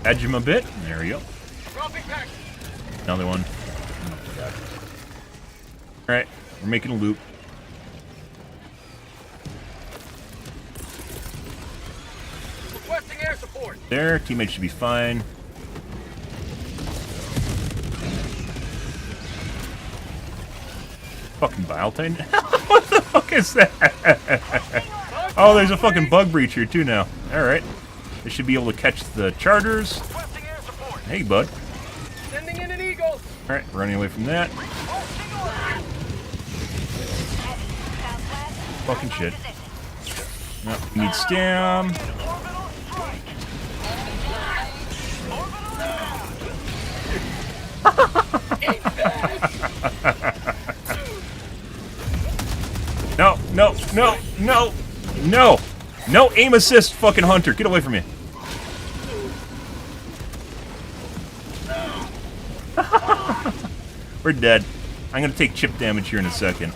Speaker 1: Edge him a bit. There we go.
Speaker 5: Dropping package.
Speaker 1: Another one. Oh, God. Alright, we're making a loop.
Speaker 5: Requesting air support.
Speaker 1: There, teammates should be fine. Fucking Biletine? What the fuck is that? Oh, there's a fucking bug breach here too now. Alright. They should be able to catch the chargers.
Speaker 5: Requesting air support.
Speaker 1: Hey, bud.
Speaker 5: Sending in an eagle.
Speaker 1: Alright, running away from that. Fucking shit. No, we need stam. No, no, no, no, no. No aim assist, fucking Hunter. Get away from me. We're dead. I'm gonna take chip damage here in a second.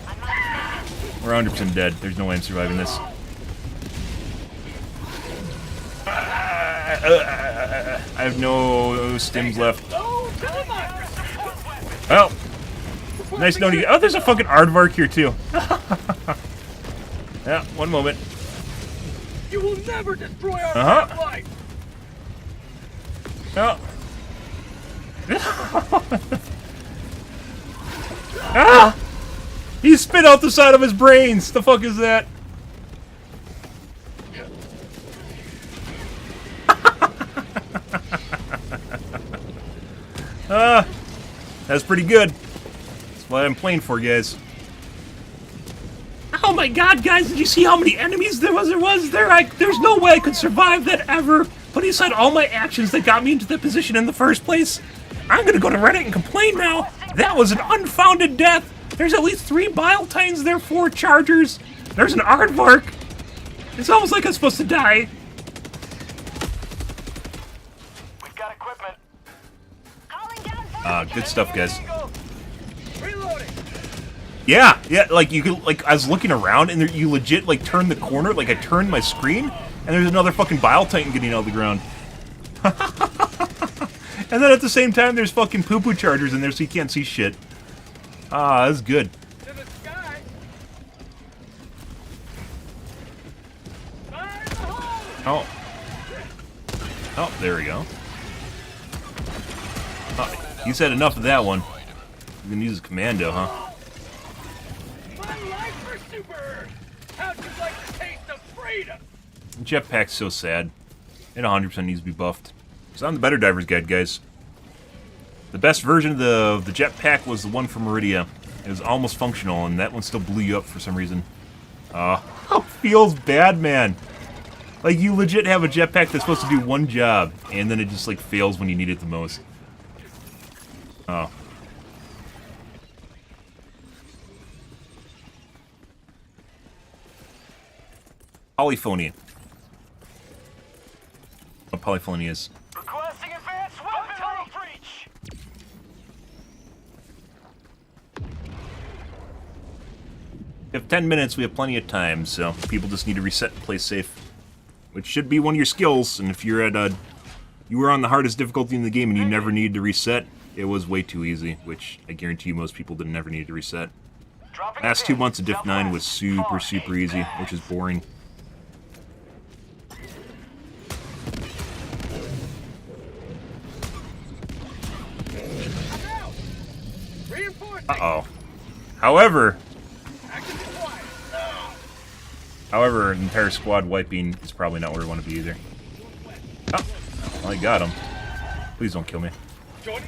Speaker 1: We're 100% dead. There's no way I'm surviving this. I have no stims left. Well, nice knowing you. Oh, there's a fucking aardvark here too. Yeah, one moment.
Speaker 5: You will never destroy our life.
Speaker 1: No. Ah! He spit out the side of his brains. The fuck is that? That's pretty good. That's what I'm playing for, guys. Oh my god, guys, did you see how many enemies there was? There's no way I could survive that ever. Putting aside all my actions that got me into that position in the first place, I'm gonna go to Reddit and complain now. That was an unfounded death. There's at least 3 Biletines there, 4 chargers. There's an aardvark. It's almost like I'm supposed to die.
Speaker 5: We've got equipment.
Speaker 1: Good stuff, guys.
Speaker 5: Reloading.
Speaker 1: Yeah, like you could, like I was looking around and there, you legit like turned the corner, like I turned my screen, and there's another fucking Biletitan getting out of the ground. And then at the same time, there's fucking poo-poo chargers in there, so you can't see shit. Ah, that's good.
Speaker 5: To the sky.
Speaker 1: Oh. Oh, there we go. Oh, you said enough of that one. You can use a commando, huh?
Speaker 5: My life for super. How'd you like the taste of freedom?
Speaker 1: Jetpack's so sad. It 100% needs to be buffed. It's on the BetterDivers guide, guys. The best version of the jetpack was the one from Meridia. It was almost functional, and that one still blew you up for some reason. Feels bad, man. Like, you legit have a jetpack that's supposed to do one job, and then it just, like, fails when you need it the most. Oh. Polyphony. What polyphony is.
Speaker 5: Requesting advanced weapon tunnel breach.
Speaker 1: We have 10 minutes, we have plenty of time, so people just need to reset and play safe. Which should be one of your skills, and if you're at you were on the hardest difficulty in the game and you never needed to reset, it was way too easy, which I guarantee you most people didn't never need to reset. Last 2 months of Diff 9 was super easy, which is boring. Uh-oh. However, an entire squad wiping is probably not where we want to be either. Oh, well, I got him. Please don't kill me.
Speaker 6: Mission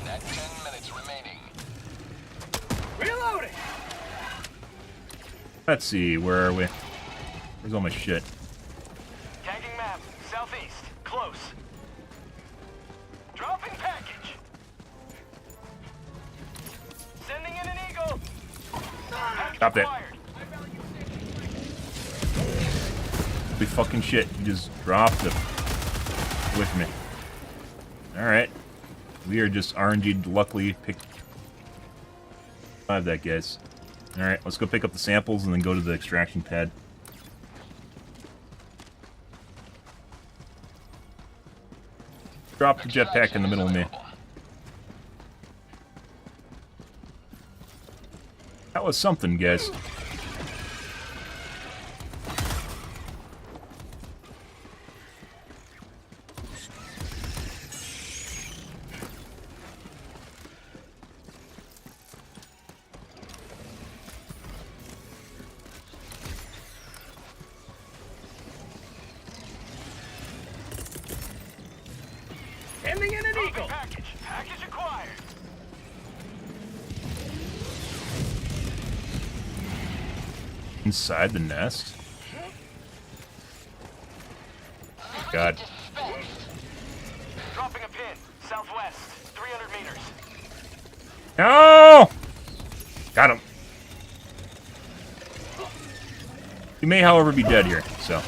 Speaker 6: at 10 minutes remaining.
Speaker 5: Reloading.
Speaker 1: Let's see, where are we? Where's all my shit?
Speaker 5: Tagging map. Southeast. Close. Dropping package. Sending in an eagle.
Speaker 1: Stop that. Holy fucking shit, you just dropped it with me. Alright. We are just RNG'd, luckily picked 5 that, guys. Alright, let's go pick up the samples and then go to the extraction pad. Drop the jetpack in the middle of me. That was something, guys.
Speaker 5: Sending in an eagle. Package. Package acquired.
Speaker 1: Inside the nest? God.
Speaker 5: Dropping a pin. Southwest. 300 meters.
Speaker 1: No! Got him. You may, however, be dead here, so.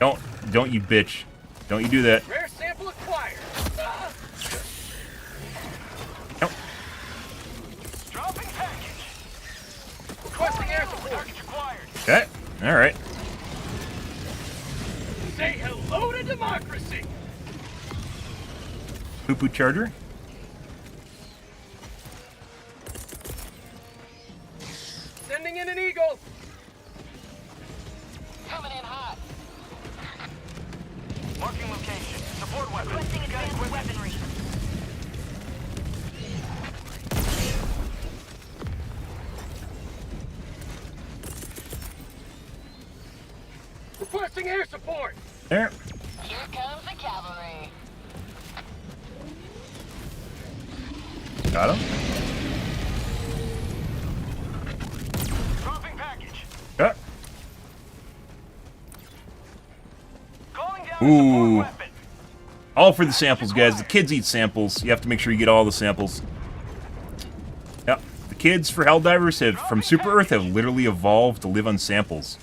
Speaker 1: Don't you bitch. Don't you do that.
Speaker 5: Rare sample acquired.
Speaker 1: Nope.
Speaker 5: Dropping package. Requesting air support. Package acquired.
Speaker 1: Okay, alright.
Speaker 5: Say hello to democracy.
Speaker 1: Poo-poo charger.
Speaker 5: Sending in an eagle.
Speaker 8: Coming in hot.
Speaker 5: Marking location. Support weapon.
Speaker 8: Requesting advanced weaponry.
Speaker 5: Requesting air support.
Speaker 1: There.
Speaker 8: Here comes the cavalry.
Speaker 1: Got him.
Speaker 5: Dropping package.
Speaker 1: Got.
Speaker 5: Calling down
Speaker 1: Ooh.
Speaker 5: a support weapon.
Speaker 1: All for the samples, guys. The kids eat samples. You have to make sure you get all the samples. Yep. The kids for Helldivers have, from Super Earth, have literally evolved to live on samples.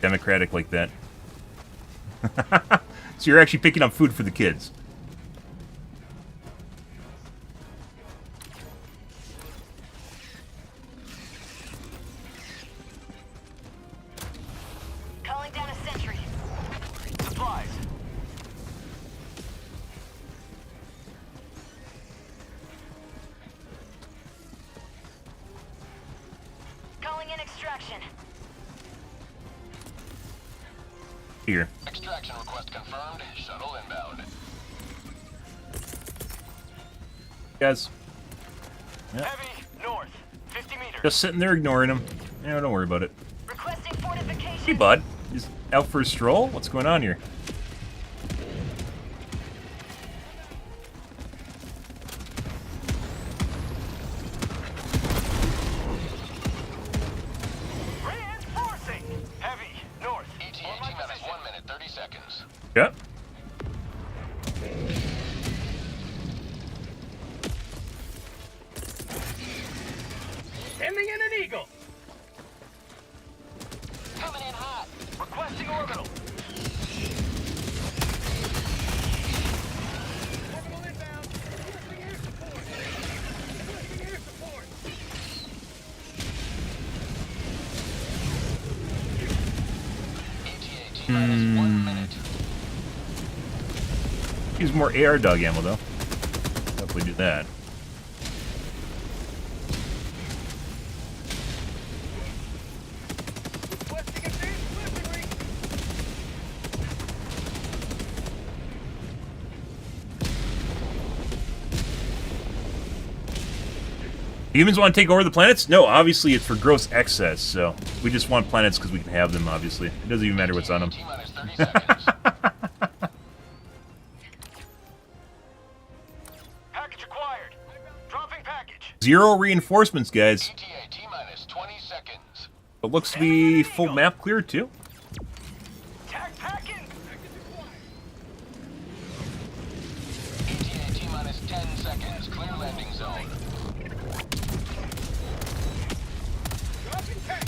Speaker 1: Democratic like that. So you're actually picking up food for the kids.
Speaker 8: Calling down a sentry.
Speaker 5: Supplies.
Speaker 8: Calling in extraction.
Speaker 1: Here.
Speaker 6: Extraction request confirmed. Shuttle inbound.
Speaker 1: Guys.
Speaker 5: Heavy north. 50 meters.
Speaker 1: Just sitting there ignoring him. Yeah, don't worry about it.
Speaker 8: Requesting fortification.
Speaker 1: Hey, bud. Just out for a stroll? What's going on here?
Speaker 5: Reinforcing. Heavy north.
Speaker 6: ETA T-minus 1 minute, 30 seconds.
Speaker 1: Yep.
Speaker 5: Sending in an eagle.
Speaker 8: Coming in hot.
Speaker 5: Requesting orbital. Orbital inbound. Requesting air support. Requesting air support.
Speaker 6: ETA T-minus 1 minute.
Speaker 1: Use more AR dog ammo, though. Definitely do that. Humans want to take over the planets? No, obviously it's for gross excess, so we just want planets because we can have them, obviously. It doesn't even matter what's on them.
Speaker 6: T-minus 30 seconds.
Speaker 5: Package acquired. Dropping package.
Speaker 1: 0 reinforcements, guys.
Speaker 6: ETA T-minus 20 seconds.
Speaker 1: It looks to be full map clear, too.
Speaker 5: Tag packing.
Speaker 6: ETA T-minus 10 seconds. Clear landing zone.
Speaker 5: Dropping tank.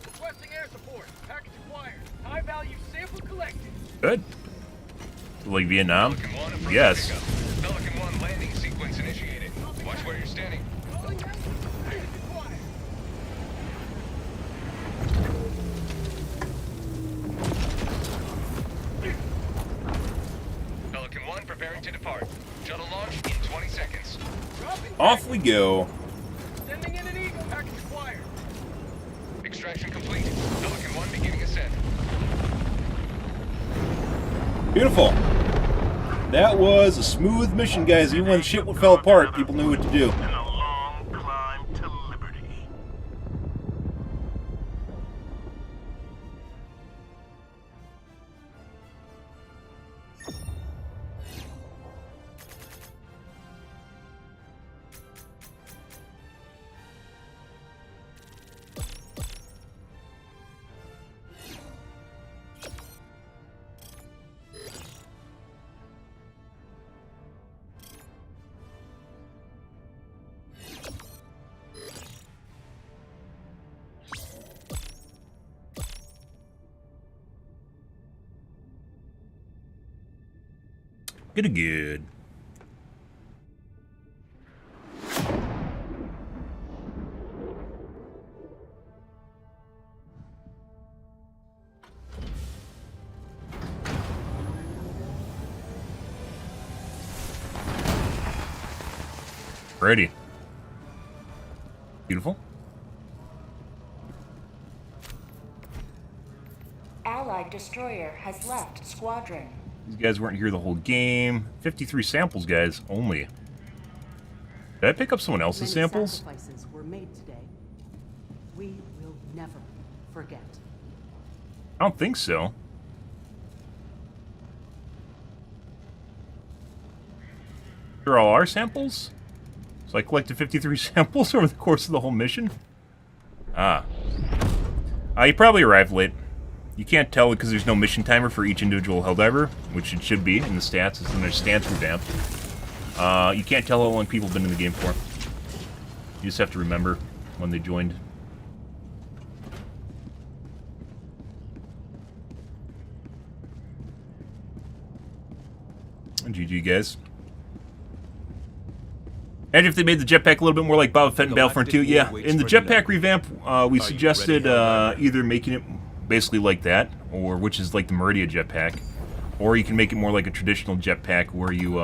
Speaker 5: Requesting air support. Package acquired. High value sample collected.
Speaker 1: Good. Like Vietnam?
Speaker 7: Pelican 1 approaching
Speaker 1: Yes.
Speaker 7: pickup. Pelican 1 landing sequence initiated. Watch where you're standing.
Speaker 5: Rolling down. Package acquired.
Speaker 7: Pelican 1 preparing to depart. Shuttle launch in 20 seconds.
Speaker 5: Dropping
Speaker 1: Off we go.
Speaker 5: Sending in an eagle. Package acquired.
Speaker 7: Extraction complete. Pelican 1 beginning ascent.
Speaker 1: Beautiful. That was a smooth mission, guys. Even when shit fell apart, people knew what to do.
Speaker 5: And a long climb to liberty.
Speaker 1: Good. Ready. Beautiful.
Speaker 4: Allied destroyer has left squadron.
Speaker 1: These guys weren't here the whole game. 53 samples, guys, only. Did I pick up someone else's
Speaker 9: Many
Speaker 1: samples?
Speaker 9: sacrifices were made today. We will never forget.
Speaker 1: I don't think so. They're all our samples? So I collected 53 samples over the course of the whole mission? Ah. You probably arrived late. You can't tell because there's no mission timer for each individual Helldiver, which it should be in the stats. It's in their stats revamp. You can't tell how long people have been in the game for. You just have to remember when they joined. And GG, guys. Imagine if they made the jetpack a little bit more like Boba Fett and Battlefront 2. Yeah, in the jetpack revamp, we suggested either making it basically like that, or which is like the Meridia jetpack, or you can make it more like a traditional jetpack where you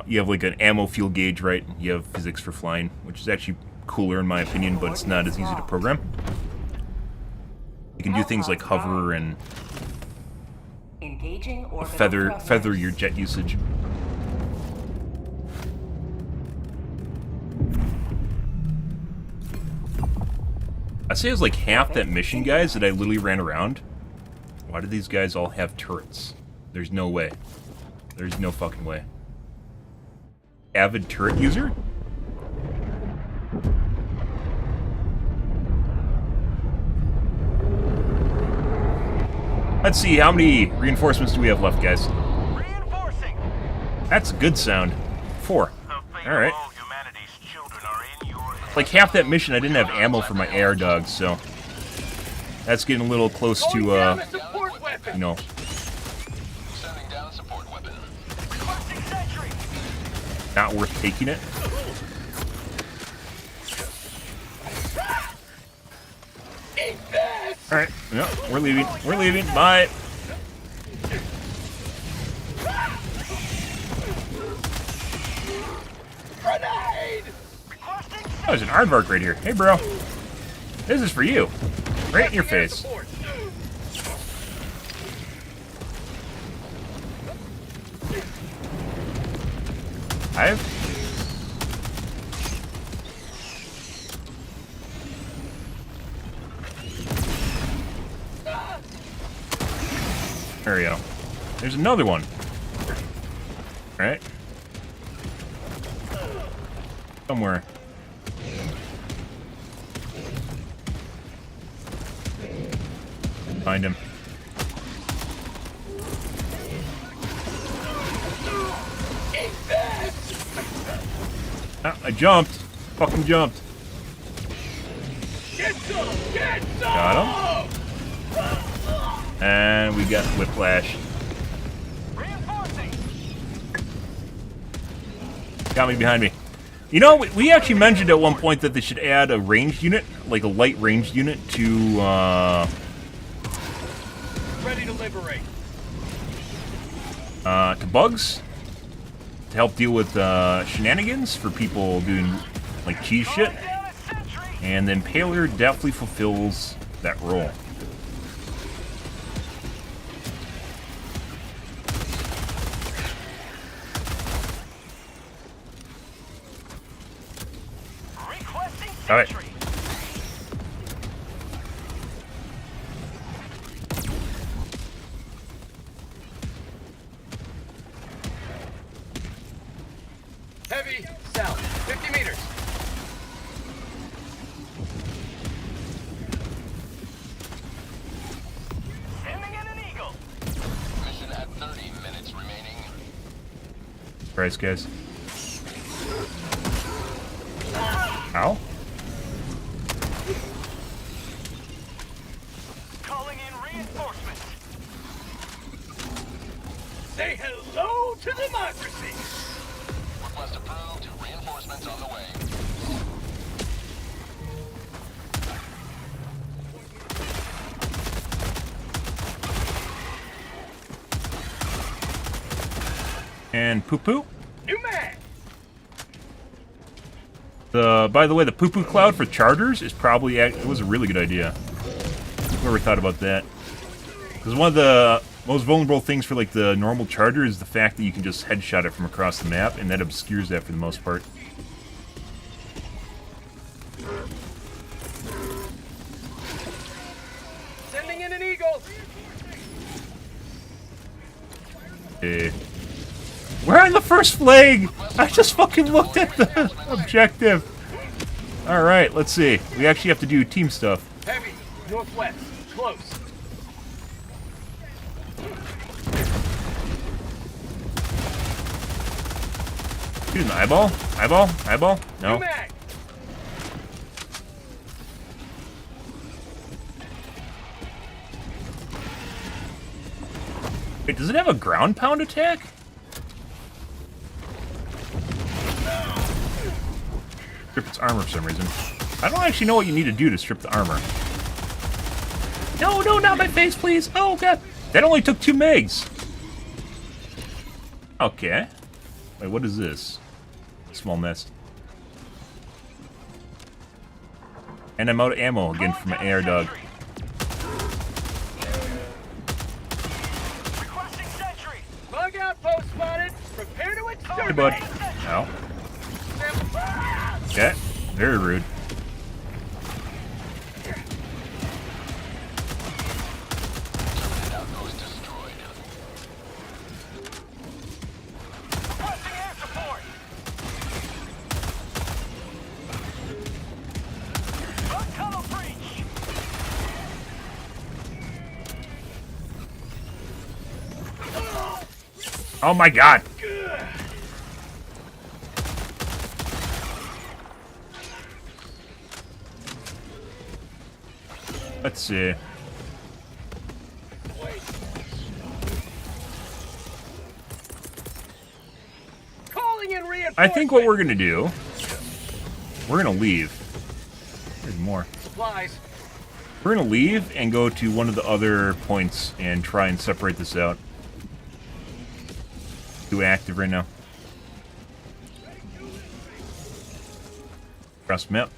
Speaker 1: you have like an ammo fuel gauge, right? You have physics for flying, which is actually cooler in my opinion, but it's not as easy to program. You can do things like hover and
Speaker 4: Engaging orbital
Speaker 1: feather your jet usage. I'd say it was like half that mission, guys, that I literally ran around. Why do these guys all have turrets? There's no way. There's no fucking way. Avid turret user? Let's see, how many reinforcements do we have left, guys?
Speaker 5: Reinforcing.
Speaker 1: That's a good sound. 4. Alright.
Speaker 5: All humanity's children are in your hands.
Speaker 1: Like half that mission, I didn't have ammo for my AR dogs, so that's getting a little close to,
Speaker 5: Support weapon.
Speaker 1: you know,
Speaker 6: Sending down support weapon.
Speaker 5: Requesting sentry.
Speaker 1: not worth taking it. Alright, no, we're leaving. We're leaving. Bye. Oh, there's an aardvark right here. Hey, bro. This is for you. Right in your face. There we go. There's another one. Alright. Somewhere. Find him. Ah, I jumped. Fucking jumped. Got him. And we got whiplash. Got me behind me. You know, we actually mentioned at one point that they should add a ranged unit, like a light ranged unit, to
Speaker 5: Ready to liberate.
Speaker 1: To bugs, to help deal with shenanigans for people doing like cheese shit, and then Paler definitely fulfills that role. All right.
Speaker 5: Heavy, south, 50 meters. Sending in an eagle.
Speaker 6: Mission at 30 minutes remaining.
Speaker 1: Surprise, guys. Ow.
Speaker 5: Calling in reinforcements. Say hello to democracy.
Speaker 6: Request approved. Reinforcements on the way.
Speaker 1: And poo-poo.
Speaker 5: New mag.
Speaker 1: By the way, the poo-poo cloud for charters is probably it was a really good idea. Whoever thought about that? Because one of the most vulnerable things for like the normal charter is the fact that you can just headshot it from across the map, and that obscures that for the most part.
Speaker 5: Sending in an eagle.
Speaker 1: We're on the first flag! I just fucking looked at the objective. Alright, let's see. We actually have to do team stuff.
Speaker 5: Heavy, northwest, close.
Speaker 1: Shoot in the eyeball? Eyeball? Eyeball? No.
Speaker 5: New mag.
Speaker 1: Wait, does it have a ground pound attack? Strip its armor for some reason. I don't actually know what you need to do to strip the armor. No, no, not my face, please. Oh, God. That only took 2 megs. Okay. Wait, what is this? Small mess. And I'm out of ammo again for my AR dog.
Speaker 5: Requesting sentry. Bug outpost spotted. Prepare to exterminate.
Speaker 1: Hey, bud. Ow. Okay. Very rude.
Speaker 6: Outpost destroyed.
Speaker 5: Requesting air support. Bug tunnel breach.
Speaker 1: Oh my God. Let's see.
Speaker 5: Calling in reinforcements.
Speaker 1: I think what we're gonna do, we're gonna leave. There's more.
Speaker 5: Supplies.
Speaker 1: We're gonna leave and go to one of the other points and try and separate this out. Too active right now. Across the map.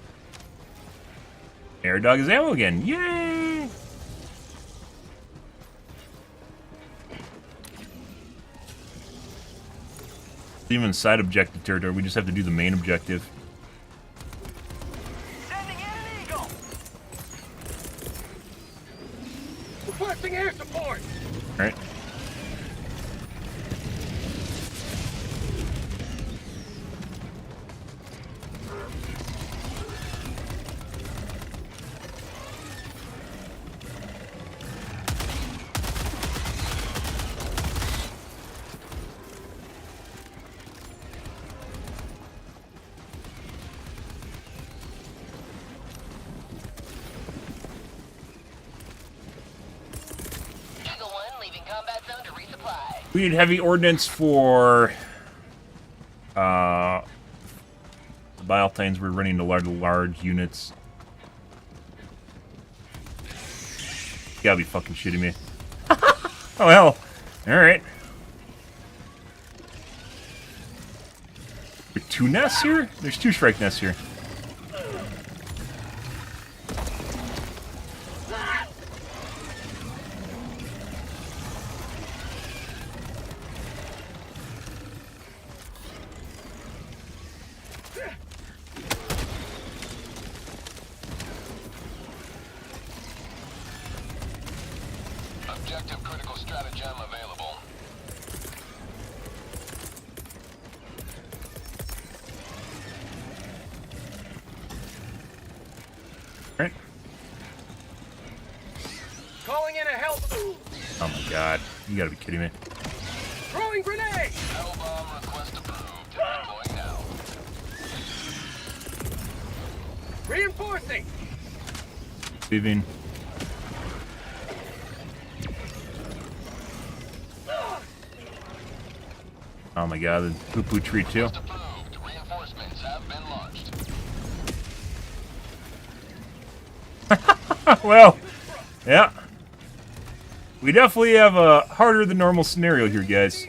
Speaker 1: Air dog is ammo again. Yay! Even side objective territory, we just have to do the main objective.
Speaker 5: Sending in an eagle. Requesting air support.
Speaker 1: Alright. We need heavy ordnance for the Biotines. We're running to large units. You gotta be fucking shitting me. Oh hell. Alright. There's 2 nests here? There's 2 strike nests here.
Speaker 6: Objective critical stratagem available.
Speaker 1: Alright.
Speaker 5: Calling in a help.
Speaker 1: Oh my god. You gotta be kidding me.
Speaker 5: Throwing grenade.
Speaker 6: Hell bomb request approved. Deploying now.
Speaker 5: Reinforcing.
Speaker 1: Leaving. Oh my god, the poo-poo tree too.
Speaker 6: Approved. Reinforcements have been launched.
Speaker 1: Well, yeah. We definitely have a harder than normal scenario here, guys.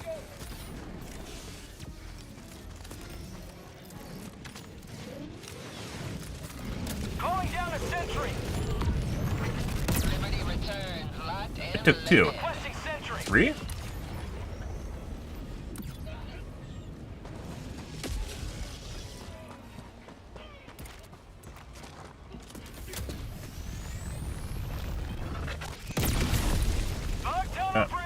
Speaker 5: Calling down a sentry.
Speaker 6: Liberty returns. Locked and
Speaker 1: It took 2.
Speaker 5: Requesting sentry.
Speaker 1: 3?
Speaker 5: Bug tunnel breach.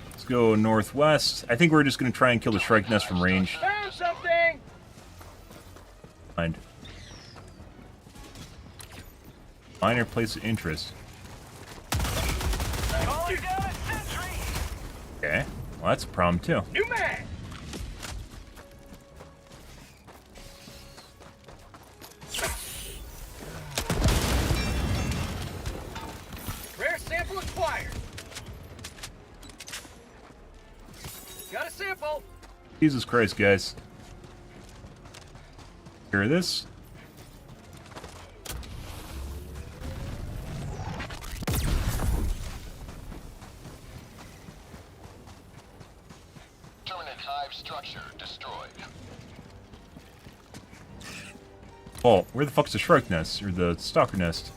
Speaker 1: Let's go northwest. I think we're just going to try and kill the strike nest from range.
Speaker 5: Found something.
Speaker 1: Find. Minor place of interest.
Speaker 5: Calling down a sentry.
Speaker 1: Okay. Well, that's a problem, too.
Speaker 5: New man. Rare sample acquired. Got a sample.
Speaker 1: Jesus Christ, guys. Hear this?
Speaker 6: Terminate hive structure destroyed.
Speaker 1: Oh, where the fuck's the strike nest? Or the stalker nest?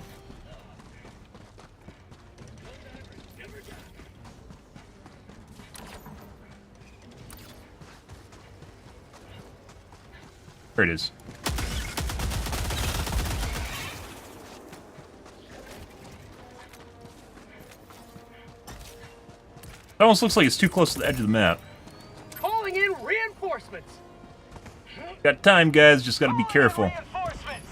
Speaker 1: There it is. It almost looks like it's too close to the edge of the map.
Speaker 5: Calling in reinforcements.
Speaker 1: Got time, guys. Just gotta be careful.
Speaker 5: Reinforcements.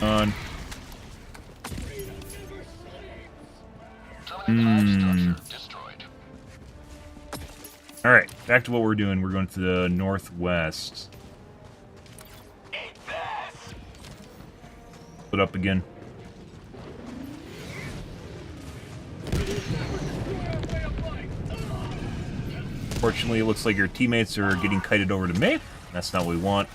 Speaker 1: On.
Speaker 6: Terminate hive structure destroyed.
Speaker 1: Alright, back to what we're doing. We're going to the northwest. Split up again. Fortunately, it looks like your teammates are getting kited over to me. That's not what we want.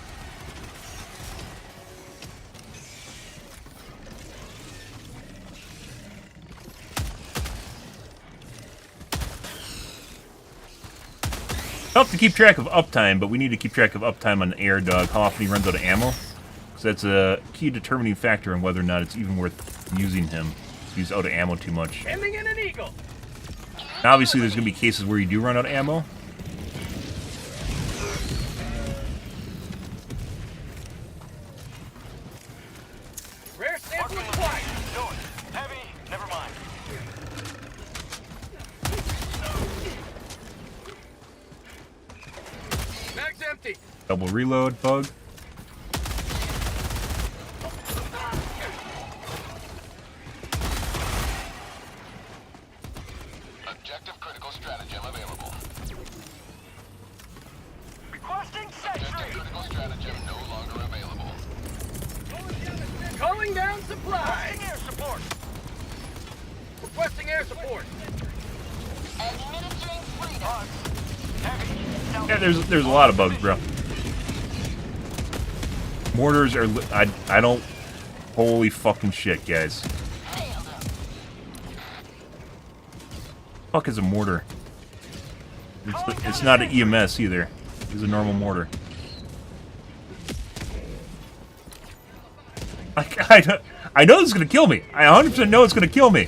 Speaker 1: Tough to keep track of uptime, but we need to keep track of uptime on the air dog, how often he runs out of ammo. Because that's a key determining factor on whether or not it's even worth using him. If he's out of ammo too much.
Speaker 5: Ending in an eagle.
Speaker 1: Now, obviously, there's going to be cases where you do run out of ammo.
Speaker 5: Rare sample acquired. Heavy, never mind. Mag's empty.
Speaker 1: Double reload, bug.
Speaker 6: Objective critical stratagem available.
Speaker 5: Requesting
Speaker 6: Objective
Speaker 5: sentry.
Speaker 6: critical stratagem no longer available.
Speaker 5: Calling down supply. Requesting air support. Requesting air support.
Speaker 8: Administering freedom.
Speaker 5: Heavy.
Speaker 1: Yeah, there's a lot of bugs, bro. Mortars are... I don't... Holy fucking shit, guys. Fuck is a mortar? It's not an EMS either. It's a normal mortar. I know it's gonna kill me. I 100% know it's gonna kill me.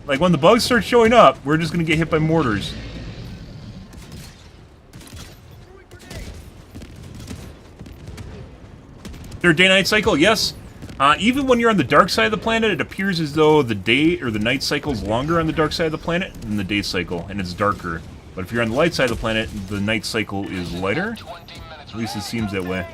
Speaker 1: Like, when the bugs start showing up, we're just gonna get hit by mortars. Their day-night cycle, yes. Even when you're on the dark side of the planet, it appears as though the day or the night cycle is longer on the dark side of the planet than the day cycle, and it's darker. But if you're on the light side of the planet, the night cycle is lighter.
Speaker 6: 20 minutes
Speaker 1: At least it seems that way.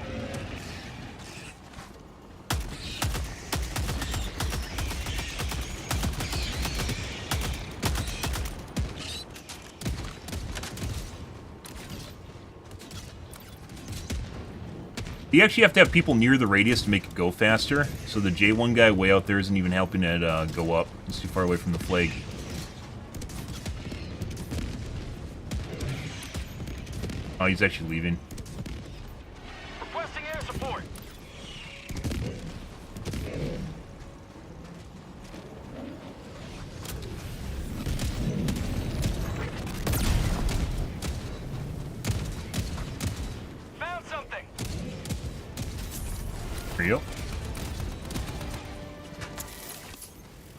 Speaker 1: You actually have to have people near the radius to make it go faster, so the J1 guy way out there isn't even helping it go up. It's too far away from the flag. Oh, he's actually leaving.
Speaker 5: Requesting air support. Found something.
Speaker 1: There you go.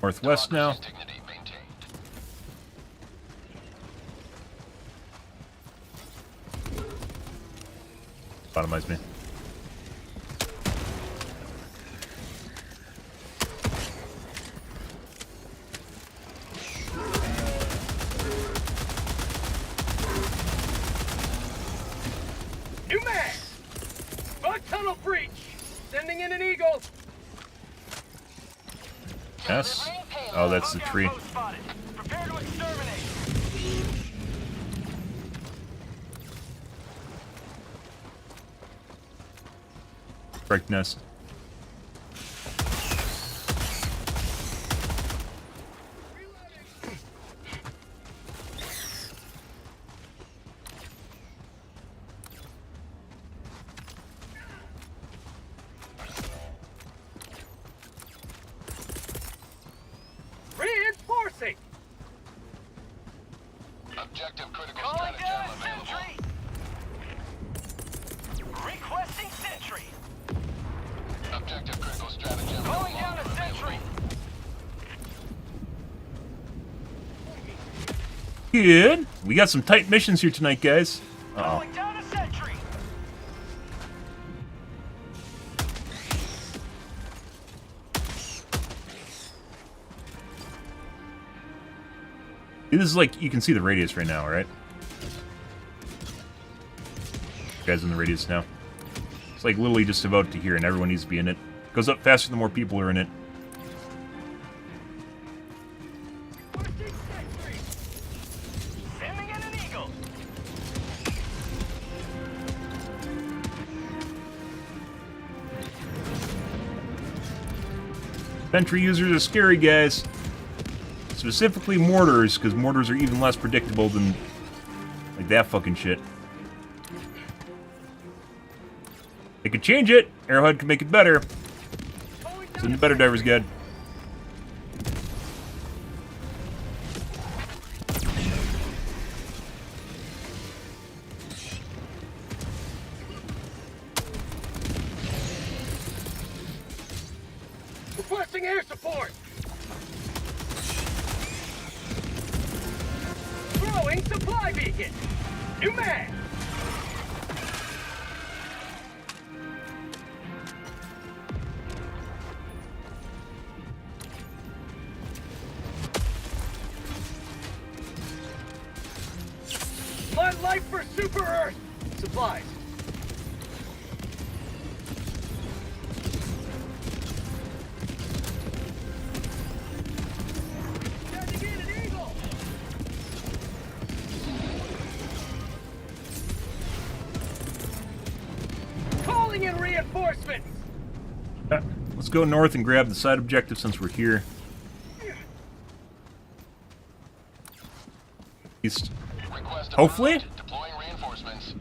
Speaker 1: Northwest now.
Speaker 6: dignity maintained.
Speaker 1: Bottomize me.
Speaker 5: New mag. Bug tunnel breach. Sending in an eagle.
Speaker 1: Yes. Oh, that's the tree.
Speaker 5: Outpost spotted. Prepare to exterminate.
Speaker 1: Break nest.
Speaker 5: Reinforcing.
Speaker 6: Objective critical
Speaker 5: Calling down
Speaker 6: stratagem
Speaker 5: a sentry.
Speaker 6: available.
Speaker 5: Requesting sentry.
Speaker 6: Objective critical stratagem no
Speaker 5: Calling down
Speaker 6: longer
Speaker 5: a sentry.
Speaker 1: Good. We got some tight missions here tonight, guys. Uh-oh.
Speaker 5: Calling down a sentry.
Speaker 1: This is like, you can see the radius right now, right? Guys in the radius now. It's like literally just about to here, and everyone needs to be in it. Goes up faster the more people are in it.
Speaker 5: Requesting sentry. Sending in an eagle.
Speaker 1: Sentry users are scary, guys. Specifically mortars, because mortars are even less predictable than like that fucking shit. They could change it. Arrowhead could make it better. It's in the BetterDivers guide.
Speaker 5: Requesting air support. Throwing supply beacon. New man. My life for Super Earth. Supplies. Sending in an eagle. Calling in reinforcements.
Speaker 1: Let's go north and grab the side objective since we're here. East.
Speaker 6: Request
Speaker 1: Hopefully?
Speaker 6: approved. Deploying reinforcements.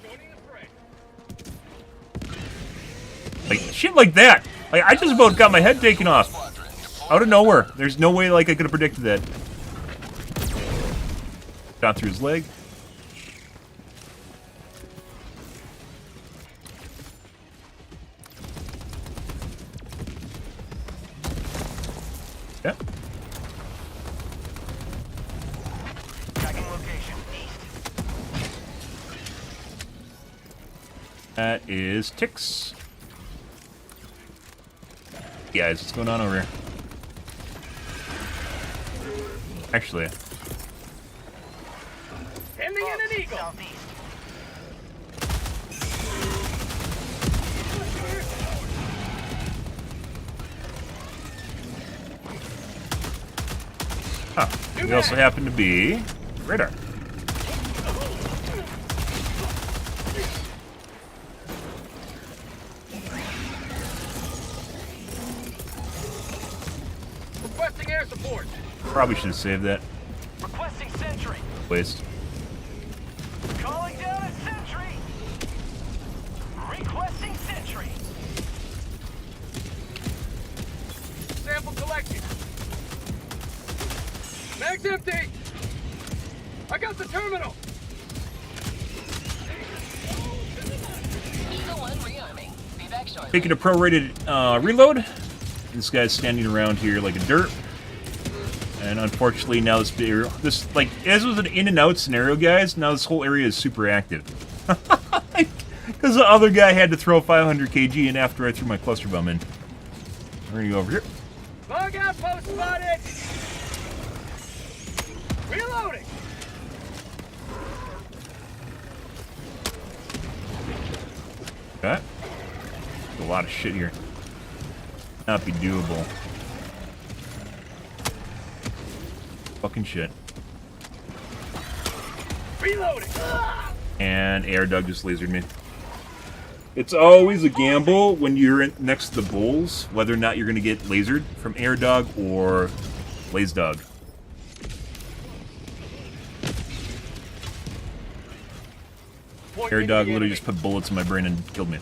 Speaker 5: Joining the fray.
Speaker 1: Like, shit like that. Like, I just about got my head taken off.
Speaker 6: Squadron. Deploying
Speaker 1: Out of nowhere. There's no way, like, I could have predicted that. Shot through his leg. Yep.
Speaker 5: Tracking location. East.
Speaker 1: That is Tix. Guys, what's going on over here? Actually,
Speaker 5: Sending in an eagle. Southeast.
Speaker 1: huh. We also happen to be radar.
Speaker 5: Requesting air support.
Speaker 1: Probably should have saved that.
Speaker 5: Requesting sentry.
Speaker 1: Waste.
Speaker 5: Calling down a sentry. Requesting sentry. Sample collected. Mag's empty. I got the terminal.
Speaker 8: Eagle 1 rearming. Be back shortly.
Speaker 1: Taking a prorated reload. This guy's standing around here like a dirt. And unfortunately, now this like, as was an in and out scenario, guys, now this whole area is super active. Because the other guy had to throw 500 kg in after I threw my cluster bomb in. We're gonna go over here.
Speaker 5: Bug outpost spotted. Reloading.
Speaker 1: Okay. A lot of shit here. Not be doable. Fucking shit.
Speaker 5: Reloading.
Speaker 1: And Air Dog just lasered me. It's always a gamble when you're next to the bulls, whether or not you're going to get lasered from Air Dog or Blaze Dog. Air Dog literally just put bullets in my brain and killed me.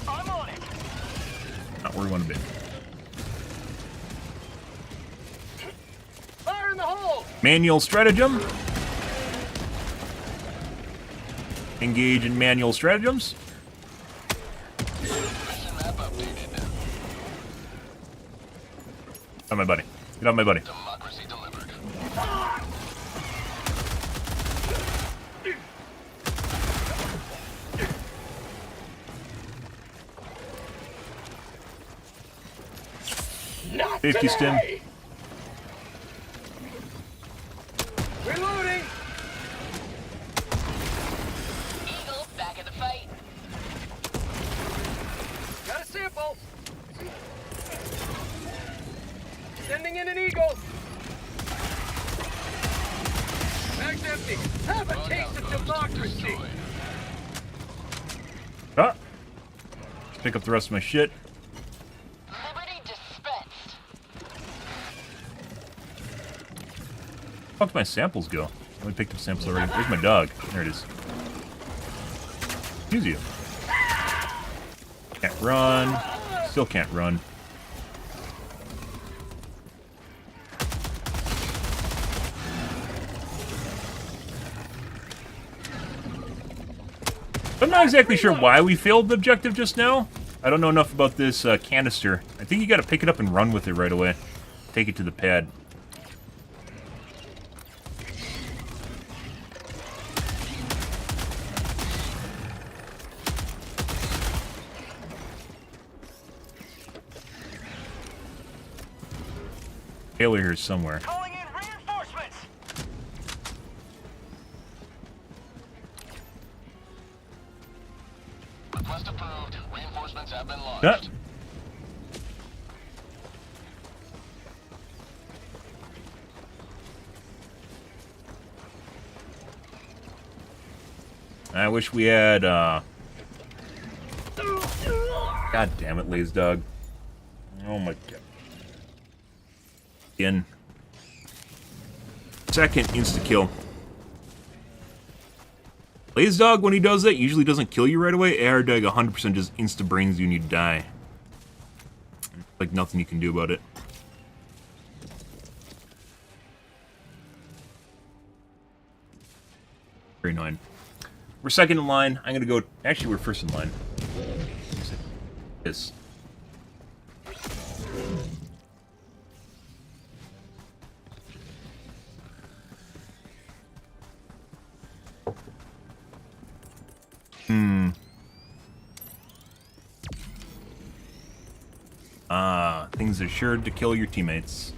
Speaker 5: I'm on it.
Speaker 1: Not where we want to be.
Speaker 5: Fire in the hole.
Speaker 1: Manual stratagem. Engage in manual stratagems.
Speaker 6: Mission map updated.
Speaker 1: Get off my buddy. Get off my buddy.
Speaker 6: Democracy delivered.
Speaker 5: Not
Speaker 1: Safety stim.
Speaker 5: today. Reloading.
Speaker 8: Eagle back in the fight.
Speaker 5: Got a sample. Sending in an eagle. Mag's empty. Have a taste of democracy.
Speaker 1: Ah. Just pick up the rest of my shit.
Speaker 8: Liberty dispensed.
Speaker 1: Where did my samples go? I only picked up samples already. Where's my dog? There it is. Use you. Can't run. Still can't run. But no! not exactly sure why we failed the objective just now. I don't know enough about this canister. I think you gotta pick it up and run with it right away. Take it to the pad. Taylor here somewhere.
Speaker 5: Calling in reinforcements.
Speaker 6: Request approved. Reinforcements have been launched.
Speaker 1: Yeah. I wish we had, God damn it, Lazy Dog. Oh my god. Again. Second insta-kill. Lazy Dog, when he does that, usually doesn't kill you right away. AR Dog 100% just insta-brains you and you die. Like nothing you can do about it. Very annoying. We're second in line. I'm gonna go. Actually, we're first in line. Yes. Things are sure to kill your teammates.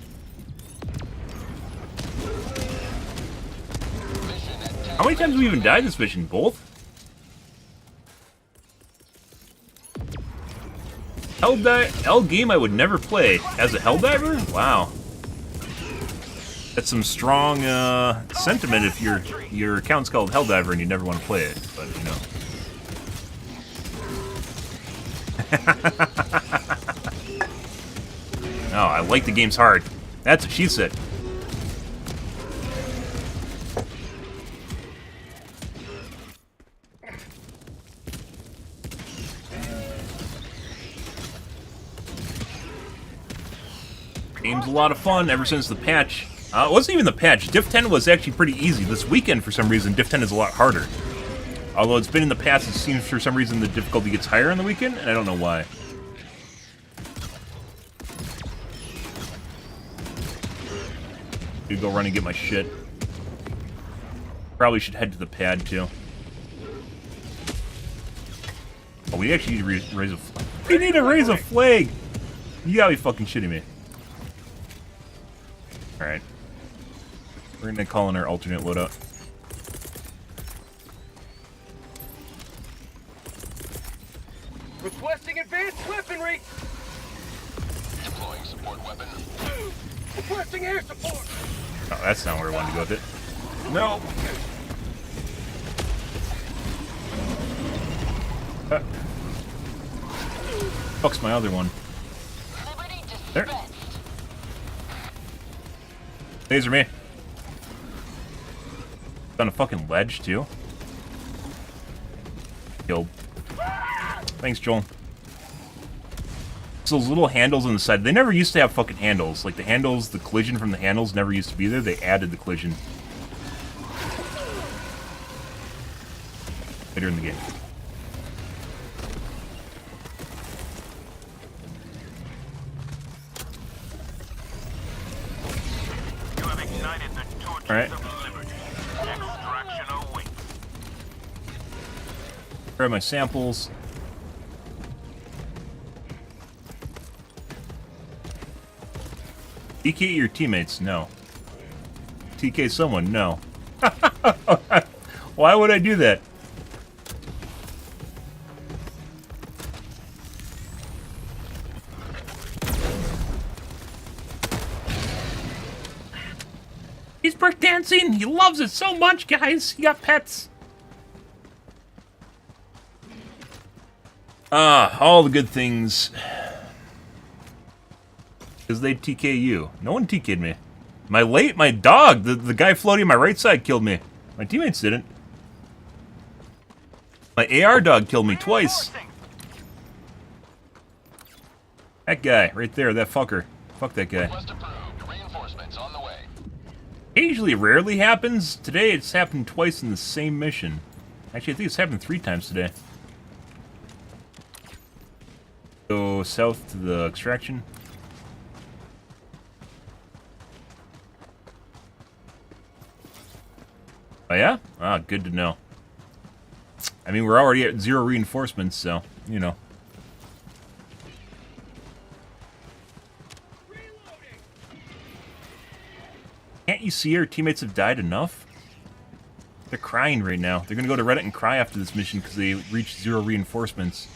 Speaker 1: How many times have we even died this mission? Both? Hell game I would never play. As a Helldiver? Wow. That's some strong sentiment if your account's called Helldiver and you never want to play it, but you know. No, I like the game's hard. That's what she said. Game's a lot of fun ever since the patch. It wasn't even the patch. Diff 10 was actually pretty easy. This weekend, for some reason, Diff 10 is a lot harder. Although it's been in the past, it seems for some reason the difficulty gets higher on the weekend, and I don't know why. Go run and get my shit. Probably should head to the pad too. Oh, we actually need to raise a flag. We need to raise a flag! You gotta be fucking shitting me. Alright. We're gonna call in our alternate loadout.
Speaker 5: Requesting advanced weaponry.
Speaker 6: Deploying support weapon.
Speaker 5: Requesting air support.
Speaker 1: Oh, that's not where I wanted to go with it. No! Fuck's my other one. There. Laser me. On a fucking ledge, too. Killed. Thanks, Joel. So those little handles on the side, they never used to have fucking handles. Like, the handles, the collision from the handles never used to be there. They added the collision later in the game.
Speaker 5: You have ignited the torches
Speaker 1: All right.
Speaker 5: of liberty. Extraction awaits.
Speaker 1: Grab my samples. TK your teammates? No. TK someone? No. Why would I do that? He's breakdancing! He loves it so much, guys! He got pets! All the good things. Because they TK you. No one TK'd me. My dog, the guy floating on my right side killed me. My teammates didn't. My AR dog killed me twice. That guy, right there, that fucker. Fuck that guy.
Speaker 6: Request approved. Reinforcements on the way.
Speaker 1: Occasionally, rarely happens. Today, it's happened twice in the same mission. Actually, I think it's happened 3 times today. Go south to the extraction. Oh yeah? Ah, good to know. I mean, we're already at 0 reinforcements, so, you know. Can't you see our teammates have died enough? They're crying right now. They're gonna go to Reddit and cry after this mission because they reached 0 reinforcements.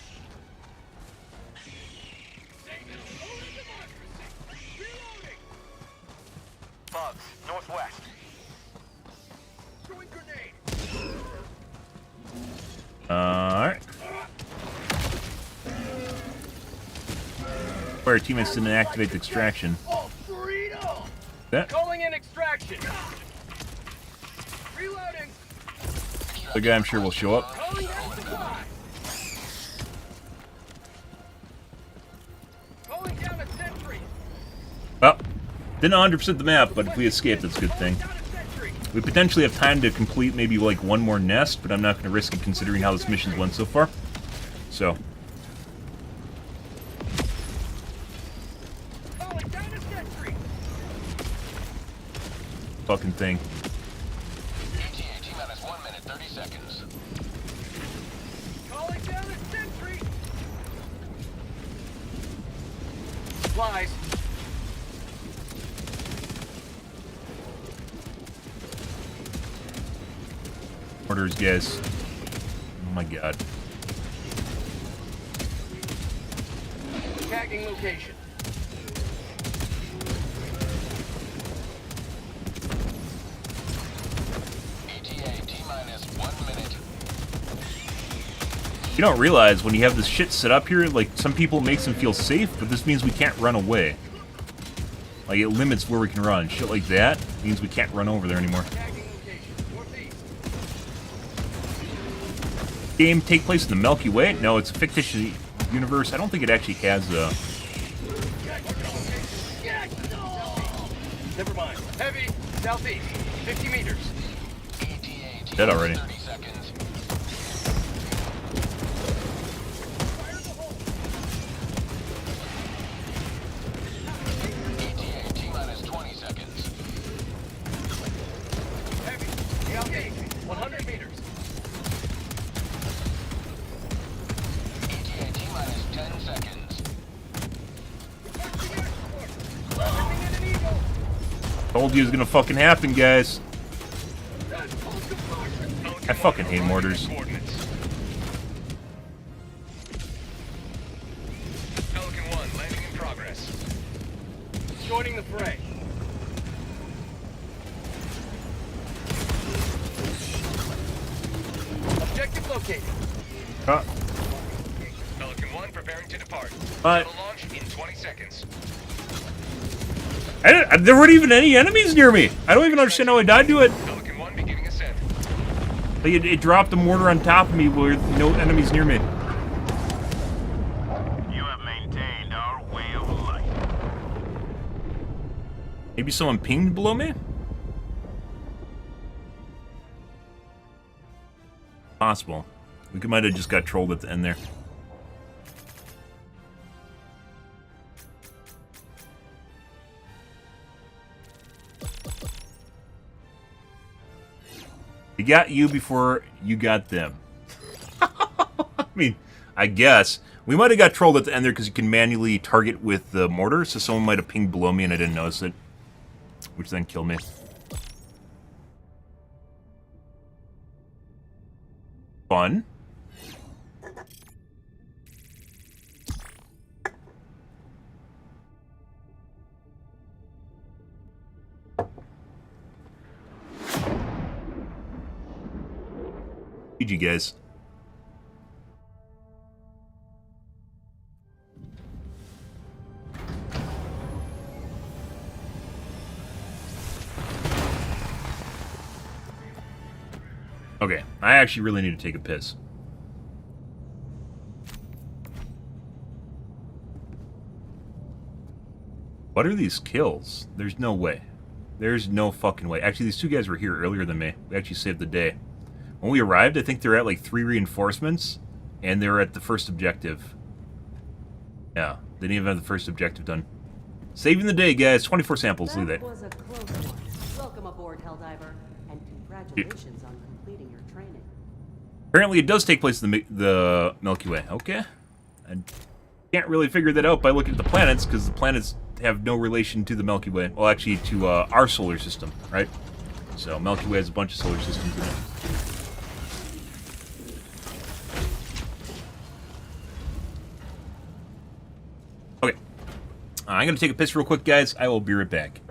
Speaker 5: Bugs, northwest.
Speaker 1: Alright. Where our teammates didn't activate the extraction. That.
Speaker 5: Calling in extraction. Reloading.
Speaker 1: The guy I'm sure will show up.
Speaker 5: Calling down supply. Calling down a sentry.
Speaker 1: Well, didn't 100% the map, but if we escaped, that's a good thing.
Speaker 5: Down a sentry.
Speaker 1: We potentially have time to complete maybe like one more nest, but I'm not going to risk it considering how this mission's went so far. So.
Speaker 5: Calling down a sentry.
Speaker 1: Fucking thing.
Speaker 6: ETA T-minus 1 minute, 30 seconds.
Speaker 5: Calling down a sentry. Supplies.
Speaker 1: Orders, guys. Oh my god.
Speaker 5: Tagging location.
Speaker 6: ETA T-minus 1 minute.
Speaker 1: You don't realize when you have this shit set up here, like, some people it makes them feel safe, but this means we can't run away. Like, it limits where we can run. Shit like that means we can't run over there anymore.
Speaker 5: Tagging location. Northeast.
Speaker 1: Game take place in the Milky Way? No, it's a fictitious universe. I don't think it actually has a...
Speaker 5: Never mind. Heavy. Southeast. 50 meters.
Speaker 6: ETA
Speaker 1: Dead already.
Speaker 6: 30 seconds. ETA T-minus 20 seconds.
Speaker 5: Heavy. Southeast. 100 meters.
Speaker 6: ETA T-minus 10 seconds.
Speaker 5: Landing in an eagle.
Speaker 1: Told you it was gonna fucking happen, guys. I fucking hate mortars.
Speaker 7: Coordinates. Pelican 1, landing in progress.
Speaker 5: Joining the fray. Objective located.
Speaker 7: Pelican 1 preparing to depart.
Speaker 1: But-
Speaker 7: Shuttle launch in 20 seconds.
Speaker 1: There weren't even any enemies near me. I don't even understand how I died to it.
Speaker 7: Pelican 1 beginning ascent.
Speaker 1: Like it dropped a mortar on top of me with no enemies near me.
Speaker 5: You have maintained our way of life.
Speaker 1: Maybe someone pinged below me? Possible. We might have just got trolled at the end there. They got you before you got them. I mean, I guess. We might have got trolled at the end there because you can manually target with the mortar, so someone might have pinged below me and I didn't notice it. Which then killed me. Fun. GG, guys. Okay, I actually really need to take a piss. What are these kills? There's no way. There's no fucking way. Actually, these two guys were here earlier than me. We actually saved the day. When we arrived, I think they're at like 3 reinforcements, and they're at the first objective. Yeah, they didn't even have the first objective done. Saving the day, guys. 24 samples. Look at
Speaker 9: That was a close one. Welcome aboard, Helldiver, and congratulations on completing your training.
Speaker 1: Apparently, it does take place in the Milky Way. Okay. I can't really figure that out by looking at the planets, because the planets have no relation to the Milky Way. Well, actually, to our solar system, right? So, Milky Way has a bunch of solar systems in it. Okay. I'm going to take a piss real quick, guys. I will be right back.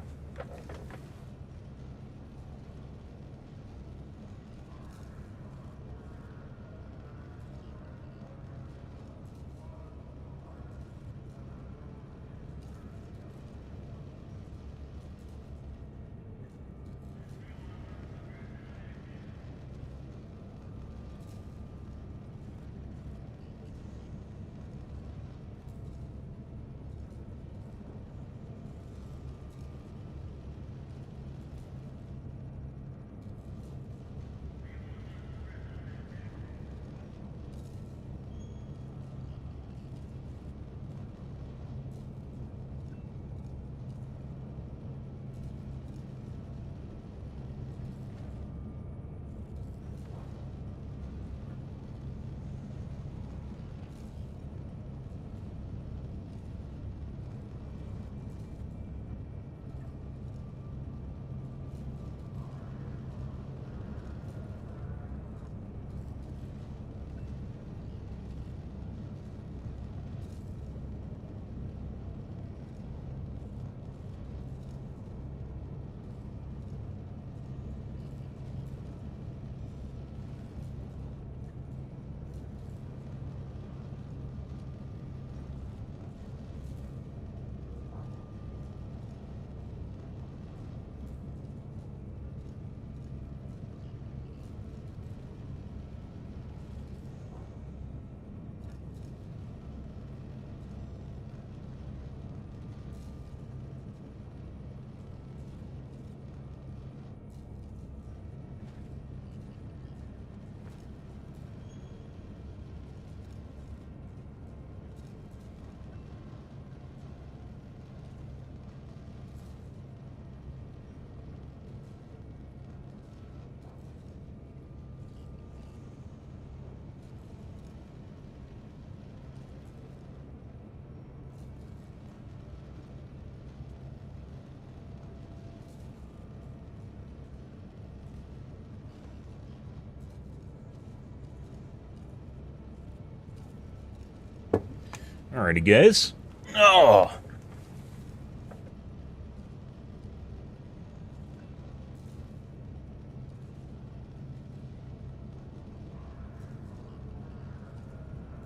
Speaker 1: Alrighty, guys. Oh!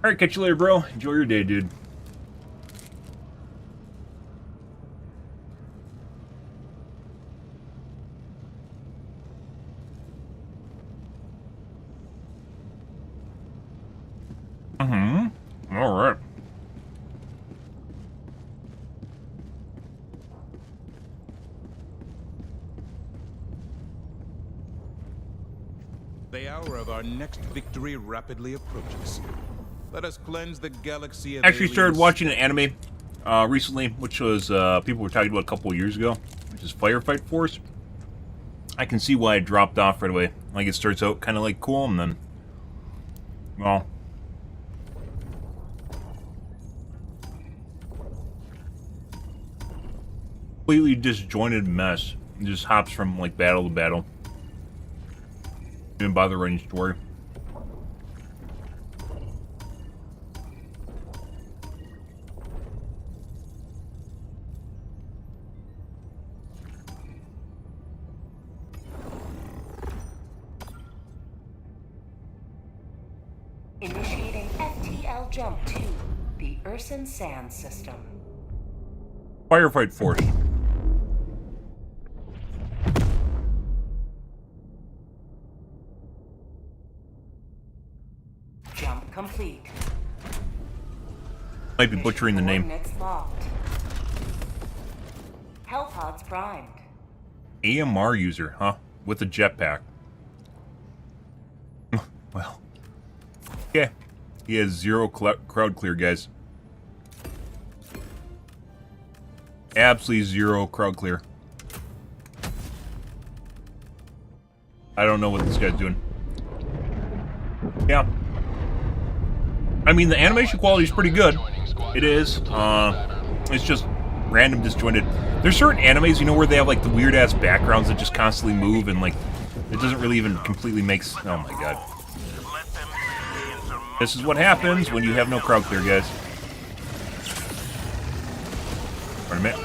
Speaker 1: Alright, catch you later, bro. Enjoy your day, dude. Alright.
Speaker 10: The hour of our next victory rapidly approaches. Let us cleanse the galaxy of
Speaker 1: Actually started
Speaker 10: aliens.
Speaker 1: watching an anime recently, which was people were talking about a couple of years ago, which is Firefight Force. I can see why it dropped off right away. Like, it starts out kind of like cool, and then, well, completely disjointed mess. It just hops from like battle to battle. Didn't bother writing story.
Speaker 4: Initiating FTL jump to the Urson Sand System.
Speaker 1: Firefight Force.
Speaker 4: Jump complete.
Speaker 1: Might be butchering the name.
Speaker 4: Coordinates locked. Hellpods primed.
Speaker 1: AMR user, huh? With a jetpack. Well. Yeah. He has zero crowd clear, guys. Absolutely zero crowd clear. I don't know what this guy's doing. Yeah. I mean, the animation quality is pretty good. It is. It's just random, disjointed. There's certain animes, you know, where they have, like, the weird-ass backgrounds that just constantly move, and, like, it doesn't really even completely make... Oh, my God. This is what happens when you have no crowd clear, guys. Wait a minute.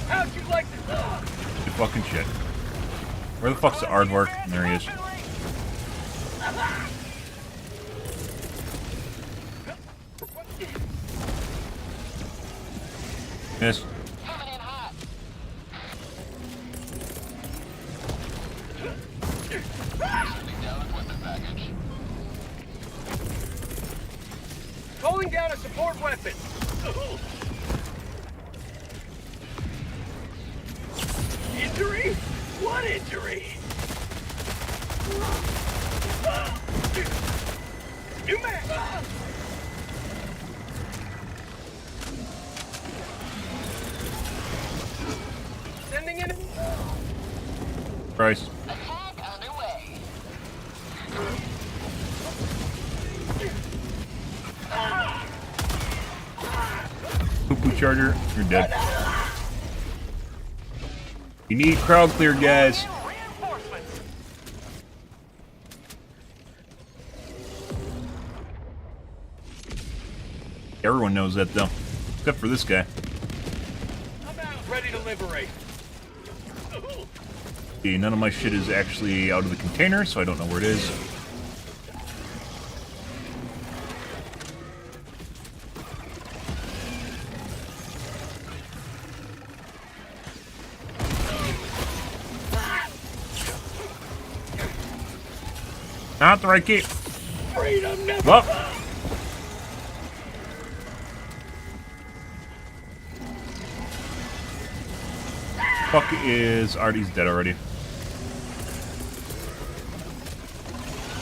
Speaker 5: How'd you like this?
Speaker 1: Good fucking shit. Where the fuck's the aardvark? There he is. Miss.
Speaker 5: Calling down a support weapon. Injury? What injury? New man. Sending in.
Speaker 1: Christ.
Speaker 8: Attack underway.
Speaker 1: Poo-poo charger, you're dead. You need crowd clear, guys.
Speaker 5: Reinforcements.
Speaker 1: Everyone knows that, though. Except for this guy.
Speaker 5: I'm out. Ready to liberate.
Speaker 1: See, none of my shit is actually out of the container, so I don't know where it is. Not the right key.
Speaker 5: Freedom never.
Speaker 1: Well. Fuck is Artie's dead already.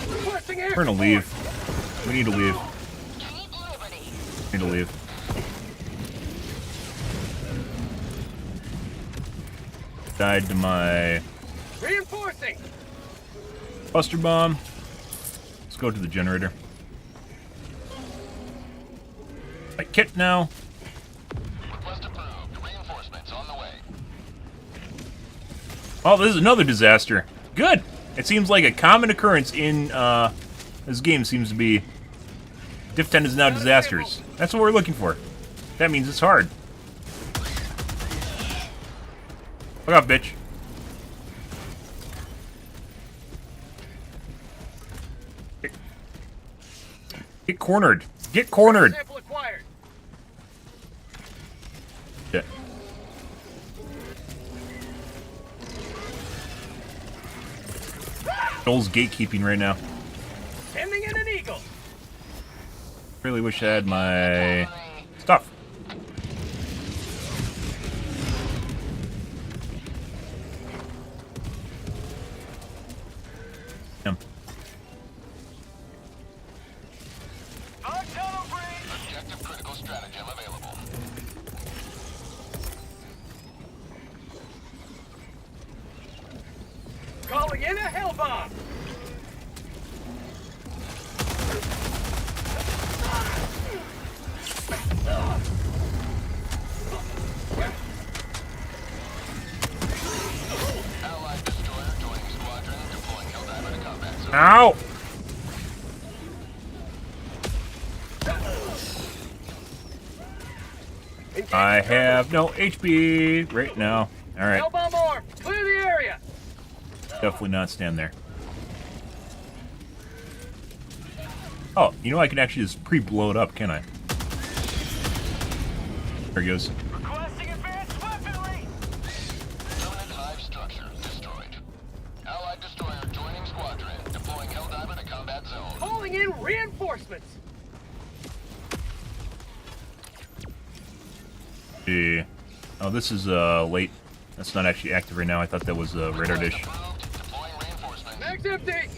Speaker 5: Requesting air
Speaker 1: We're gonna
Speaker 5: support.
Speaker 1: leave. We need to leave. We need to leave. Died to my
Speaker 5: Reinforcing.
Speaker 1: cluster bomb. Let's go to the generator. My kit now.
Speaker 6: Request approved. Reinforcements on the way.
Speaker 1: Oh, this is another disaster. Good. It seems like a common occurrence in this game. Seems to be Diff 10 is now disasters. That's what we're looking for. That means it's hard. Fuck off, bitch. Get cornered. Get cornered.
Speaker 5: Sample acquired.
Speaker 1: Yeah. Joel's gatekeeping right now.
Speaker 5: Sending in an eagle.
Speaker 1: Really wish I had my stuff. Yeah.
Speaker 5: Dog tunnel breach.
Speaker 6: Objective critical stratagem available.
Speaker 5: Calling in a hell bomb.
Speaker 6: Allied destroyer joining squadron, deploying Helldiver to combat zone.
Speaker 1: Ow! I have no HP right now. Alright,
Speaker 5: Hell bomb armed. Clear the area.
Speaker 1: definitely not stand there. Oh, you know I can actually just pre-blow it up, can I? There he goes.
Speaker 5: Requesting advanced weaponry.
Speaker 6: Permanent hive structure destroyed. Allied destroyer joining squadron, deploying Helldiver to combat zone.
Speaker 5: Calling in reinforcements.
Speaker 1: Yeah. Oh, this is late. That's not actually active right now. I thought that was a radar dish.
Speaker 6: Approved. Deploying reinforcements.
Speaker 5: Mag's empty.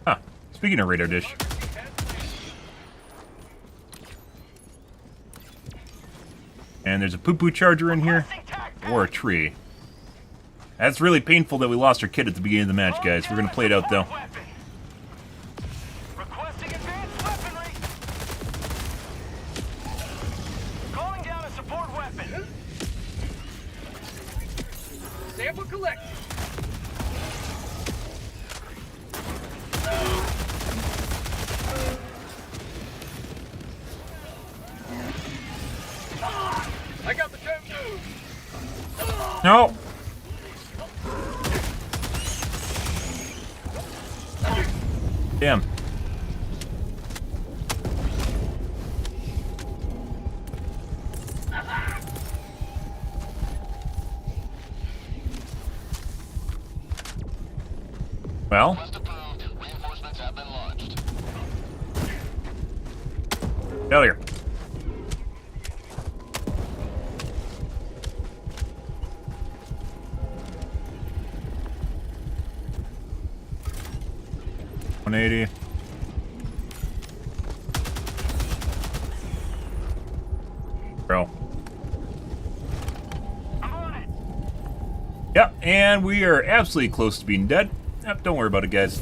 Speaker 1: Huh. Speaking of radar dish. And there's a poo-poo charger in here. Or a tree. That's really painful that we lost our kid at the beginning of the match, guys. We're going to play it out, though.
Speaker 5: Requesting advanced weaponry. Calling down a support weapon. Sample collected. I got the term.
Speaker 1: No! Damn. Well.
Speaker 6: Reinforcements have been launched.
Speaker 1: Failure. $180. Bro. Yep, and we are absolutely close to being dead. Yep, don't worry about it, guys.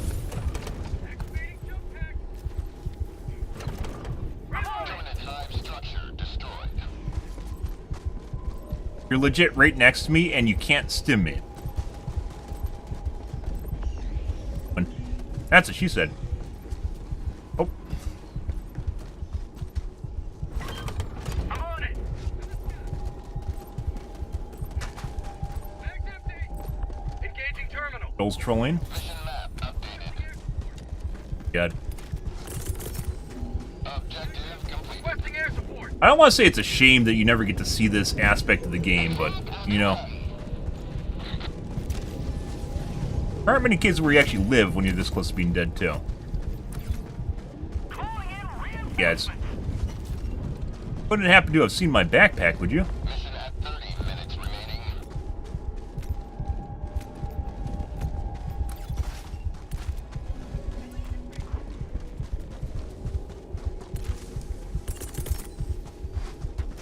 Speaker 1: You're legit right next to me, and you can't stim me. That's what she said. Oh.
Speaker 5: I'm on it. Bag's empty. Engaging terminal.
Speaker 1: Joel's trolling.
Speaker 6: Mission map updated.
Speaker 1: God.
Speaker 6: Objective complete.
Speaker 5: Requesting air support.
Speaker 1: I don't want to say it's a shame that you never get to see this aspect of the game, but, you know. There aren't many cases where you actually live when you're this close to being dead, too. Guys. Wouldn't happen to have seen my backpack, would you?
Speaker 6: Mission at 30 minutes remaining.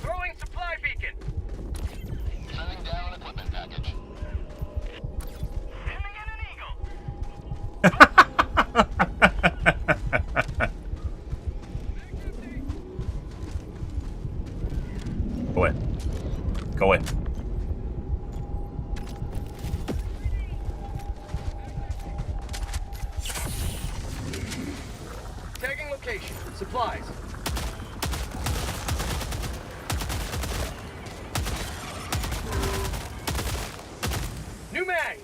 Speaker 5: Throwing supply beacon.
Speaker 6: Sending down equipment package.
Speaker 5: Sending in an eagle.
Speaker 1: Go away. Go away.
Speaker 5: Tagging location. Supplies. New mag.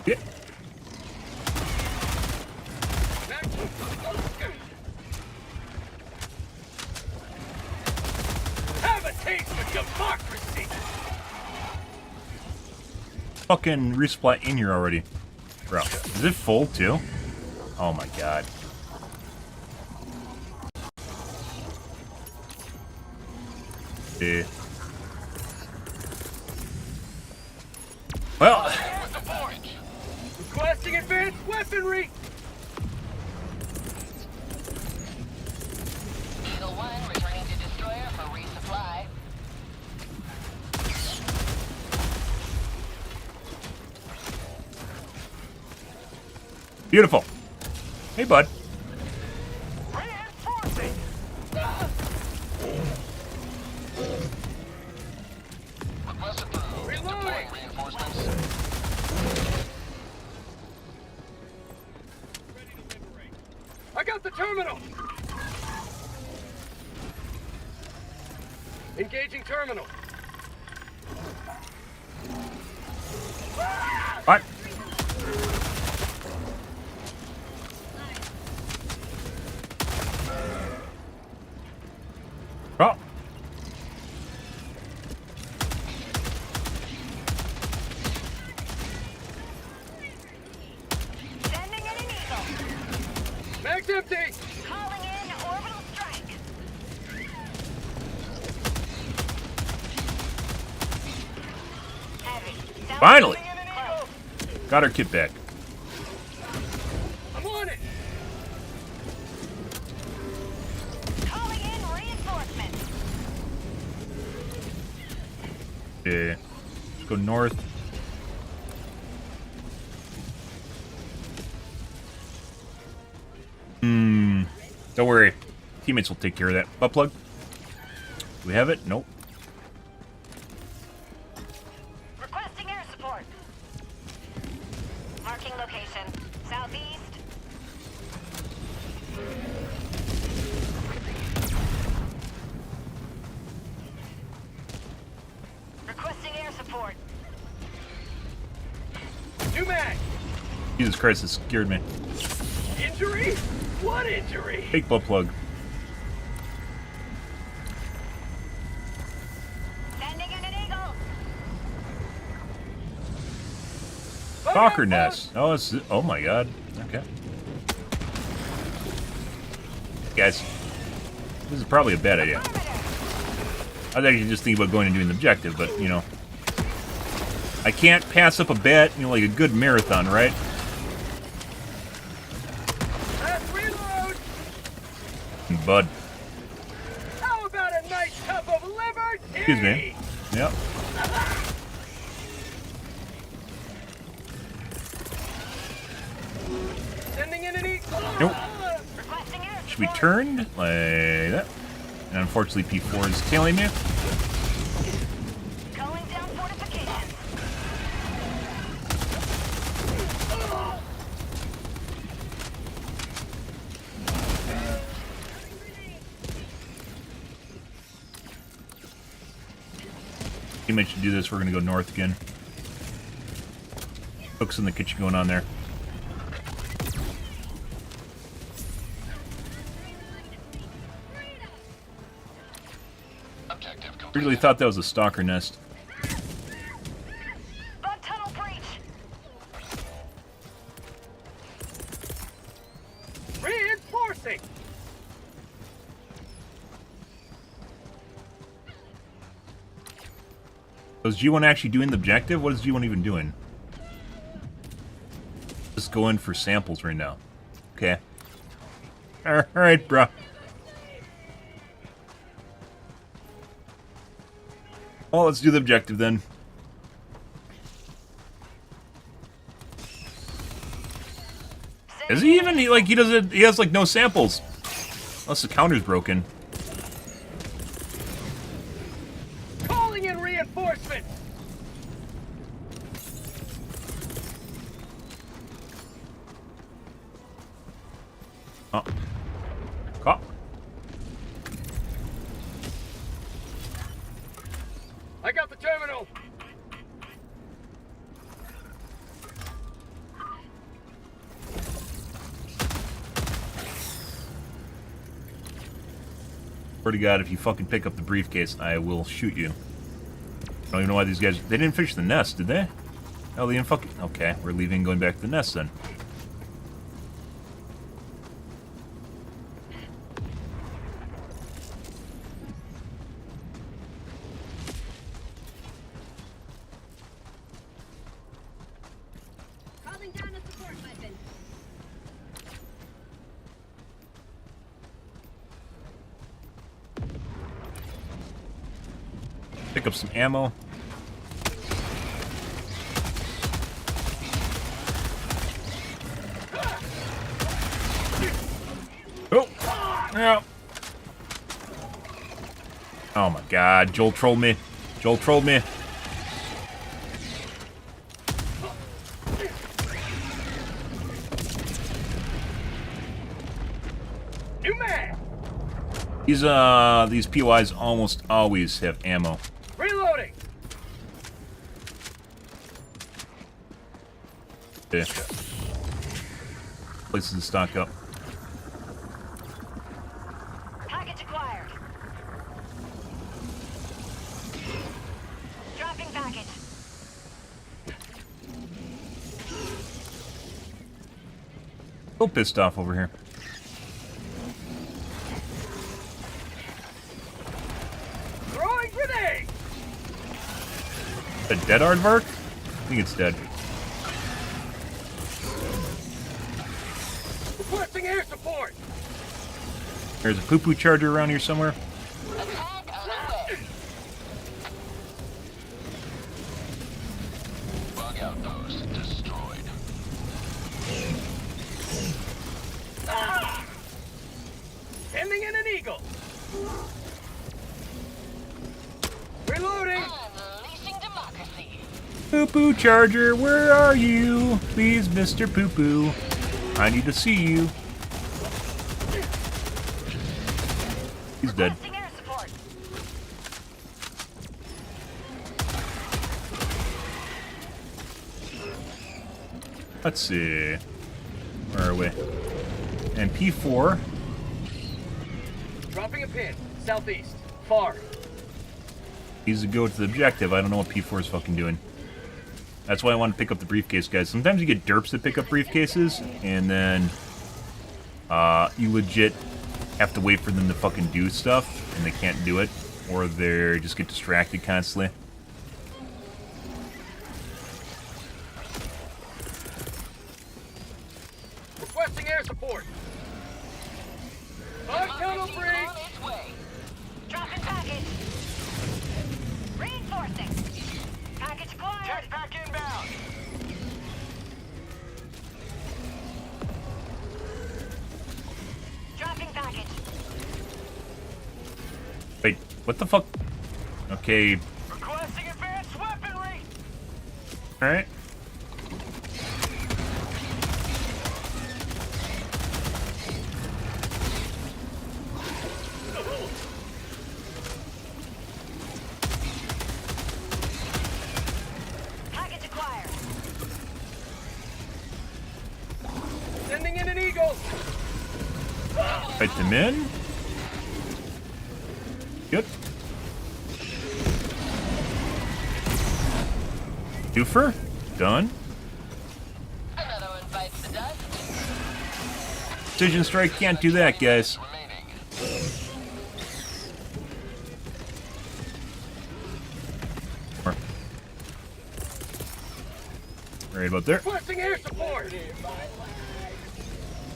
Speaker 1: Yeah.
Speaker 5: Have a taste of democracy.
Speaker 1: Fucking resupply in here already. Bro, is it full, too? Oh my god. Well,
Speaker 5: Requesting advanced weaponry.
Speaker 8: Eagle 1 returning to destroyer for resupply.
Speaker 1: beautiful. Hey, bud.
Speaker 5: Reinforcing.
Speaker 6: Request approved.
Speaker 5: Reloading.
Speaker 6: Deploying reinforcements.
Speaker 5: I got the terminal. Engaging terminal.
Speaker 1: What? Oh.
Speaker 8: Sending in an eagle.
Speaker 5: Mag's empty.
Speaker 8: Calling in orbital strike. Heavy.
Speaker 1: Finally.
Speaker 5: Sending in an eagle.
Speaker 1: Got our kit back.
Speaker 5: I'm on it.
Speaker 1: Yeah. Let's go north. Don't worry. Teammates will take care of that. Butt plug? Do we have it? Nope.
Speaker 8: Requesting air support. Marking location. Southeast. Requesting air support.
Speaker 5: New mag.
Speaker 1: Jesus Christ, this scared me.
Speaker 5: Injury? What injury?
Speaker 1: Fake butt plug.
Speaker 8: Sending in an eagle.
Speaker 1: Stalker nest. Oh, it's, oh my god. Okay. Guys, this is probably a bad idea. I was actually just thinking about going and doing the objective, but, you know. I can't pass up a bet, you know, like a good marathon, right?
Speaker 5: Let's reload.
Speaker 1: Bud.
Speaker 5: How about a nice cup of liver tea?
Speaker 1: Excuse me. Yep.
Speaker 5: Sending in an eagle.
Speaker 1: Nope.
Speaker 8: Requesting air
Speaker 1: Should be
Speaker 8: support.
Speaker 1: turned like that. And unfortunately, P4 is tailing me.
Speaker 8: Calling down fortifications.
Speaker 1: Teammates should do this. We're going to go north again. Cooks in the kitchen going on there.
Speaker 6: Objective
Speaker 1: I
Speaker 6: complete.
Speaker 1: really thought that was a stalker nest.
Speaker 8: Bug tunnel breach.
Speaker 5: Reinforcing.
Speaker 1: So is G1 actually doing the objective? What is G1 even doing? Just going for samples right now. Okay. Alright, bruh. Well, let's do the objective then. Is he even? He doesn't. He has like no samples. Unless the counter's broken.
Speaker 5: Calling in reinforcements.
Speaker 1: Oh. Cop.
Speaker 5: I got the terminal.
Speaker 1: Swear to God, if you fucking pick up the briefcase, I will shoot you. I don't even know why these guys... They didn't finish the nest, did they? Oh, they didn't fucking... Okay, we're leaving and going back to the nest then.
Speaker 8: Calling down a support weapon.
Speaker 1: Pick up some ammo. Oh! Yeah. Oh my God, Joel trolled me. Joel trolled me.
Speaker 5: New man.
Speaker 1: These POIs almost always have ammo.
Speaker 5: Reloading.
Speaker 1: Yeah. Places to stock up.
Speaker 8: Package acquired. Dropping package.
Speaker 1: So pissed off over here.
Speaker 5: Throwing grenade.
Speaker 1: A dead aardvark? I think it's dead.
Speaker 5: Requesting air support.
Speaker 1: There's a poo-poo charger around here somewhere.
Speaker 6: Attack on the way. outpost destroyed.
Speaker 5: Sending in an eagle. Reloading.
Speaker 8: Unleashing democracy.
Speaker 1: Poo-poo charger, where are you? Please, Mr. Poo-poo. I need to see you. He's dead.
Speaker 8: Requesting air support.
Speaker 1: Let's see. Where are we? And P4.
Speaker 5: Dropping a pin. Southeast. Far.
Speaker 1: Needs to go to the objective. I don't know what P4 is fucking doing. That's why I want to pick up the briefcase, guys. Sometimes you get derps that pick up briefcases, and then you legit have to wait for them to fucking do stuff, and they can't do it, or they just get distracted constantly.
Speaker 5: Requesting air support. Five tunnel
Speaker 8: Democracy
Speaker 5: breach.
Speaker 8: on its way. Dropping package. Reinforcing. Package acquired.
Speaker 5: Jetpack inbound.
Speaker 8: Dropping package.
Speaker 1: Wait, what the fuck? Okay,
Speaker 5: Requesting advanced weaponry.
Speaker 1: alright.
Speaker 8: Package acquired.
Speaker 5: Sending in an eagle.
Speaker 1: Fight them in. Good. Doofer. Done.
Speaker 8: Another one bites the dust.
Speaker 1: Precision strike can't do that, guys.
Speaker 6: Remaining.
Speaker 1: Right about there.
Speaker 5: Requesting air support.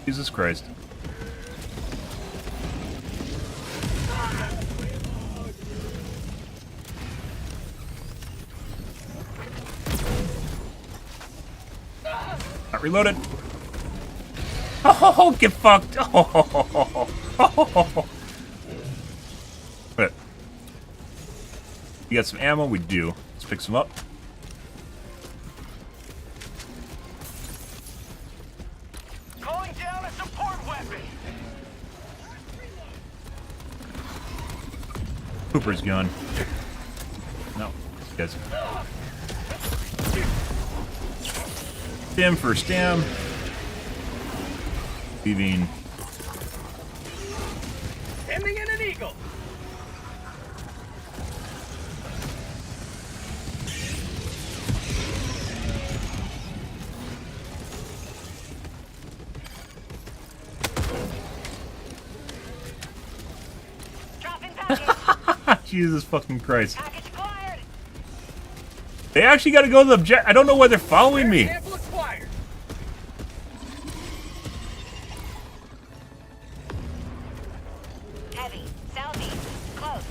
Speaker 1: Jesus Christ. Not reloaded. Oh, get fucked. Oh. Wait. You got some ammo? We do. Let's pick some up.
Speaker 5: Calling down a support weapon.
Speaker 1: Cooper's gone. No, this guy's. Stim for stim. Leaving.
Speaker 5: Sending in an eagle.
Speaker 8: Dropping package.
Speaker 1: Jesus fucking Christ.
Speaker 8: Package acquired.
Speaker 1: They actually got to go to the object. I don't know why they're following me.
Speaker 5: Sample acquired.
Speaker 8: Heavy. Southeast. Close.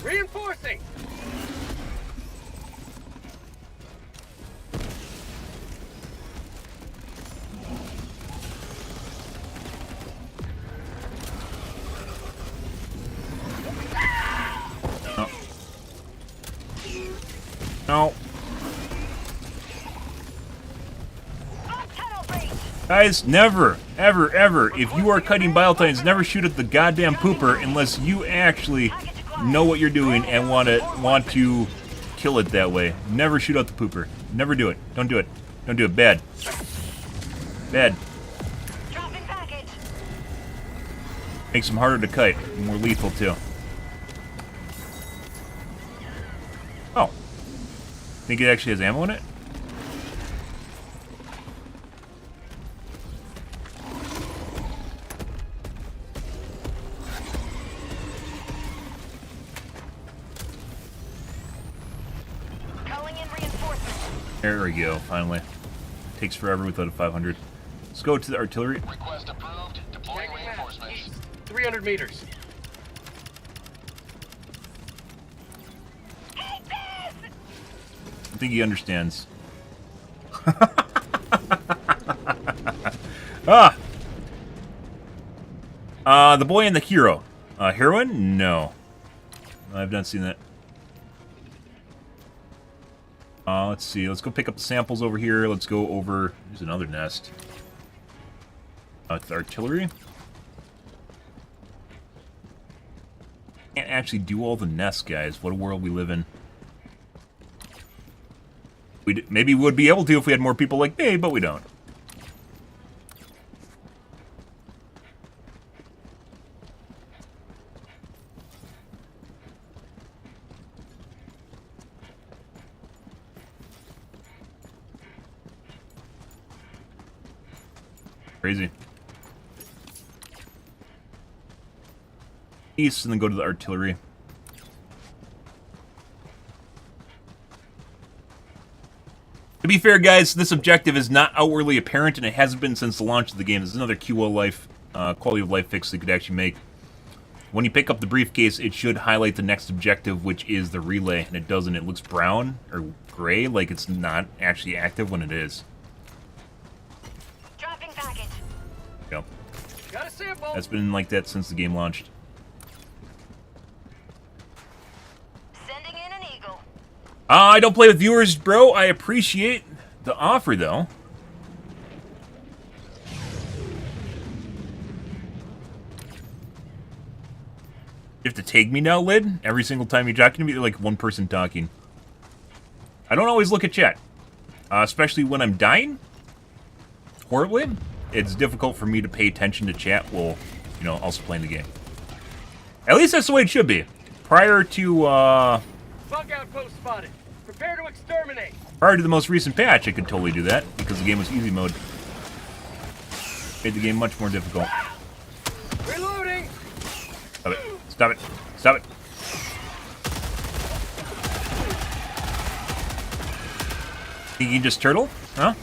Speaker 5: Reinforcing.
Speaker 1: No. No.
Speaker 8: Tunnel breach.
Speaker 1: Guys, never, ever, ever, if you are cutting biotines, never shoot at the goddamn pooper unless you actually know what you're doing and want to kill it that way. Never shoot at the pooper. Never do it. Don't do it. Don't do it. Bad. Bad.
Speaker 8: Dropping package.
Speaker 1: Makes them harder to kite. More lethal, too. Oh. Think it actually has ammo in it?
Speaker 8: Calling in reinforcements.
Speaker 1: There we go, finally. Takes forever without a 500. Let's go to the artillery.
Speaker 6: Request approved. Deploying reinforcements.
Speaker 5: East. 300 meters.
Speaker 1: I think he understands. Ah! The boy and the hero. Heroine? No. I've not seen that. Let's see. Let's go pick up the samples over here. Let's go over... There's another nest. The artillery. Can't actually do all the nests, guys. What a world we live in. Maybe we would be able to if we had more people like me, but we don't. Crazy. East and then go to the artillery. To be fair, guys, this objective is not outwardly apparent, and it hasn't been since the launch of the game. This is another QO life, quality of life fix they could actually make. When you pick up the briefcase, it should highlight the next objective, which is the relay, and it doesn't. It looks brown or gray, like it's not actually active when it is.
Speaker 8: Dropping package.
Speaker 1: Go.
Speaker 5: Got a sample.
Speaker 1: That's been like that since the game launched.
Speaker 8: Sending in an eagle.
Speaker 1: I don't play with viewers, bro. I appreciate the offer, though. You have to tag me now, Lid? Every single time you're talking to me, you're like one person talking. I don't always look at chat. Especially when I'm dying. Horribly. It's difficult for me to pay attention to chat while, you know, also playing the game. At least that's the way it should be. Prior to,
Speaker 5: Bug outpost spotted. Prepare to exterminate.
Speaker 1: Prior to the most recent patch, I could totally do that, because the game was easy mode. Made the game much more difficult.
Speaker 5: Reloading.
Speaker 1: Stop it. Stop it. Stop it. Think you can just turtle? Huh?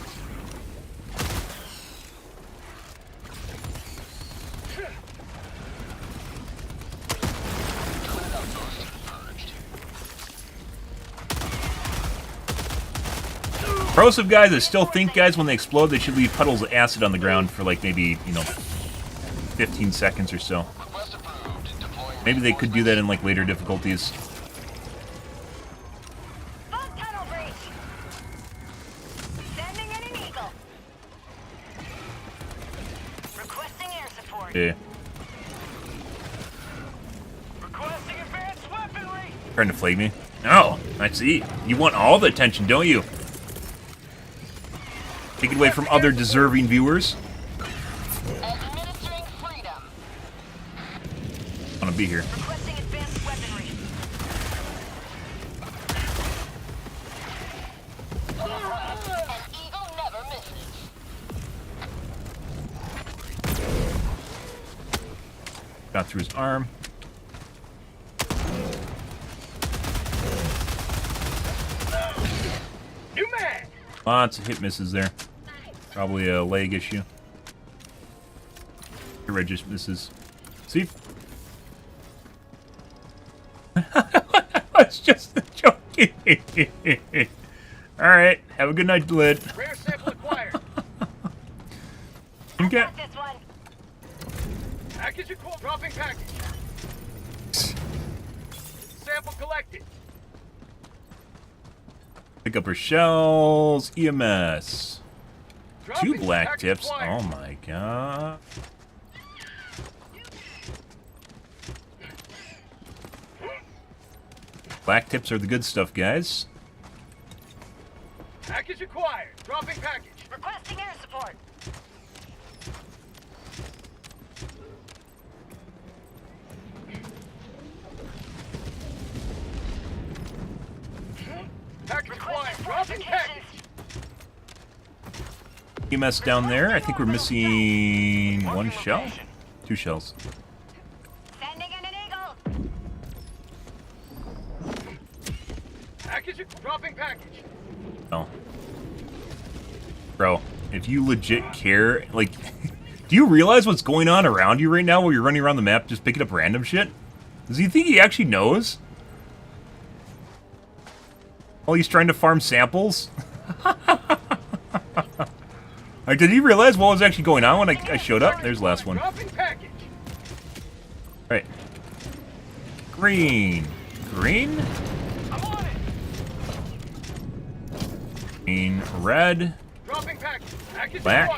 Speaker 1: Corrosive guys, I still think, guys, when they explode, they should leave puddles of acid on the ground for, like, maybe, you know, 15 seconds or so. Maybe they could do that in, like, later difficulties.
Speaker 8: Bug tunnel breach. Sending in an eagle. Requesting air support.
Speaker 1: Yeah.
Speaker 5: Requesting advanced weaponry.
Speaker 1: Trying to flag me? Oh, I see. You want all the attention, don't you? Take it away from other deserving viewers.
Speaker 8: Administering freedom.
Speaker 1: I want to be here.
Speaker 8: Requesting advanced weaponry. An eagle never misses.
Speaker 1: Got through his arm.
Speaker 5: New mag.
Speaker 1: Lots of hit misses there. Probably a leg issue. Red just misses. See? It's just a joke. Alright, have a good night, Lid.
Speaker 5: Rare sample acquired.
Speaker 1: Okay.
Speaker 8: Got this one.
Speaker 5: Package acquired. Dropping package. Sample collected.
Speaker 1: Pick up her shells. EMS.
Speaker 5: Dropping
Speaker 1: 2 black
Speaker 5: package
Speaker 1: tips.
Speaker 5: acquired.
Speaker 1: Oh my god. Black tips are the good stuff, guys.
Speaker 5: Package acquired. Dropping package.
Speaker 8: Requesting air support.
Speaker 5: Package acquired.
Speaker 8: Requesting
Speaker 5: Dropping package.
Speaker 1: EMS down there. I think we're missing 1 shell? 2 shells.
Speaker 8: Sending in an eagle.
Speaker 5: Package. Dropping package.
Speaker 1: Oh. Bro, if you legit care, like, do you realize what's going on around you right now while you're running around the map just picking up random shit? Does he think he actually knows? Oh, he's trying to farm samples? Alright, did he realize what was actually going on when I showed up? There's the last one. Right. Green. Green? Green. Red. Black.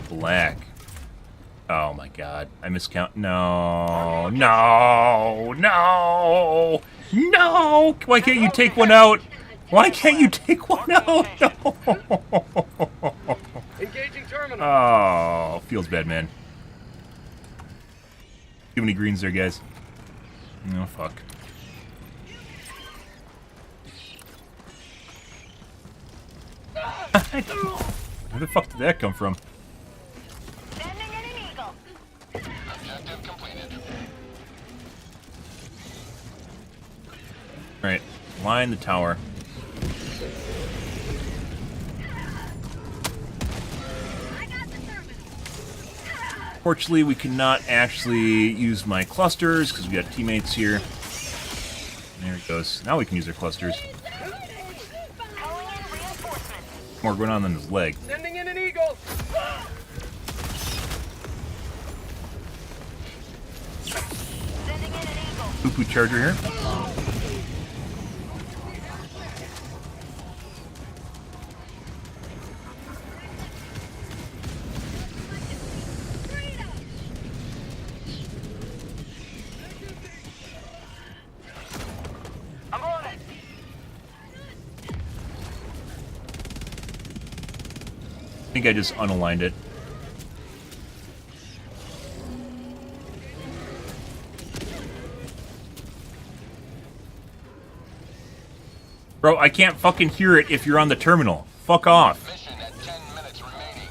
Speaker 1: Black. Oh my god. I miscount. No. No. No. No. Why can't you take one out? Why can't you take one out? No.
Speaker 5: Engaging terminal.
Speaker 1: Oh, feels bad, man. Too many greens there, guys. No, fuck. Where the fuck did that come from?
Speaker 8: Sending in an eagle.
Speaker 6: Objective completed.
Speaker 1: Alright, line the tower. Fortunately, we cannot actually use my clusters because we got teammates here. There it goes. Now we can use our clusters.
Speaker 8: Calling in reinforcements.
Speaker 1: More going on than his leg.
Speaker 5: Sending in an eagle.
Speaker 8: Sending in an eagle.
Speaker 1: Poo-poo charger here.
Speaker 5: I'm on it.
Speaker 1: I think I just unaligned it. Bro, I can't fucking hear it if you're on the terminal. Fuck off.
Speaker 6: Mission at 10 minutes remaining.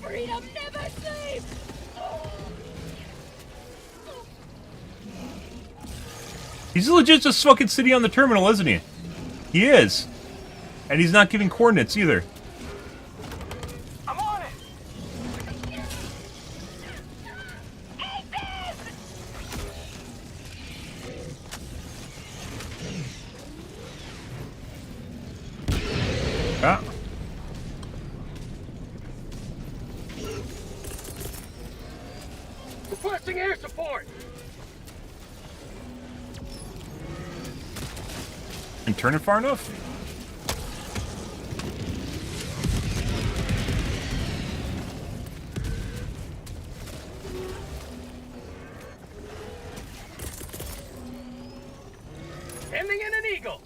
Speaker 8: Freedom never sleeps.
Speaker 1: He's legit just fucking sitting on the terminal, isn't he? He is. And he's not giving coordinates either.
Speaker 5: I'm on it.
Speaker 1: Ah.
Speaker 5: Requesting air support.
Speaker 1: And turn it far enough?
Speaker 5: Sending in an eagle.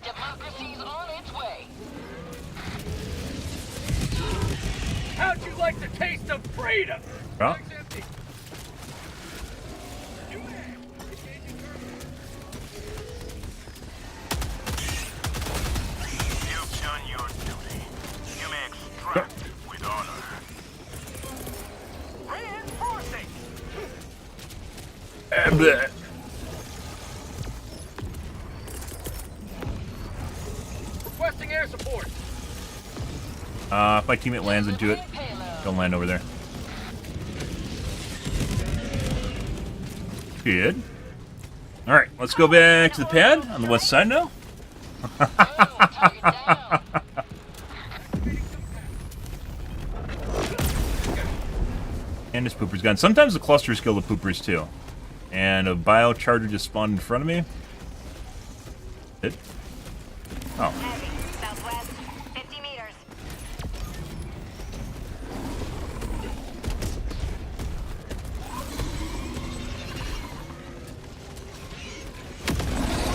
Speaker 8: Democracy's on its way.
Speaker 5: How'd you like the taste of freedom?
Speaker 1: Yeah.
Speaker 5: Bag's empty.
Speaker 7: You've done your duty. You may extract with honor.
Speaker 5: Reinforcing.
Speaker 1: Bleh.
Speaker 5: Requesting air support.
Speaker 1: If my teammate lands into it, don't land over there. Good. Alright, let's go back to the pad on the west side now. And this pooper's gone. Sometimes the clusters kill the poopers too. And a biocharger just spawned in front of me. It? Oh.
Speaker 8: Heavy. Southwest. 50 meters.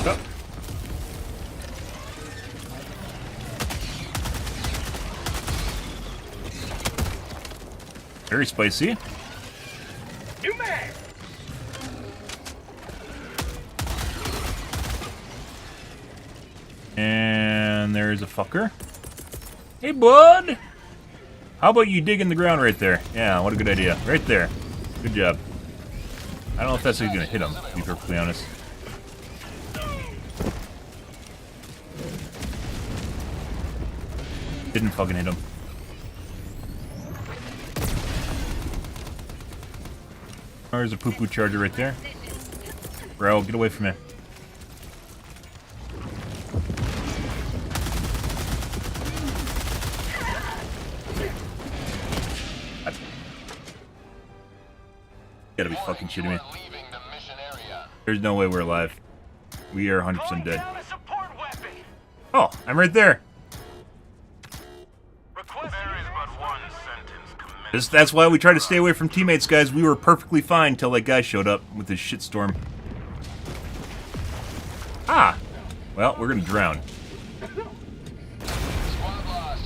Speaker 1: Oh. Very spicy.
Speaker 5: New mag.
Speaker 1: And there's a fucker. Hey, bud! How about you dig in the ground right there? Yeah, what a good idea. Right there. Good job. I don't know if that's going to hit him, to be perfectly honest. Didn't fucking hit him. There's a poo-poo charger right there. bro. Get away from me. You gotta be fucking shitting me. There's no way we're alive. We are 100% dead. Oh, I'm right there. That's why we try to stay away from teammates, guys. We were perfectly fine till that guy showed up with his shitstorm. Ah! Well, we're gonna drown.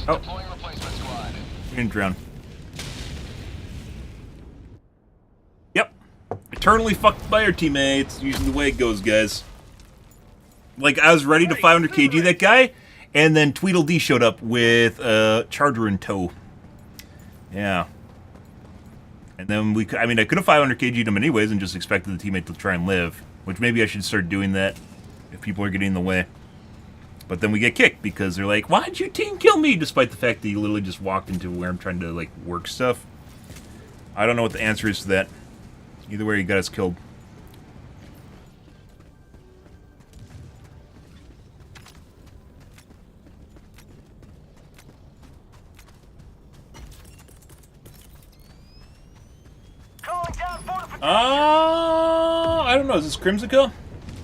Speaker 1: Oh. We didn't drown. Yep. Eternally fucked by our teammates. Usually the way it goes, guys. Like, I was ready to 500 kg that guy, and then Tweedledee showed up with a charger in tow. Yeah. And then I could have 500 kg'd him anyways and just expected the teammate to try and live. Which maybe I should start doing that if people are getting in the way. But then we get kicked because they're like, why'd you team kill me? Despite the fact that you literally just walked into where I'm trying to, like, work stuff. I don't know what the answer is to that. Either way, you got us killed. I don't know. Is this Crimsica?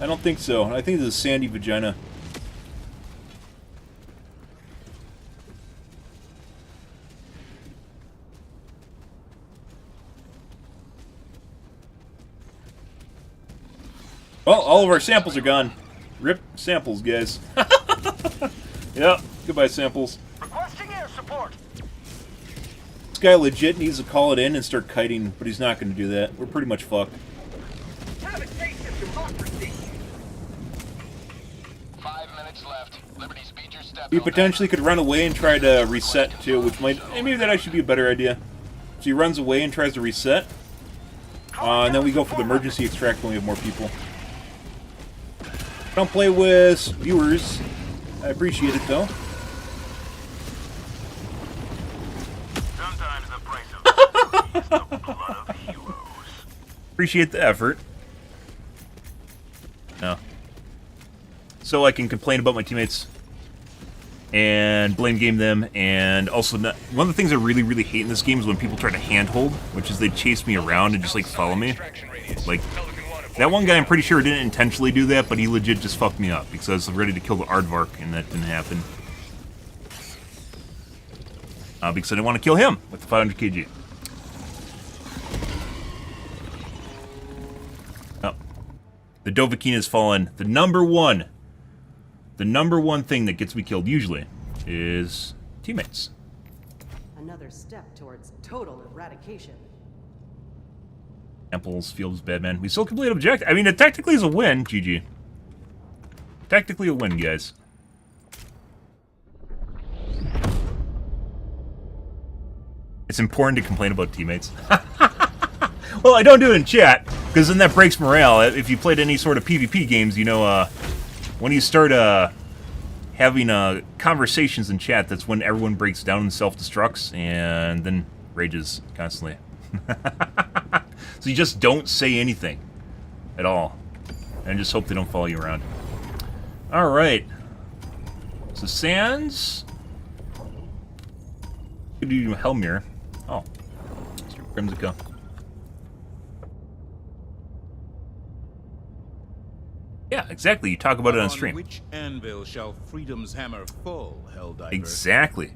Speaker 1: I don't think so. I think this is Sandy Vagina. Well, all of our samples are gone. Rip samples, guys. Yep. Goodbye, samples.
Speaker 5: Requesting air support.
Speaker 1: This guy legit needs to call it in and start kiting, but he's not going to do that. We're pretty much fucked.
Speaker 6: 5 minutes left. Liberty, speed your step.
Speaker 1: He potentially could run away and try to reset too, which might maybe that actually be a better idea. So he runs away and tries to reset, and then we go for the emergency extract when we have more people. Don't play with viewers. I appreciate it though.
Speaker 7: Sometimes the price of is the blood of heroes.
Speaker 1: Appreciate the effort. No. So I can complain about my teammates and blame game them, and also one of the things I really, really hate in this game is when people try to handhold, which is they chase me around and just like follow me. Like that one guy, I'm pretty sure didn't intentionally do that, but he legit just fucked me up because I was ready to kill the Aardvark and that didn't happen. Because I didn't want to kill him with the 500 kg. Oh. The Dovahkiin has fallen. The number one thing that gets me killed usually is teammates.
Speaker 9: Another step towards total eradication.
Speaker 1: Temples, Fields, Badman. We still complete objective. I mean, it technically is a win, GG. Technically a win, guys. It's important to complain about teammates. Well, I don't do it in chat, because then that breaks morale. If you played any sort of PvP games, you know, when you start having conversations in chat, that's when everyone breaks down and self-destructs, and then rages constantly. So you just don't say anything at all, and just hope they don't follow you around. All right. So Sands. Could do Helmir. Oh, Mr. Crimsica. Yeah, exactly. You talk about it on stream.
Speaker 10: Which anvil shall freedom's hammer fall, Helldiver?
Speaker 1: Exactly.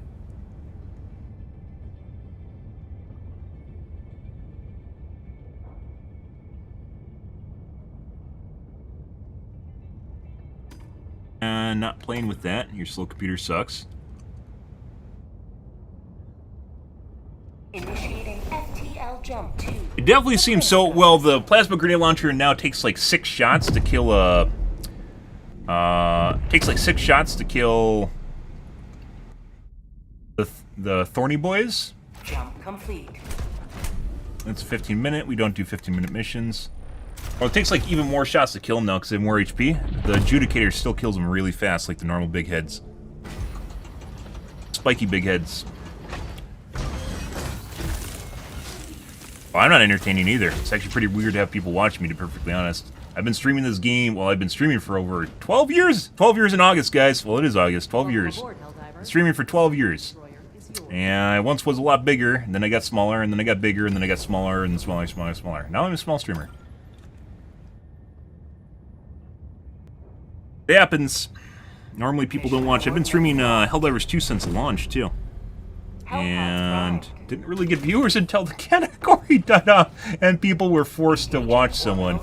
Speaker 1: Not playing with that. Your slow computer sucks.
Speaker 4: Initiating FTL jump 2.
Speaker 1: It definitely seems so. Well, the plasma grenade launcher now takes like 6 shots to kill takes like 6 shots to kill the Thorny Boys.
Speaker 4: Jump complete.
Speaker 1: That's a 15-minute. We don't do 15-minute missions. Well, it takes like even more shots to kill them now because they have more HP. The Adjudicator still kills them really fast, like the normal big heads. Spiky big heads. Well, I'm not entertaining either. It's actually pretty weird to have people watch me, to be perfectly honest. I've been streaming this game, well, I've been streaming for over 12 years! 12 years in August, guys. Well, it is August. 12 years. Been streaming for 12 years. And I once was a lot bigger, and then I got smaller, and then I got bigger, and then I got smaller, and smaller, smaller, smaller. Now I'm a small streamer. It happens. Normally people don't watch. I've been streaming Helldivers 2 since launch, too. And didn't really get viewers until the category died off, and people were forced to watch someone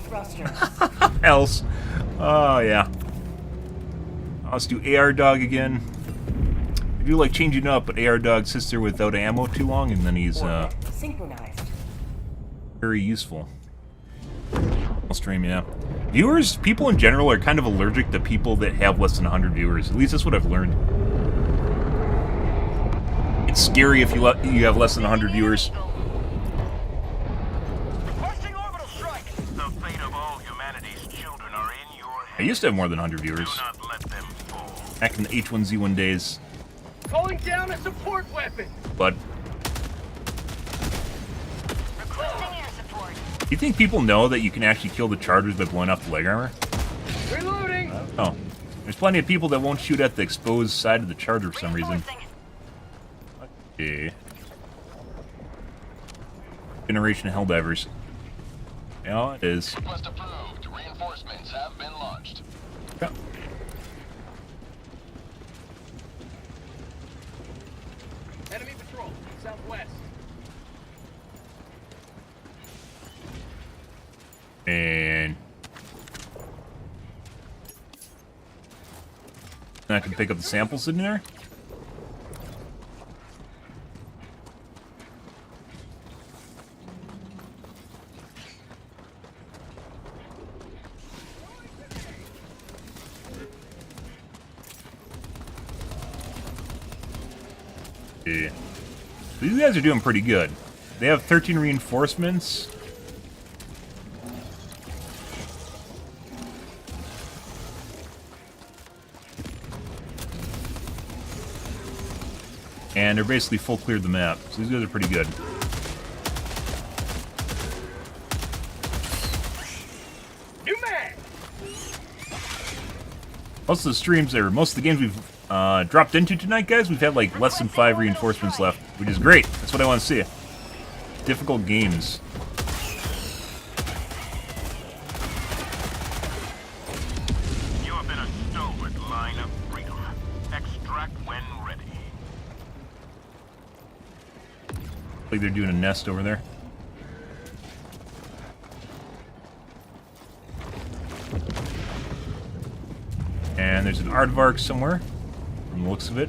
Speaker 1: else. Oh, yeah. Let's do AR Dog again. I do like changing up, but AR Dog sits there without ammo too long, and then he's very useful. I'll stream, yeah. Viewers, people in general, are kind of allergic to people that have less than 100 viewers. At least that's what I've learned. It's scary if you have less than 100 viewers.
Speaker 5: Requesting orbital strike.
Speaker 7: The fate of all humanity's children are in your hands.
Speaker 1: I used to have more than 100 viewers.
Speaker 7: Do not let them fall.
Speaker 1: Back in the H1Z1 days.
Speaker 5: Calling down a support weapon.
Speaker 1: But
Speaker 8: Requesting air support.
Speaker 1: you think people know that you can actually kill the chargers by blowing up the leg armor?
Speaker 5: Reloading.
Speaker 1: Oh. There's plenty of people that won't shoot at the exposed side of the charger for some reason. Okay. Generation of Helldivers. Yeah, it is.
Speaker 6: Request approved. Reinforcements have been launched.
Speaker 1: Yeah.
Speaker 5: Enemy patrol, southwest.
Speaker 1: And I can pick up the samples in there. Yeah. These guys are doing pretty good. They have 13 reinforcements. And they're basically full cleared the map. So these guys are pretty good.
Speaker 5: New mag.
Speaker 1: Most of the streams, or most of the games we've dropped into tonight, guys, we've had like less than 5 reinforcements left, which is great. That's what I want to see. Difficult games.
Speaker 7: You have been a stalwart line of freedom. Extract when ready.
Speaker 1: Like they're doing a nest over there. And there's an aardvark somewhere, from the looks of it.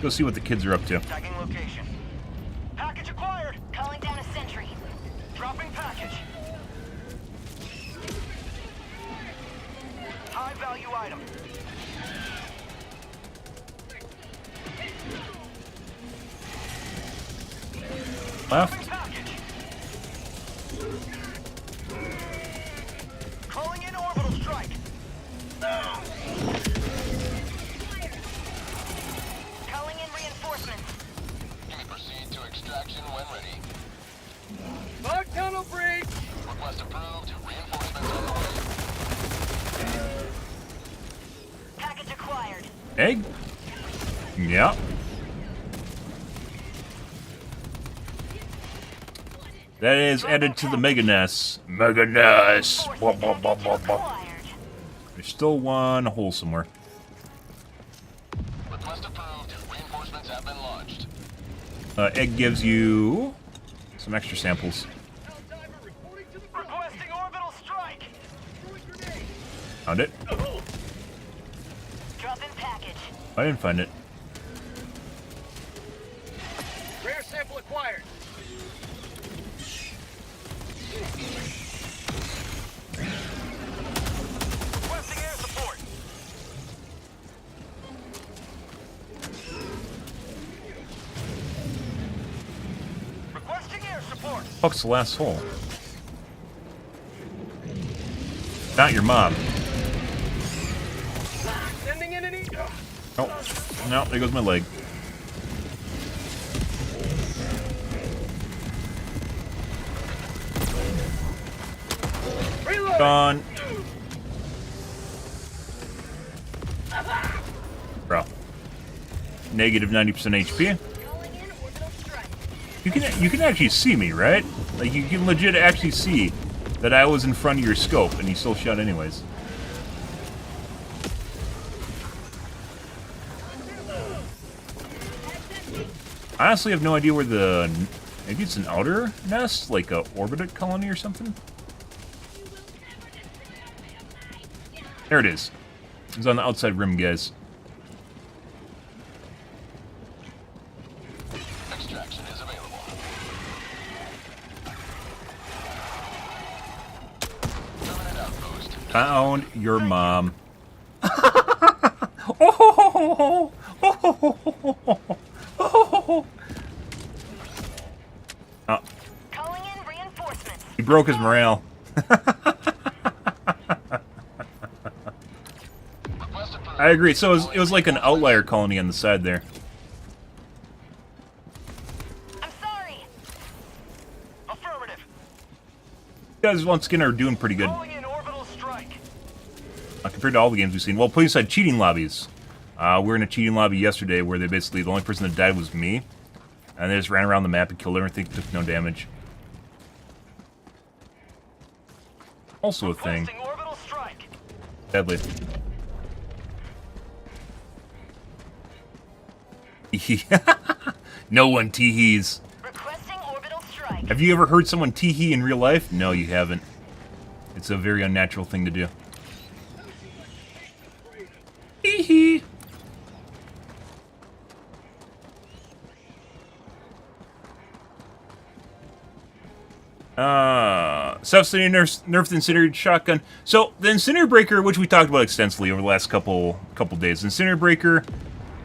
Speaker 1: Go see what the kids are up to.
Speaker 5: Tagging location. Package acquired.
Speaker 8: Calling down a sentry.
Speaker 5: Dropping package. High value item.
Speaker 1: Left.
Speaker 5: Package. Calling in orbital strike.
Speaker 8: Calling in reinforcements.
Speaker 6: You may proceed to extraction when ready.
Speaker 5: Bug tunnel breach.
Speaker 6: Request approved. Reinforcements on the way.
Speaker 8: Package acquired.
Speaker 1: Egg? Yeah. That is added to the Mega Nest. Mega Nest! Blah, blah, blah, blah, blah.
Speaker 8: Acquired.
Speaker 1: There's still one hole somewhere.
Speaker 6: Request approved. Reinforcements have been launched.
Speaker 1: Egg gives you some extra samples.
Speaker 5: Helldiver reporting to the requesting orbital strike.
Speaker 1: Found it?
Speaker 8: Drop in package.
Speaker 1: I didn't find it.
Speaker 5: Rare sample acquired. Requesting air support. Requesting air support.
Speaker 1: Fuck's the last hole? Not your mom.
Speaker 5: Sending in an
Speaker 1: Oh, no, there goes my leg. Gone. Bro. Negative 90% HP. You can actually see me, right? Like, you can legit actually see that I was in front of your scope, and you still shot anyways. I honestly have no idea where the... Maybe it's an outer nest? Like a orbited colony or something? There it is. It's on the outside rim, guys.
Speaker 6: Extraction is available. Permanent outpost.
Speaker 1: Found your mom. Oh,
Speaker 8: Calling in reinforcements.
Speaker 1: he broke his morale. I agree. So it was like an outlier colony on the side there.
Speaker 8: I'm sorry.
Speaker 5: Affirmative.
Speaker 1: You guys once again are doing pretty good
Speaker 5: Calling in orbital strike.
Speaker 1: compared to all the games we've seen. Well, police had cheating lobbies. We were in a cheating lobby yesterday where they basically, the only person that died was me. And they just ran around the map and killed everything, took no damage. Also a thing.
Speaker 5: Requesting orbital strike.
Speaker 1: Deadly. No one teehees.
Speaker 8: Requesting orbital strike.
Speaker 1: Have you ever heard someone teehee in real life? No, you haven't. It's a very unnatural thing to do. Teehee. Self-sustaining nerfed incinerator shotgun. So the incinerator breaker, which we talked about extensively over the last couple days, incinerator breaker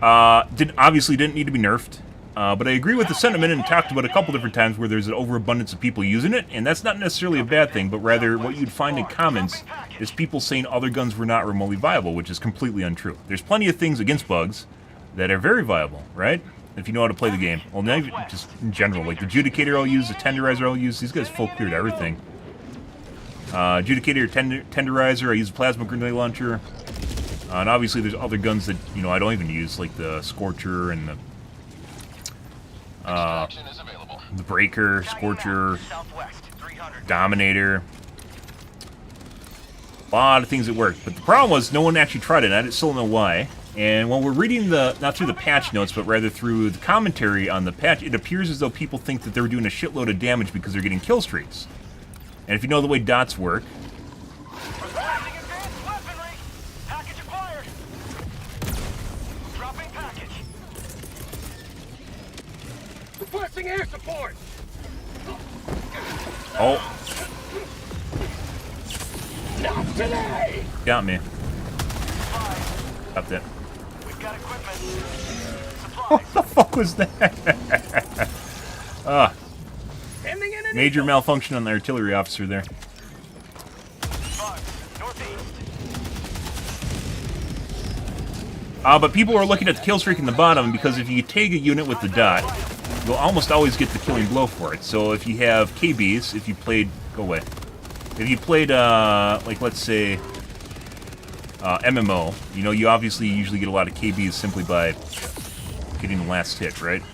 Speaker 1: obviously didn't need to be nerfed. But I agree with the sentiment and talked about a couple different times where there's an overabundance of people using it, and that's not necessarily a bad thing, but rather what you'd find in comments is people saying other guns were not remotely viable, which is completely untrue. There's plenty of things against bugs that are very viable, right? If you know how to play the game. Well, not even just in general, like the Judicator I'll use, the Tenderizer I'll use, these guys full cleared everything. Judicator, Tenderizer, I use a Plasma Grenade Launcher. And obviously there's other guns that, you know, I don't even use, like the Scorcher and the Breaker, Scorcher, Dominator. A lot of things that work. But the problem was no one actually tried it, and I still don't know why. And when we're reading not through the patch notes, but rather through the commentary on the patch, it appears as though people think that they're doing a shitload of damage because they're getting kill streaks. And if you know the way dots work...
Speaker 5: Requesting advanced weaponry. Package acquired. Dropping package. Requesting air support.
Speaker 1: Oh.
Speaker 5: Not today.
Speaker 1: Got me. Stopped it.
Speaker 5: We've got equipment.
Speaker 1: What the fuck was that? Major malfunction on the artillery officer there. But people are looking at the kill streak in the bottom because if you take a unit with the dot, you'll almost always get the killing blow for it. So if you have KBs, if you played... Go away. If you played, like, let's say... MMO, you know, you obviously usually get a lot of KBs simply by getting the last hit, right?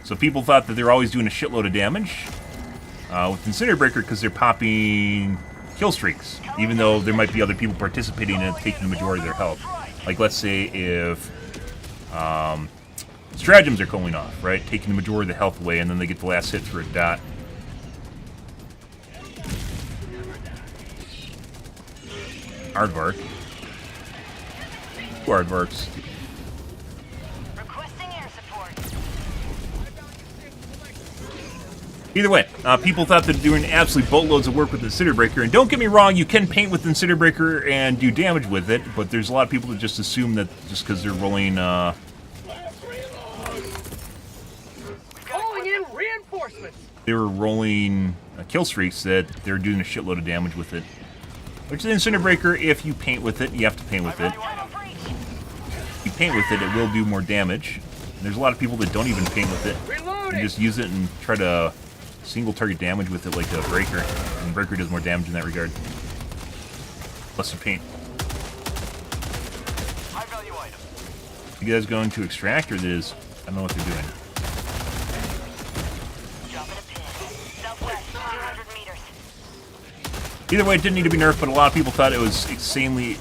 Speaker 1: So people thought that they were always doing a shitload of damage with Incinerator Breaker because they're popping kill streaks, even though there might be other people participating in it taking the majority of their health. Like, let's say if stratagems are going off, right? Taking the majority of the health away, and then they get the last hit through a dot. Aardvark. Aardvarks.
Speaker 8: Requesting air support.
Speaker 1: Either way, people thought they're doing absolute boatloads of work with the Incinerator Breaker, and don't get me wrong, you can paint with the Incinerator Breaker and do damage with it, but there's a lot of people that just assume that just because they're rolling,
Speaker 5: Calling in reinforcements.
Speaker 1: they were rolling kill streaks, that they're doing a shitload of damage with it. Which is the Incinerator Breaker, if you paint with it, you have to paint with it. You paint with it, it will do more damage. And there's a lot of people that don't even paint with it. They just use it and try to single target damage with it like a breaker. And breaker does more damage in that regard. Plus the paint.
Speaker 5: High value item.
Speaker 1: You guys going to extract or this? I don't know what they're doing.
Speaker 8: Dropping a pin. Southwest, 200 meters.
Speaker 1: Either way, it didn't need to be nerfed, but a lot of people thought it was extremely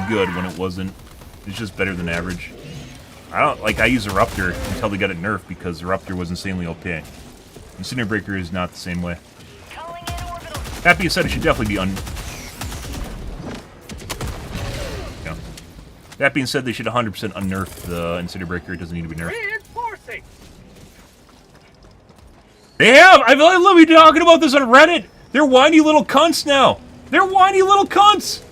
Speaker 1: good when it wasn't. It's just better than average. I use Eruptor until they got it nerfed because Eruptor was insanely OP. Incinerator Breaker is not the same way.
Speaker 8: Calling in orbital.
Speaker 1: That being said, it should definitely be Yeah. That being said, they should 100% unnerf the Incinerator Breaker. It doesn't need to be nerfed.
Speaker 5: Reinforcing.
Speaker 1: They have! I love you talking about this on Reddit! They're whiny little cunts now! They're whiny little cunts!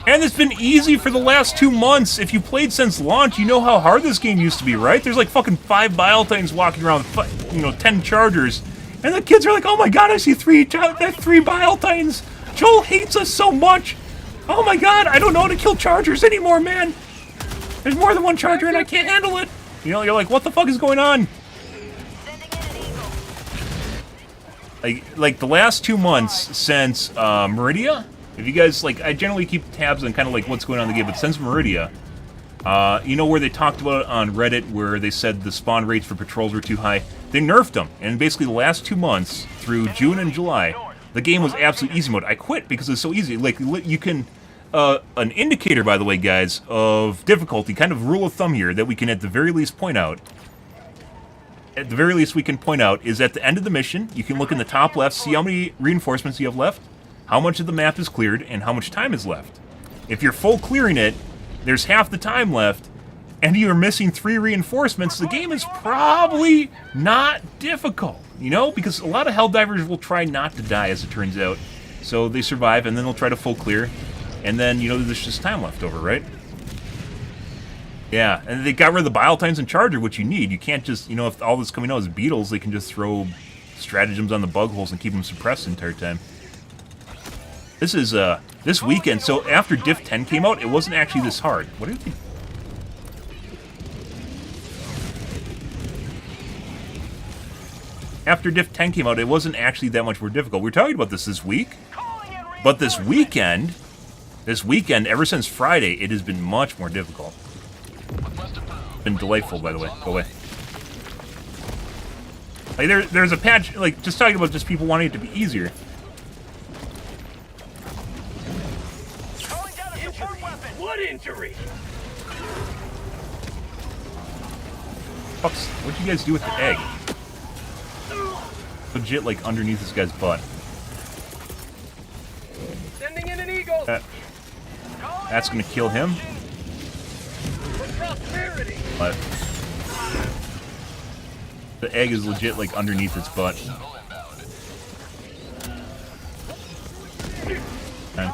Speaker 1: And it's been easy for the last 2 months. If you played since launch, you know how hard this game used to be, right? There's like fucking 5 Biotines walking around with, 10 Chargers. And the kids are like, oh my god, I see 3 Biotines! Joel hates us so much! Oh my god, I don't know how to kill Chargers anymore, man! There's more than one Charger and I can't handle it! You're like, what the fuck is going on?
Speaker 8: Sending in an eagle.
Speaker 1: Like the last 2 months since Meridia, if you guys, I generally keep tabs on kind of like what's going on in the game, but since Meridia, you know where they talked about it on Reddit where they said the spawn rates for patrols were too high? They nerfed them, and basically the last 2 months, through June and July, the game was absolute easy mode. I quit because it's so easy. Like, you can, an indicator, by the way, guys, of difficulty, kind of rule of thumb here, that we can at the very least point out, we can point out is at the end of the mission, you can look in the top left, see how many reinforcements you have left, how much of the map is cleared, and how much time is left. If you're full clearing it, there's half the time left, and you're missing 3 reinforcements, the game is probably not difficult, because a lot of Helldivers will try not to die, as it turns out. So they survive, and then they'll try to full clear, and then, there's just time left over, right? Yeah, and they got rid of the Biotines and Charger, which you need. You can't just, if all that's coming out is beetles, they can just throw stratagems on the bug holes and keep them suppressed the entire time. This is, this weekend, so after Diff 10 came out, it wasn't actually this hard. What do you think? After Diff 10 came out, it wasn't actually that much more difficult. We were talking about this week, but this weekend, ever since Friday, it has been much more difficult. Been delightful, by the way. Go away. There's a patch, just talking about just people wanting it to be easier.
Speaker 5: What injury?
Speaker 1: Fucks, what'd you guys do with the egg? Legit, underneath this guy's butt.
Speaker 5: Sending in an eagle.
Speaker 1: That's gonna kill him. But the egg is legit, underneath its butt. Okay.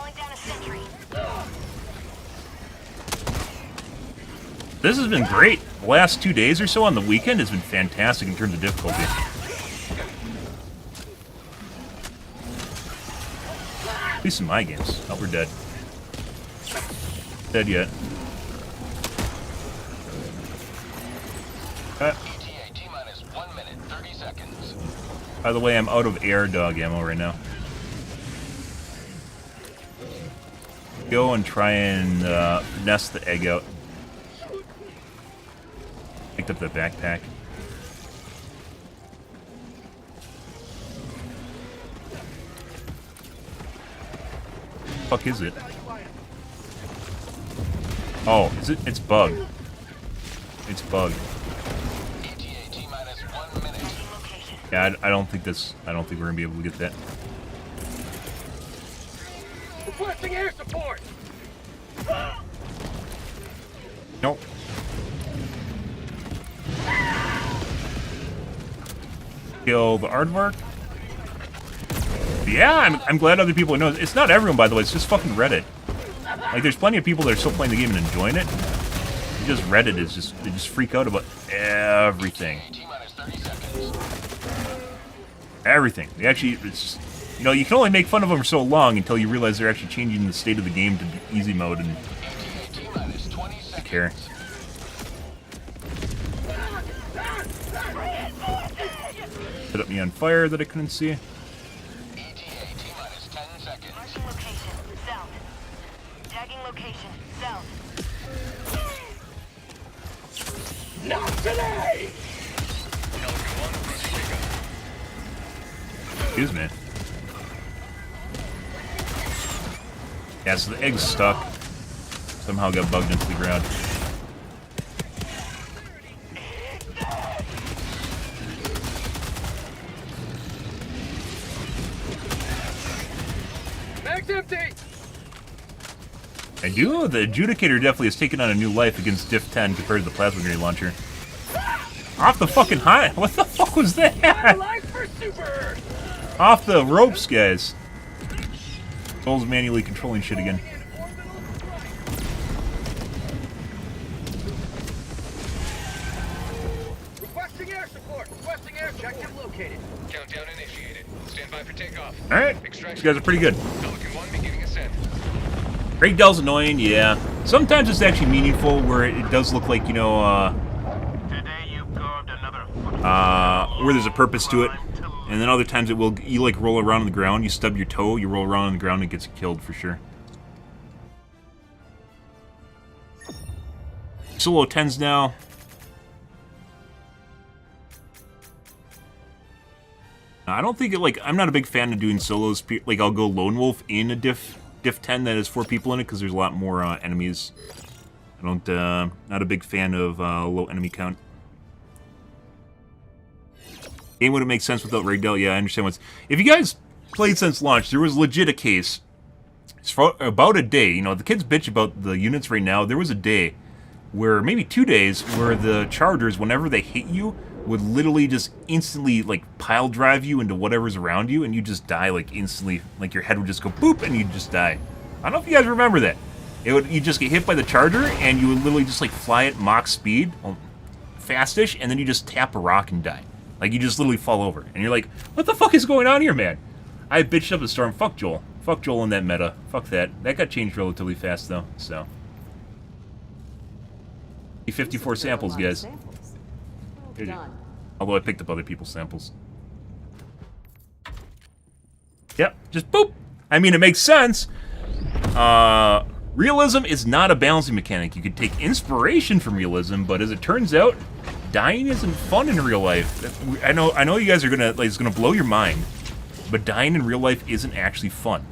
Speaker 1: This has been great. The last 2 days or so on the weekend has been fantastic in terms of difficulty. At least in my games. Oh, we're dead. Dead yet.
Speaker 6: T-minus 1 minute, 30 seconds.
Speaker 1: By the way, I'm out of air dog ammo right now. Go and try and nest the egg out. Picked up the backpack. Fuck is it? Oh, is it? It's bug. It's bug. Yeah, I don't think we're gonna be able to get that.
Speaker 5: Requesting air support.
Speaker 1: Nope. Kill the aardvark. Yeah, I'm glad other people know. It's not everyone, by the way. It's just fucking Reddit. There's plenty of people that are still playing the game and enjoying it. Just Reddit is they just freak out about everything. Everything. They actually, it's just, you can only make fun of them for so long until you realize they're actually changing the state of the game to easy mode and care. Set up me on fire that I couldn't see.
Speaker 6: ETA T-minus 10 seconds.
Speaker 8: Marking location. South. Tagging location. South.
Speaker 5: Not today!
Speaker 1: Excuse me. Yeah, so the egg's stuck. Somehow got bugged into the ground.
Speaker 5: Mag's empty!
Speaker 1: I do. The Adjudicator definitely has taken on a new life against Diff 10 compared to the plasma grenade launcher. Off the fucking high. What the fuck was that?
Speaker 5: Life for super!
Speaker 1: Off the ropes, guys. Soul's manually controlling shit again.
Speaker 5: Requesting air support! Requesting air objective located.
Speaker 6: Countdown initiated. Stand by for takeoff.
Speaker 1: Alright. These guys are pretty good.
Speaker 6: Pelican 1 beginning ascent.
Speaker 1: Great Del's annoying, yeah. Sometimes it's actually meaningful where it does look like, you know,
Speaker 7: Today you carved another
Speaker 1: where there's a purpose to it. And then other times it will, you like roll around on the ground, you stub your toe, you roll around on the ground, and it gets killed for sure. Solo 10s now. I don't think it, like, I'm not a big fan of doing solos. Like, I'll go lone wolf in a diff 10 that has 4 people in it because there's a lot more enemies. I don't, not a big fan of low enemy count. Game wouldn't make sense without Ragdale. Yeah, I understand what's... If you guys played since launch, there was legit a case. It's for about a day. You know, the kids bitch about the units right now. There was a day where, maybe 2 days, where the chargers, whenever they hit you, would literally just instantly, like, pile drive you into whatever's around you, and you just die, like, instantly. Like, your head would just go boop, and you'd just die. I don't know if you guys remember that. You just get hit by the charger, and you would literally just, like, fly at Mach speed, fastish, and then you just tap a rock and die. Like, you just literally fall over. And you're like, what the fuck is going on here, man? I bitched up a storm. Fuck Joel. Fuck Joel in that meta. Fuck that. That got changed relatively fast, though, so. 54 samples, guys. Although I picked up other people's samples. Yep, just boop. I mean, it makes sense. Realism is not a balancing mechanic. You could take inspiration from realism, but as it turns out, dying isn't fun in real life. I know you guys are gonna, like, it's gonna blow your mind, but dying in real life isn't actually fun.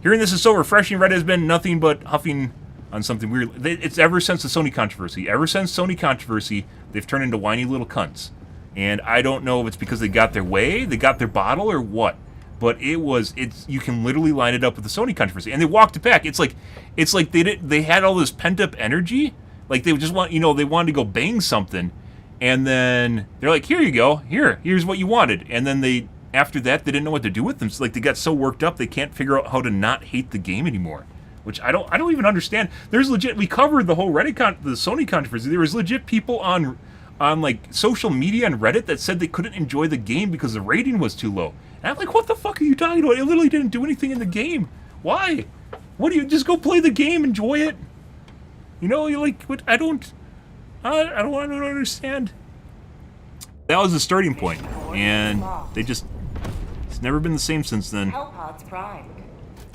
Speaker 1: Hearing this is so refreshing. Reddit has been nothing but huffing on something weird. It's ever since the Sony controversy. Ever since Sony controversy, they've turned into whiny little cunts. And I don't know if it's because they got their way, they got their bottle, or what. But you can literally line it up with the Sony controversy, and they walked it back. It's like they had all this pent up energy, like they just want, they wanted to go bang something, and then they're like, here you go, here's what you wanted, and then after that they didn't know what to do with them. So, like, they got so worked up they can't figure out how to not hate the game anymore, which I don't even understand. There's legit, we covered the whole the Sony controversy. There was legit people on like social media and Reddit that said they couldn't enjoy the game because the rating was too low. And I'm like, what the fuck are you talking about? It literally didn't do anything in the game. Why? What do you just go play the game, enjoy it? You're like, what? I don't understand. That was the starting point, and it's never been the same since then.
Speaker 4: Hellpods primed.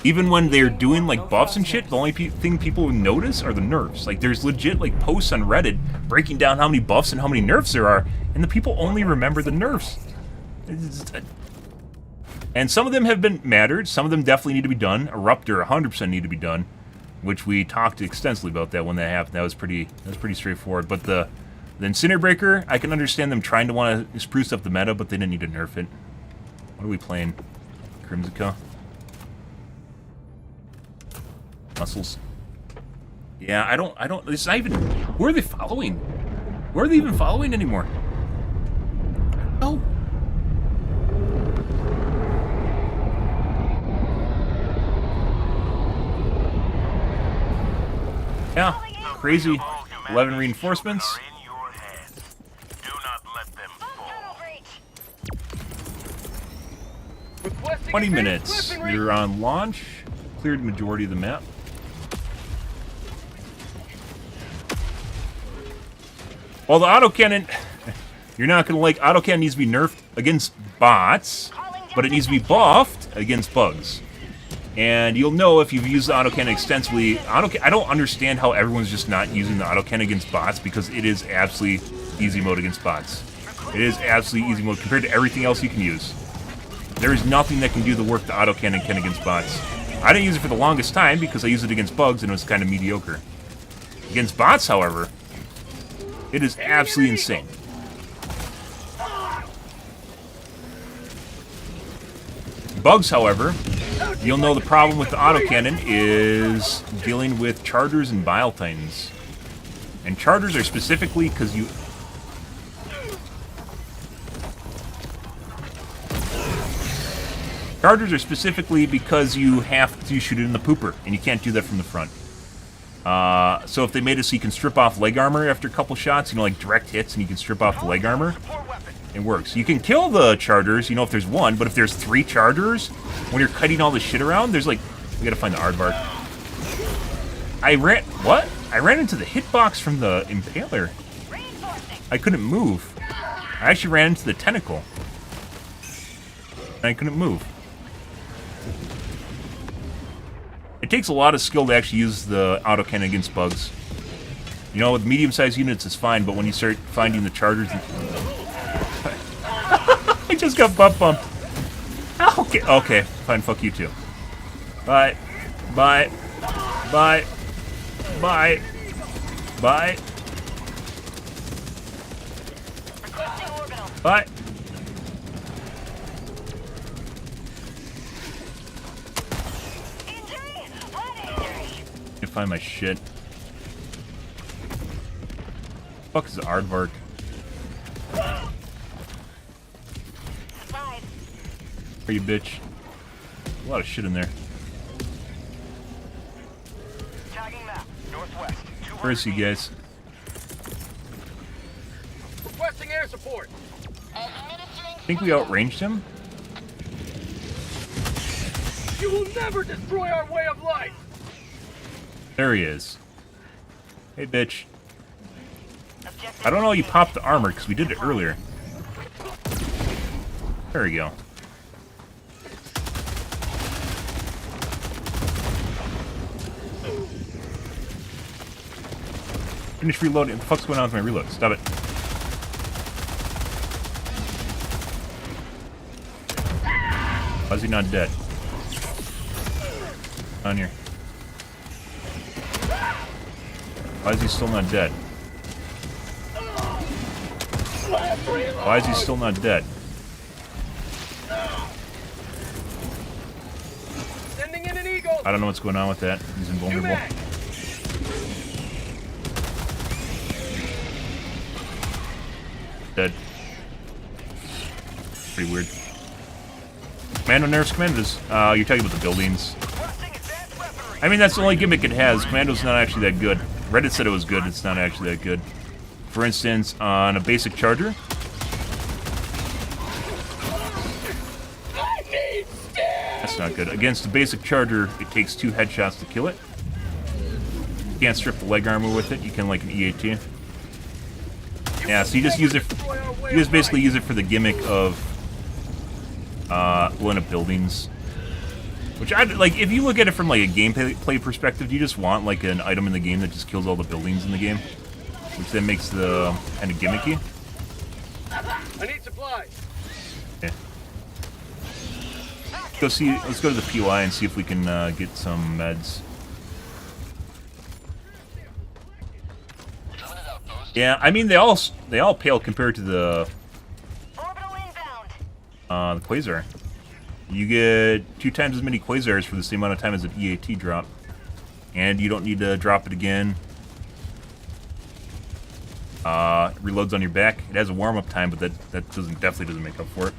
Speaker 1: Even when they're doing, like, buffs and shit, the only thing people would notice are the nerfs. Like, there's legit, like, posts on Reddit breaking down how many buffs and how many nerfs there are, and the people only remember the nerfs. And some of them have been mattered. Some of them definitely need to be done. Eruptor 100% need to be done, which we talked extensively about that when that happened. That was pretty straightforward. But the Incinerator Breaker, I can understand them trying to want to spruce up the meta, but they didn't need to nerf it. What are we playing? Crimsica? Muscles. Yeah, I don't, it's not even, where are they following? Where are they even following anymore? Oh. Yeah, crazy 11 reinforcements. 20 minutes. You're on launch. Cleared the majority of the map. Well, the autocannon, you're not going to like, autocannon needs to be nerfed against bots, but it needs to be buffed against bugs. And you'll know if you've used the autocannon extensively. I don't understand how everyone's just not using the autocannon against bots, because it is absolutely easy mode against bots. It is absolutely easy mode compared to everything else you can use. There is nothing that can do the work the autocannon can against bots. I didn't use it for the longest time because I used it against bugs and it was kind of mediocre. Against bots, however, it is absolutely insane. Bugs, however, you'll know the problem with the autocannon is dealing with chargers and bile titans. And chargers are specifically because you... Chargers are specifically because you have to shoot it in the pooper, and you can't do that from the front. So if they made it so you can strip off leg armor after a couple shots, you know, like direct hits, and you can strip off the leg armor, it works. You can kill the chargers, you know, if there's one, but if there's 3 chargers, when you're cutting all this shit around, there's like... We gotta find the aardvark. I ran into the hitbox from the impaler. I couldn't move. I actually ran into the tentacle. And I couldn't move. It takes a lot of skill to actually use the autocannon against bugs. You know, with medium-sized units it's fine, but when you start finding the chargers... I just got butt bumped. Okay, fine, fuck you too. Bye. Bye. Bye. Bye. Bye. Bye. Find my shit. Fuck is the aardvark? Are you bitch? A lot of shit in there. Where is he, guys?
Speaker 5: Requesting air support.
Speaker 1: Think we outranged him?
Speaker 5: You will never destroy our way of life.
Speaker 1: There he is. Hey, bitch. I don't know how you popped the armor, because we did it earlier. There we go. Finish reloading. What the fuck's going on with my reload? Stop it. Why is he not dead? On here. Why is he still not dead? Why is he still not dead?
Speaker 5: Sending in an eagle.
Speaker 1: I don't know what's going on with that. He's invulnerable. Dead. Pretty weird. Commando nerfs commandos. You're talking about the buildings. I mean, that's the only gimmick it has. Commando's not actually that good. Reddit said it was good. It's not actually that good. For instance, on a basic charger. That's not good. Against a basic charger, it takes 2 headshots to kill it. You can't strip the leg armor with it. You can like an EAT. Yeah, so you just use it. You just basically use it for the gimmick of blowing up buildings. Which I like. If you look at it from like a gameplay perspective, you just want like an item in the game that just kills all the buildings in the game, which then makes the kind of gimmicky.
Speaker 5: I need supplies.
Speaker 1: Yeah. Let's go to the POI and see if we can get some meds. Yeah, I mean they all pale compared to the Quasar. You get 2 times as many Quasars for the same amount of time as an EAT drop. And you don't need to drop it again. Reloads on your back. It has a warm-up time, but that definitely doesn't make up for it.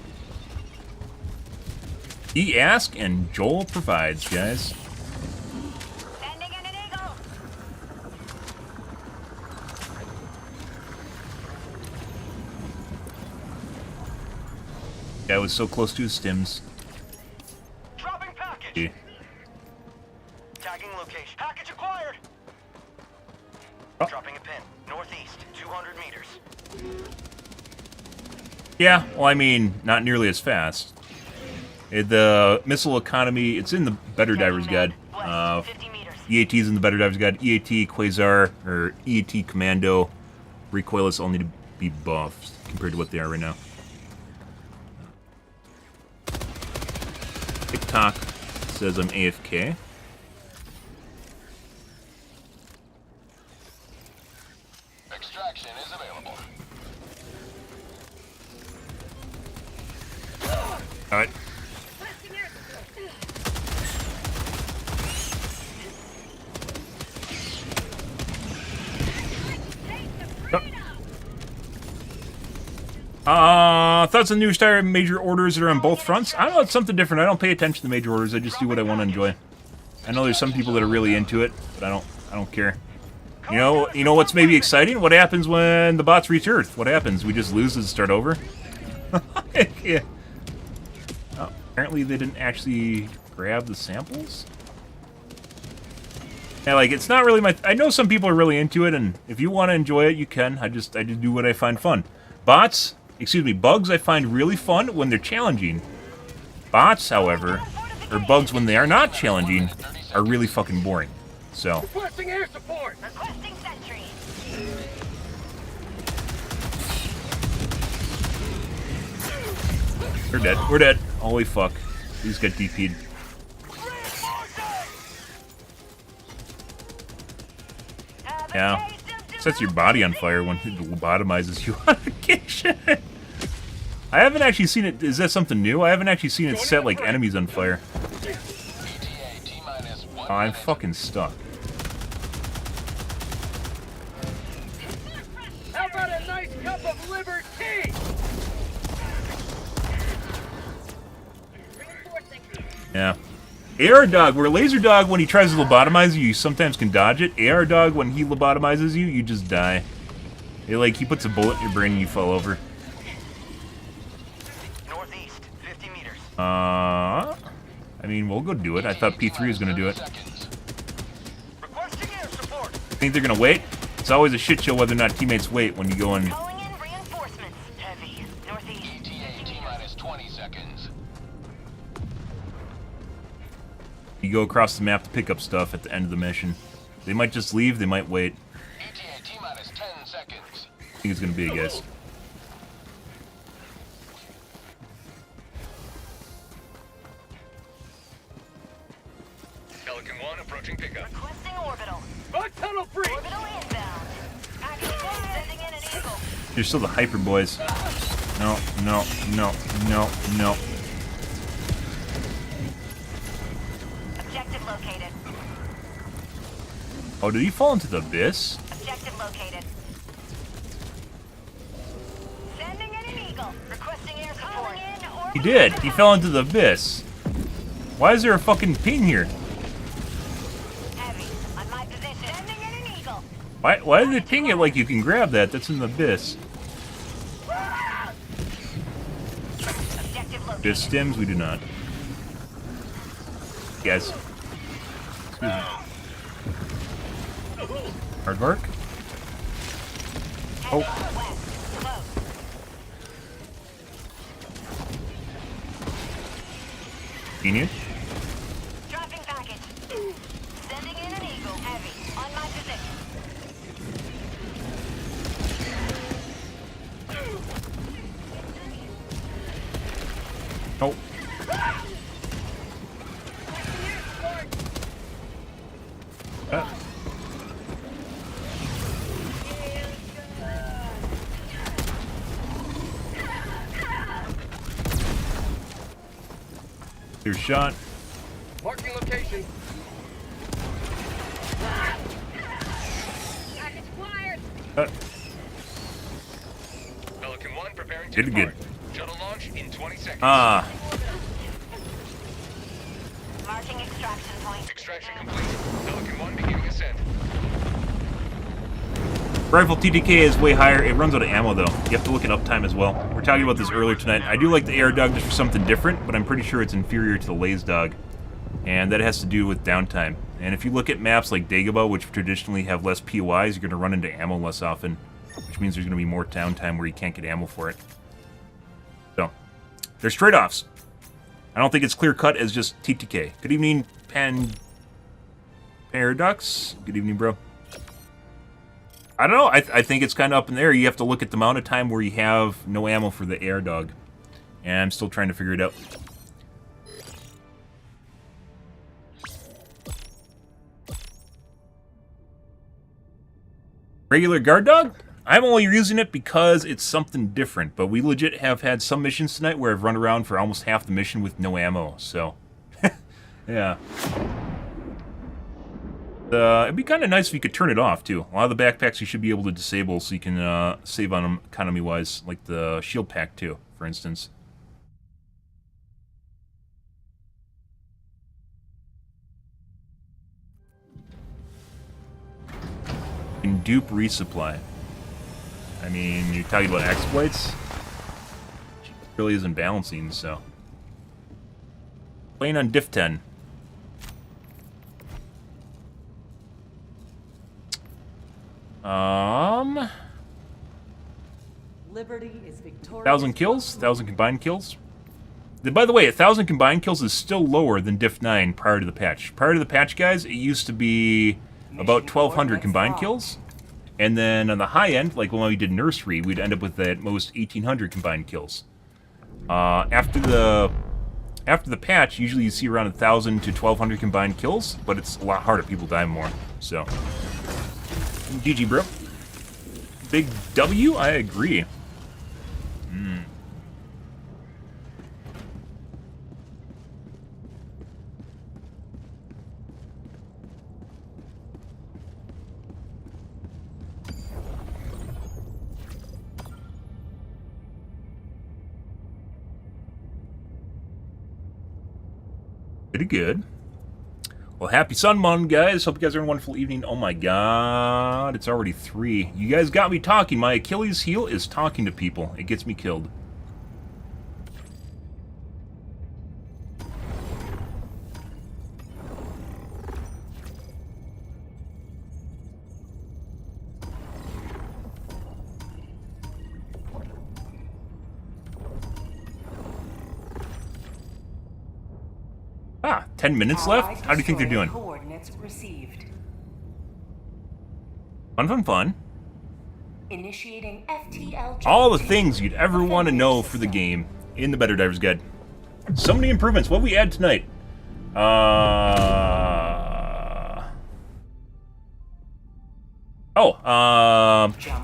Speaker 1: He asks and Joel provides, guys.
Speaker 8: Sending in an eagle.
Speaker 1: Yeah, I was so close to his stims.
Speaker 5: Dropping package.
Speaker 1: Yeah.
Speaker 5: Tagging location. Package acquired.
Speaker 1: Oh.
Speaker 5: Dropping a pin. Northeast, 200 200 meters.
Speaker 1: Yeah, well, I mean, not nearly as fast. The missile economy, it's in the BetterDivers guide.
Speaker 8: 50 meters.
Speaker 1: EAT's in the BetterDivers guide. EAT, Quasar, or EAT Commando, recoilless all need to be buffed compared to what they are right now. TikTok says I'm AFK.
Speaker 6: Extraction is available.
Speaker 1: Alright. Thoughts on new Star major orders that are on both fronts? I don't know, it's something different. I don't pay attention to major orders. I just do what I want to enjoy. I know there's some people that are really into it, but I don't care. You know what's maybe exciting? What happens when the bots reach Earth? What happens? We just lose and start over? Yeah. Oh, apparently they didn't actually grab the samples? Yeah, like, it's not really my... I know some people are really into it, and if you want to enjoy it, you can. I just do what I find fun. Bugs, I find really fun when they're challenging. Bots, however, or bugs when they are not challenging, are really fucking boring. So...
Speaker 5: Requesting air support!
Speaker 8: Requesting sentry.
Speaker 1: We're dead. We're dead. Holy fuck. These got DP'd. Yeah. Sets your body on fire when it lobotomizes you on occasion. I haven't actually seen it. Is that something new? I haven't actually seen it set like enemies on fire. Oh, I'm fucking stuck.
Speaker 5: How about a nice cup of liver tea?
Speaker 1: Yeah. AR Dog, where Laser Dog, when he tries to lobotomize you, you sometimes can dodge it. AR Dog, when he lobotomizes you, you just die. He puts a bullet in your brain and you fall over.
Speaker 5: Northeast, 50 meters.
Speaker 1: I mean, we'll go do it. I thought P3 was gonna do it.
Speaker 5: Requesting air support.
Speaker 1: Think they're gonna wait? It's always a shit show whether or not teammates wait when you go in.
Speaker 8: Calling in reinforcements. Heavy. Northeast.
Speaker 6: ETA T-minus 20 seconds.
Speaker 1: You go across the map to pick up stuff at the end of the mission. They might just leave, they might wait.
Speaker 6: ETA T-minus 10 seconds.
Speaker 1: I think it's gonna be a guess.
Speaker 5: Pelican 1 approaching pickup.
Speaker 8: Requesting orbital.
Speaker 5: A tunnel breach!
Speaker 8: Orbital inbound. Package sending in an eagle.
Speaker 1: You're still the hyper boys. No, no, no, no, no.
Speaker 8: Objective located.
Speaker 1: Oh, did he fall into the abyss?
Speaker 8: Objective located. Sending in an eagle. Requesting air support.
Speaker 1: He did. He fell into the abyss. Why is there a fucking ping here?
Speaker 8: Heavy. On my position. Sending in an eagle.
Speaker 1: Why did it ping it like you can grab that? That's in the abyss.
Speaker 8: Objective located.
Speaker 1: Abyss stims? We do not. Guys. Excuse me. Hardmark? Oh.
Speaker 8: West. Close.
Speaker 1: Genius?
Speaker 8: Dropping package. Sending in an eagle. Heavy. On my position.
Speaker 1: Oh. Clear shot.
Speaker 5: Marking location. Pelican 1 preparing to
Speaker 1: Did it good.
Speaker 5: depart. Shuttle launch in 20 seconds.
Speaker 1: Ah.
Speaker 8: Marking extraction point.
Speaker 5: Extraction complete. Pelican 1 beginning ascent.
Speaker 1: Rifle TTK is way higher. It runs out of ammo, though. You have to look at uptime as well. We're talking about this earlier tonight. I do like the Air Dog just for something different, but I'm pretty sure it's inferior to the Laze Dog. And that has to do with downtime. And if you look at maps like Dagobah, which traditionally have less POIs, you're going to run into ammo less often. which means there's going to be more downtime where you can't get ammo for it. So, there's trade-offs. I don't think it's clear-cut as just TTK. Good evening, Paradox. Good evening, bro. I don't know. I think it's kind of up in there. You have to look at the amount of time where you have no ammo for the air dog. And I'm still trying to figure it out. Regular guard dog? I'm only using it because it's something different, but we legit have had some missions tonight where I've run around for almost half the mission with no ammo, so... yeah. It'd be kind of nice if you could turn it off, too. A lot of the backpacks you should be able to disable so you can save on them economy-wise, like the shield pack, too, for instance. Can dupe resupply. I mean, you're talking about exploits? It really isn't balancing, so. Playing on diff 10.
Speaker 9: Liberty is victorious.
Speaker 1: 1,000 kills? 1,000 combined kills? By the way, 1,000 combined kills is still lower than diff 9 prior to the patch. Prior to the patch, guys, it used to be about 1,200 combined kills. And then on the high end, like when we did Nursery, we'd end up with at most 1,800 combined kills. After the patch, usually you see around 1,000 to 1,200 combined kills, but it's a lot harder. People die more. So, GG, bro. Big W? I agree. Pretty good. Well, happy Sun Month, guys. Hope you guys are having a wonderful evening. Oh my god, it's already 3. You guys got me talking. My Achilles heel is talking to people. It gets me killed. Ah, 10 minutes left? How do you think they're doing?
Speaker 4: Coordinates received.
Speaker 1: Fun, fun, fun.
Speaker 4: Initiating FTL.
Speaker 1: All the things you'd ever want to know for the game in the BetterDivers guide. So many improvements. What we add tonight?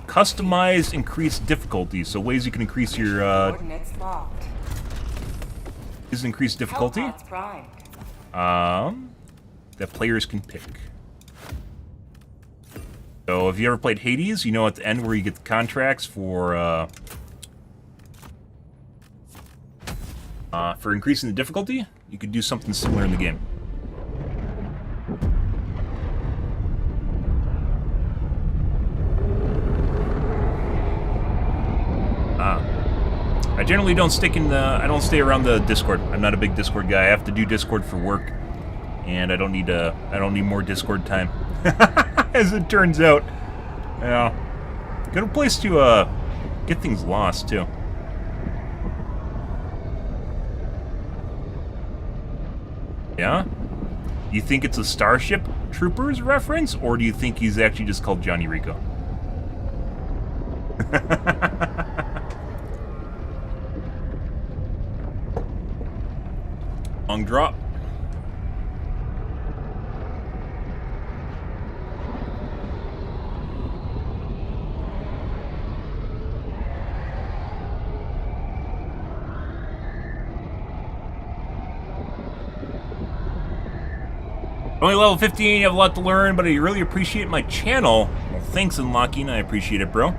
Speaker 1: Customize increased difficulty. So ways you can increase your
Speaker 4: Coordinates locked.
Speaker 1: is increased difficulty.
Speaker 4: Hellpods primed.
Speaker 1: That players can pick. So if you ever played Hades, you know at the end where you get the contracts for increasing the difficulty, you could do something similar in the game. I generally don't stick in the. I don't stay around the Discord. I'm not a big Discord guy. I have to do Discord for work, and I don't need more Discord time. As it turns out, yeah, good place to get things lost too. Yeah, you think it's a Starship Troopers reference, or do you think he's actually just called Johnny Rico? Long drop. Only level 15, you have a lot to learn, but I really appreciate my channel. Well, thanks, Unlocking. I appreciate it, bro.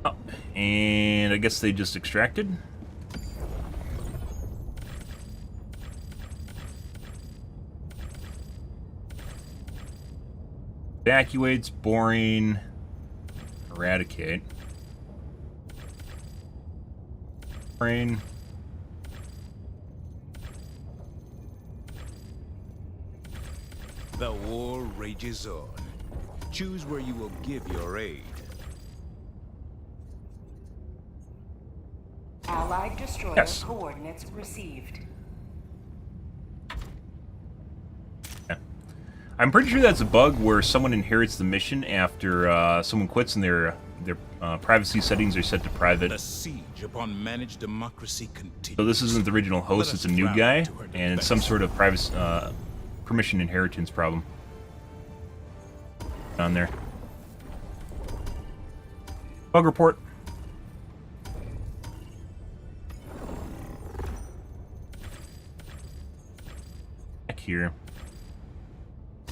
Speaker 1: Oh, and I guess they just extracted. Evacuates, boring. Eradicate. Boring.
Speaker 10: The war rages on. Choose where you will give your aid.
Speaker 4: Allied destroyer
Speaker 1: Yes.
Speaker 4: coordinates received.
Speaker 1: I'm pretty sure that's a bug where someone inherits the mission after someone quits and their privacy settings are set to private.
Speaker 10: The siege upon managed democracy continues.
Speaker 1: So this isn't the original host, it's a new guy, and it's some sort of privacy, permission inheritance problem on there. Bug report. Back here.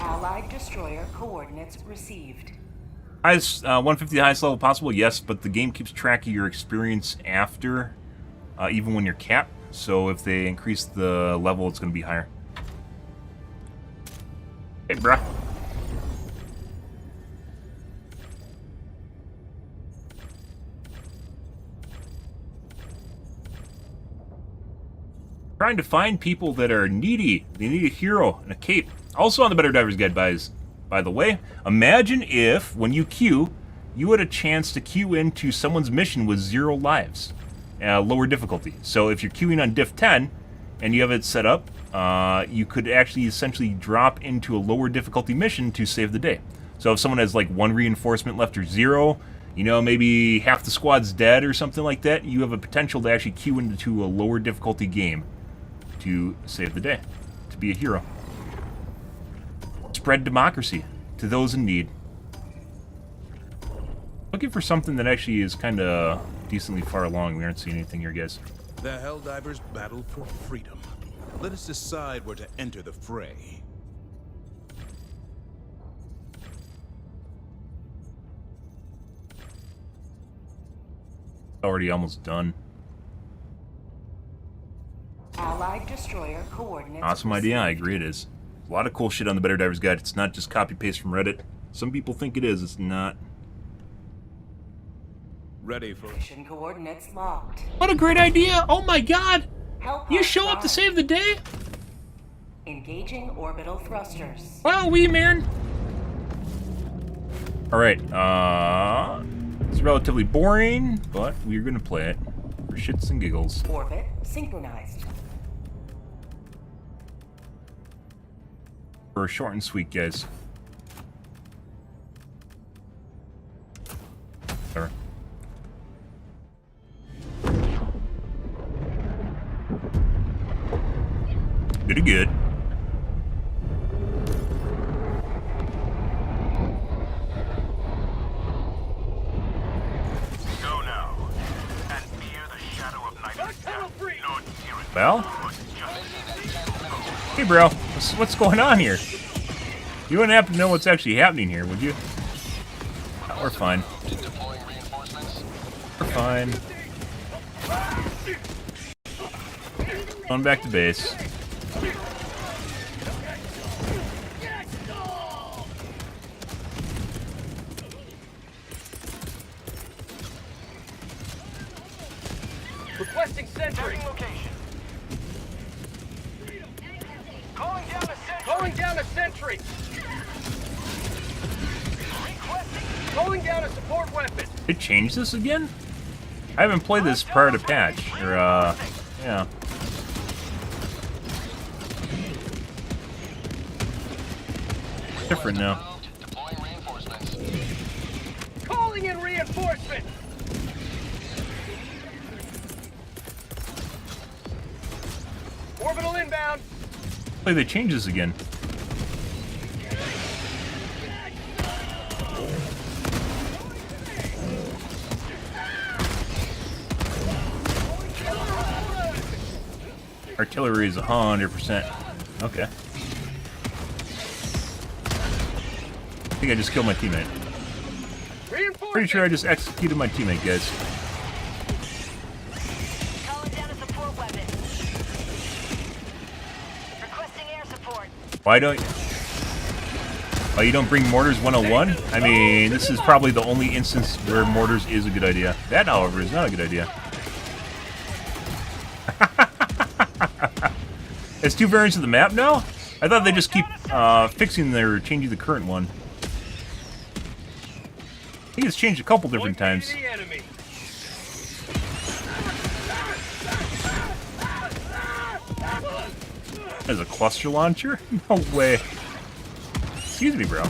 Speaker 4: Allied destroyer coordinates received.
Speaker 1: Highest, 150 the highest level possible, yes, but the game keeps track of your experience after, even when you're capped. So if they increase the level, it's going to be higher. Hey, bruh. Trying to find people that are needy. They need a hero and a cape. Also on the BetterDivers guide, by the way, imagine if, when you queue, you had a chance to queue into someone's mission with 0 lives. Lower difficulty. So if you're queuing on diff 10, and you have it set up, you could actually essentially drop into a lower difficulty mission to save the day. So if someone has like 1 reinforcement left or 0, you know, maybe half the squad's dead or something like that, you have a potential to actually queue into a lower difficulty game to save the day, to be a hero. Spread democracy to those in need. Looking for something that actually is kind of decently far along. We aren't seeing anything here, guys.
Speaker 10: The Helldivers battle for freedom. Let us decide where to enter the fray.
Speaker 1: Already almost done.
Speaker 4: Allied destroyer coordinates
Speaker 1: Awesome
Speaker 4: received.
Speaker 1: idea. I agree it is. A lot of cool shit on the BetterDivers guide. It's not just copy-paste from Reddit. Some people think it is. It's not.
Speaker 10: Ready for...
Speaker 4: Mission coordinates locked.
Speaker 1: What a great idea! Oh my god!
Speaker 4: Help
Speaker 1: You
Speaker 4: us
Speaker 1: show up to
Speaker 4: find.
Speaker 1: save the day?
Speaker 4: Engaging orbital thrusters.
Speaker 1: Wow, wee man! Alright, it's relatively boring, but we're gonna play it for shits and giggles.
Speaker 4: Orbit synchronized.
Speaker 1: For short and sweet, guys. Whatever. Pretty good.
Speaker 7: Go now, and fear the shadow of night. Lord Sirius.
Speaker 1: Well? Hey, bro. What's going on here? You wouldn't happen to know what's actually happening here, would you? We're fine.
Speaker 6: Deploying reinforcements.
Speaker 1: We're fine. Going back to base.
Speaker 5: Requesting sentry. Location. Calling down a sentry. Calling down a sentry. Calling down a support weapon.
Speaker 1: It changed this again? I haven't played this prior to patch. Or, yeah. Different now.
Speaker 6: Deploying reinforcements.
Speaker 5: Calling in reinforcement. Orbital inbound.
Speaker 1: Play the changes again. Artillery is 100%. Okay. I think I just killed my teammate. Pretty sure I just executed my teammate, guys.
Speaker 8: Calling down a support weapon. Requesting air support.
Speaker 1: Why don't... Oh, you don't bring mortars 101? I mean, this is probably the only instance where mortars is a good idea. That, however, is not a good idea. It's 2 variants of the map now? I thought they just keep fixing their changing the current one. I think it's changed a couple different times. As a cluster launcher? No way. Excuse me, bro.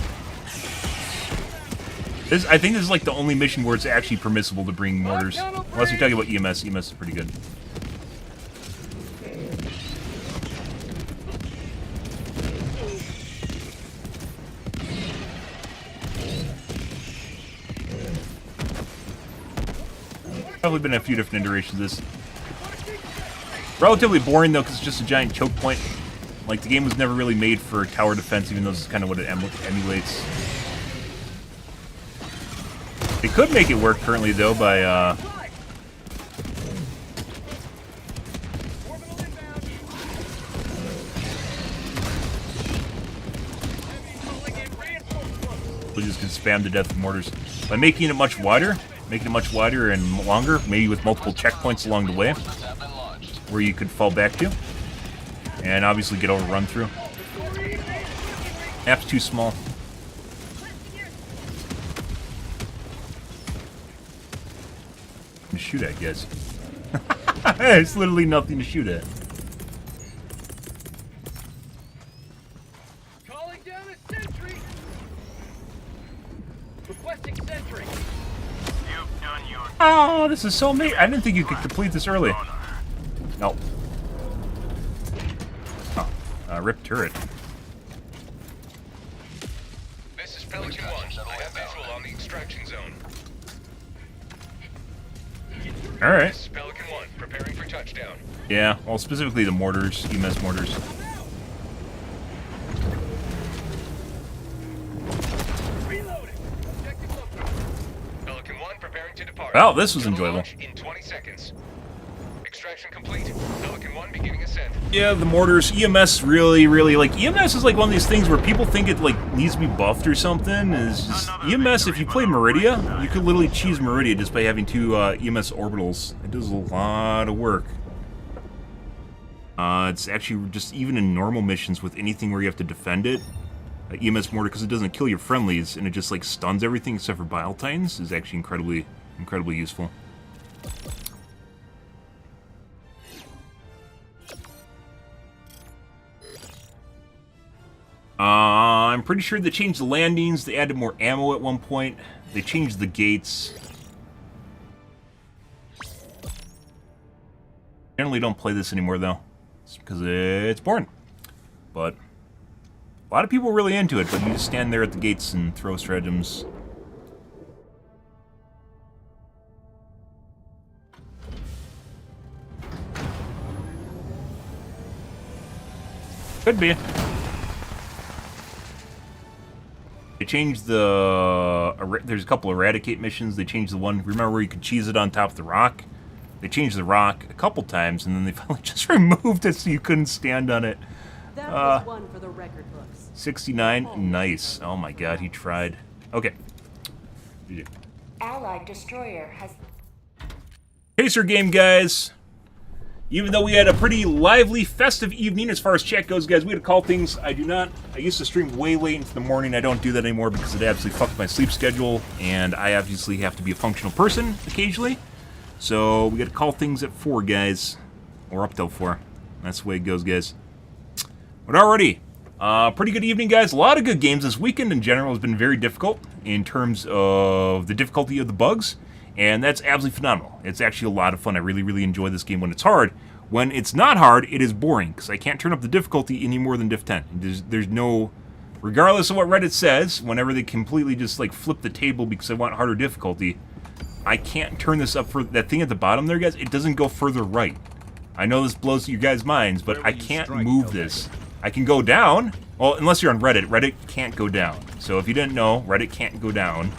Speaker 1: I think this is like the only mission where it's actually permissible to bring mortars. Unless you're talking about EMS. EMS is pretty good. Probably been a few different iterations of this. Relatively boring though, because it's just a giant choke point. Like, the game was never really made for tower defense, even though this is kind of what it emulates. They could make it work currently though by we just can spam to death with mortars. By making it much wider, and longer, maybe with multiple checkpoints along the way, where you could fall back to, and obviously get overrun through. Map's too small. To shoot at, guys. There's literally nothing to shoot at.
Speaker 5: Calling down a sentry. Requesting sentry.
Speaker 7: You've done your...
Speaker 1: Oh, this is so amazing. I didn't think you could complete this early. Nope. Oh, rip turret.
Speaker 6: This is Pelican 1. I have visual on the extraction zone.
Speaker 1: Alright.
Speaker 6: This is Pelican 1, preparing for touchdown.
Speaker 1: Yeah, well, specifically the mortars, EMS mortars.
Speaker 5: Reloading. Objective located.
Speaker 6: Pelican 1 preparing to depart.
Speaker 1: Well, this was enjoyable.
Speaker 6: In 20 seconds. Extraction complete. Pelican 1 beginning ascent.
Speaker 1: Yeah, the mortars, EMS really, like, EMS is like one of these things where people think it, like, needs to be buffed or something. Is just, EMS, if you play Meridia, you could literally cheese Meridia just by having two EMS orbitals. It does a lot of work. It's actually just, even in normal missions with anything where you have to defend it, EMS mortar, because it doesn't kill your friendlies, and it just, like, stuns everything except for Bile Titans, is actually incredibly useful. I'm pretty sure they changed the landings, they added more ammo at one point, they changed the gates. Generally don't play this anymore though, it's because it's boring. But a lot of people are really into it, but you just stand there at the gates and throw stratagems. Could be. They changed the... there's a couple Eradicate missions. They changed the one... Remember where you could cheese it on top of the rock? They changed the rock a couple times, and then they finally just removed it so you couldn't stand on it.
Speaker 9: That was one for the record books.
Speaker 1: 69. Nice. Oh my god, he tried. Okay.
Speaker 4: Allied destroyer has...
Speaker 1: Pacer game, guys. Even though we had a pretty lively, festive evening as far as chat goes, guys, we had to call things. I used to stream way late into the morning. I don't do that anymore because it absolutely fucked my sleep schedule, and I obviously have to be a functional person occasionally. So we got to call things at 4, guys. Or up till 4. That's the way it goes, guys. But already, pretty good evening, guys. A lot of good games. This weekend in general has been very difficult in terms of the difficulty of the bugs. And that's absolutely phenomenal. It's actually a lot of fun. I really enjoy this game when it's hard. When it's not hard, it is boring, because I can't turn up the difficulty any more than Diff 10. There's no... Regardless of what Reddit says, whenever they completely just, like, flip the table because I want harder difficulty, I can't turn this up for... That thing at the bottom there, guys, it doesn't go further right. I know this blows your guys' minds, but I can't move this. I can go down. Well, unless you're on Reddit. Reddit can't go down. So if you didn't know, Reddit can't go down.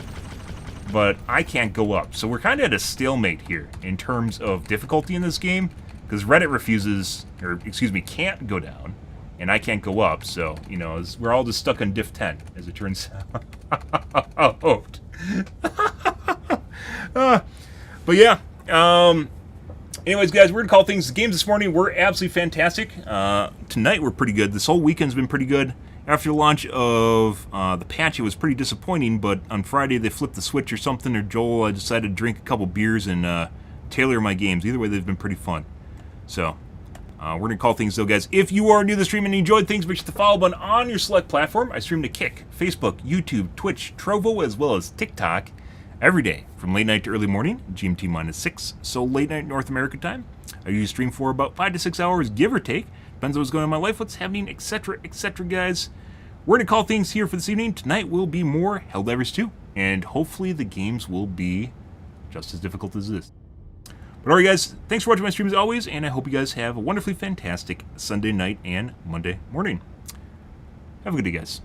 Speaker 1: But I can't go up. So we're kind of at a stalemate here in terms of difficulty in this game, because Reddit refuses, or excuse me, can't go down, and I can't go up. So, you know, we're all just stuck on Diff 10, as it turns out. But yeah, Anyways, guys, we're going to call things. The games this morning were absolutely fantastic. Tonight we're pretty good. This whole weekend's been pretty good. After the launch of the patch, it was pretty disappointing, but on Friday they flipped the switch or something, or Joel, I decided to drink a couple beers and tailor my games. Either way, they've been pretty fun. So, we're going to call things, though, guys. If you are new to the stream and enjoyed things, make sure to follow button on your select platform. I stream to Kick, Facebook, YouTube, Twitch, Trovo, as well as TikTok every day from late night to early morning, GMT minus 6, so late night North America time. I usually stream for about 5 to 6 hours, give or take. Depends on what's going on in my life, what's happening, etc., etc., guys. We're going to call things here for this evening. Tonight will be more Helldivers 2, and hopefully the games will be just as difficult as this. But alright, guys, thanks for watching my stream as always, and I hope you guys have a wonderfully fantastic Sunday night and Monday morning. Have a good day, guys.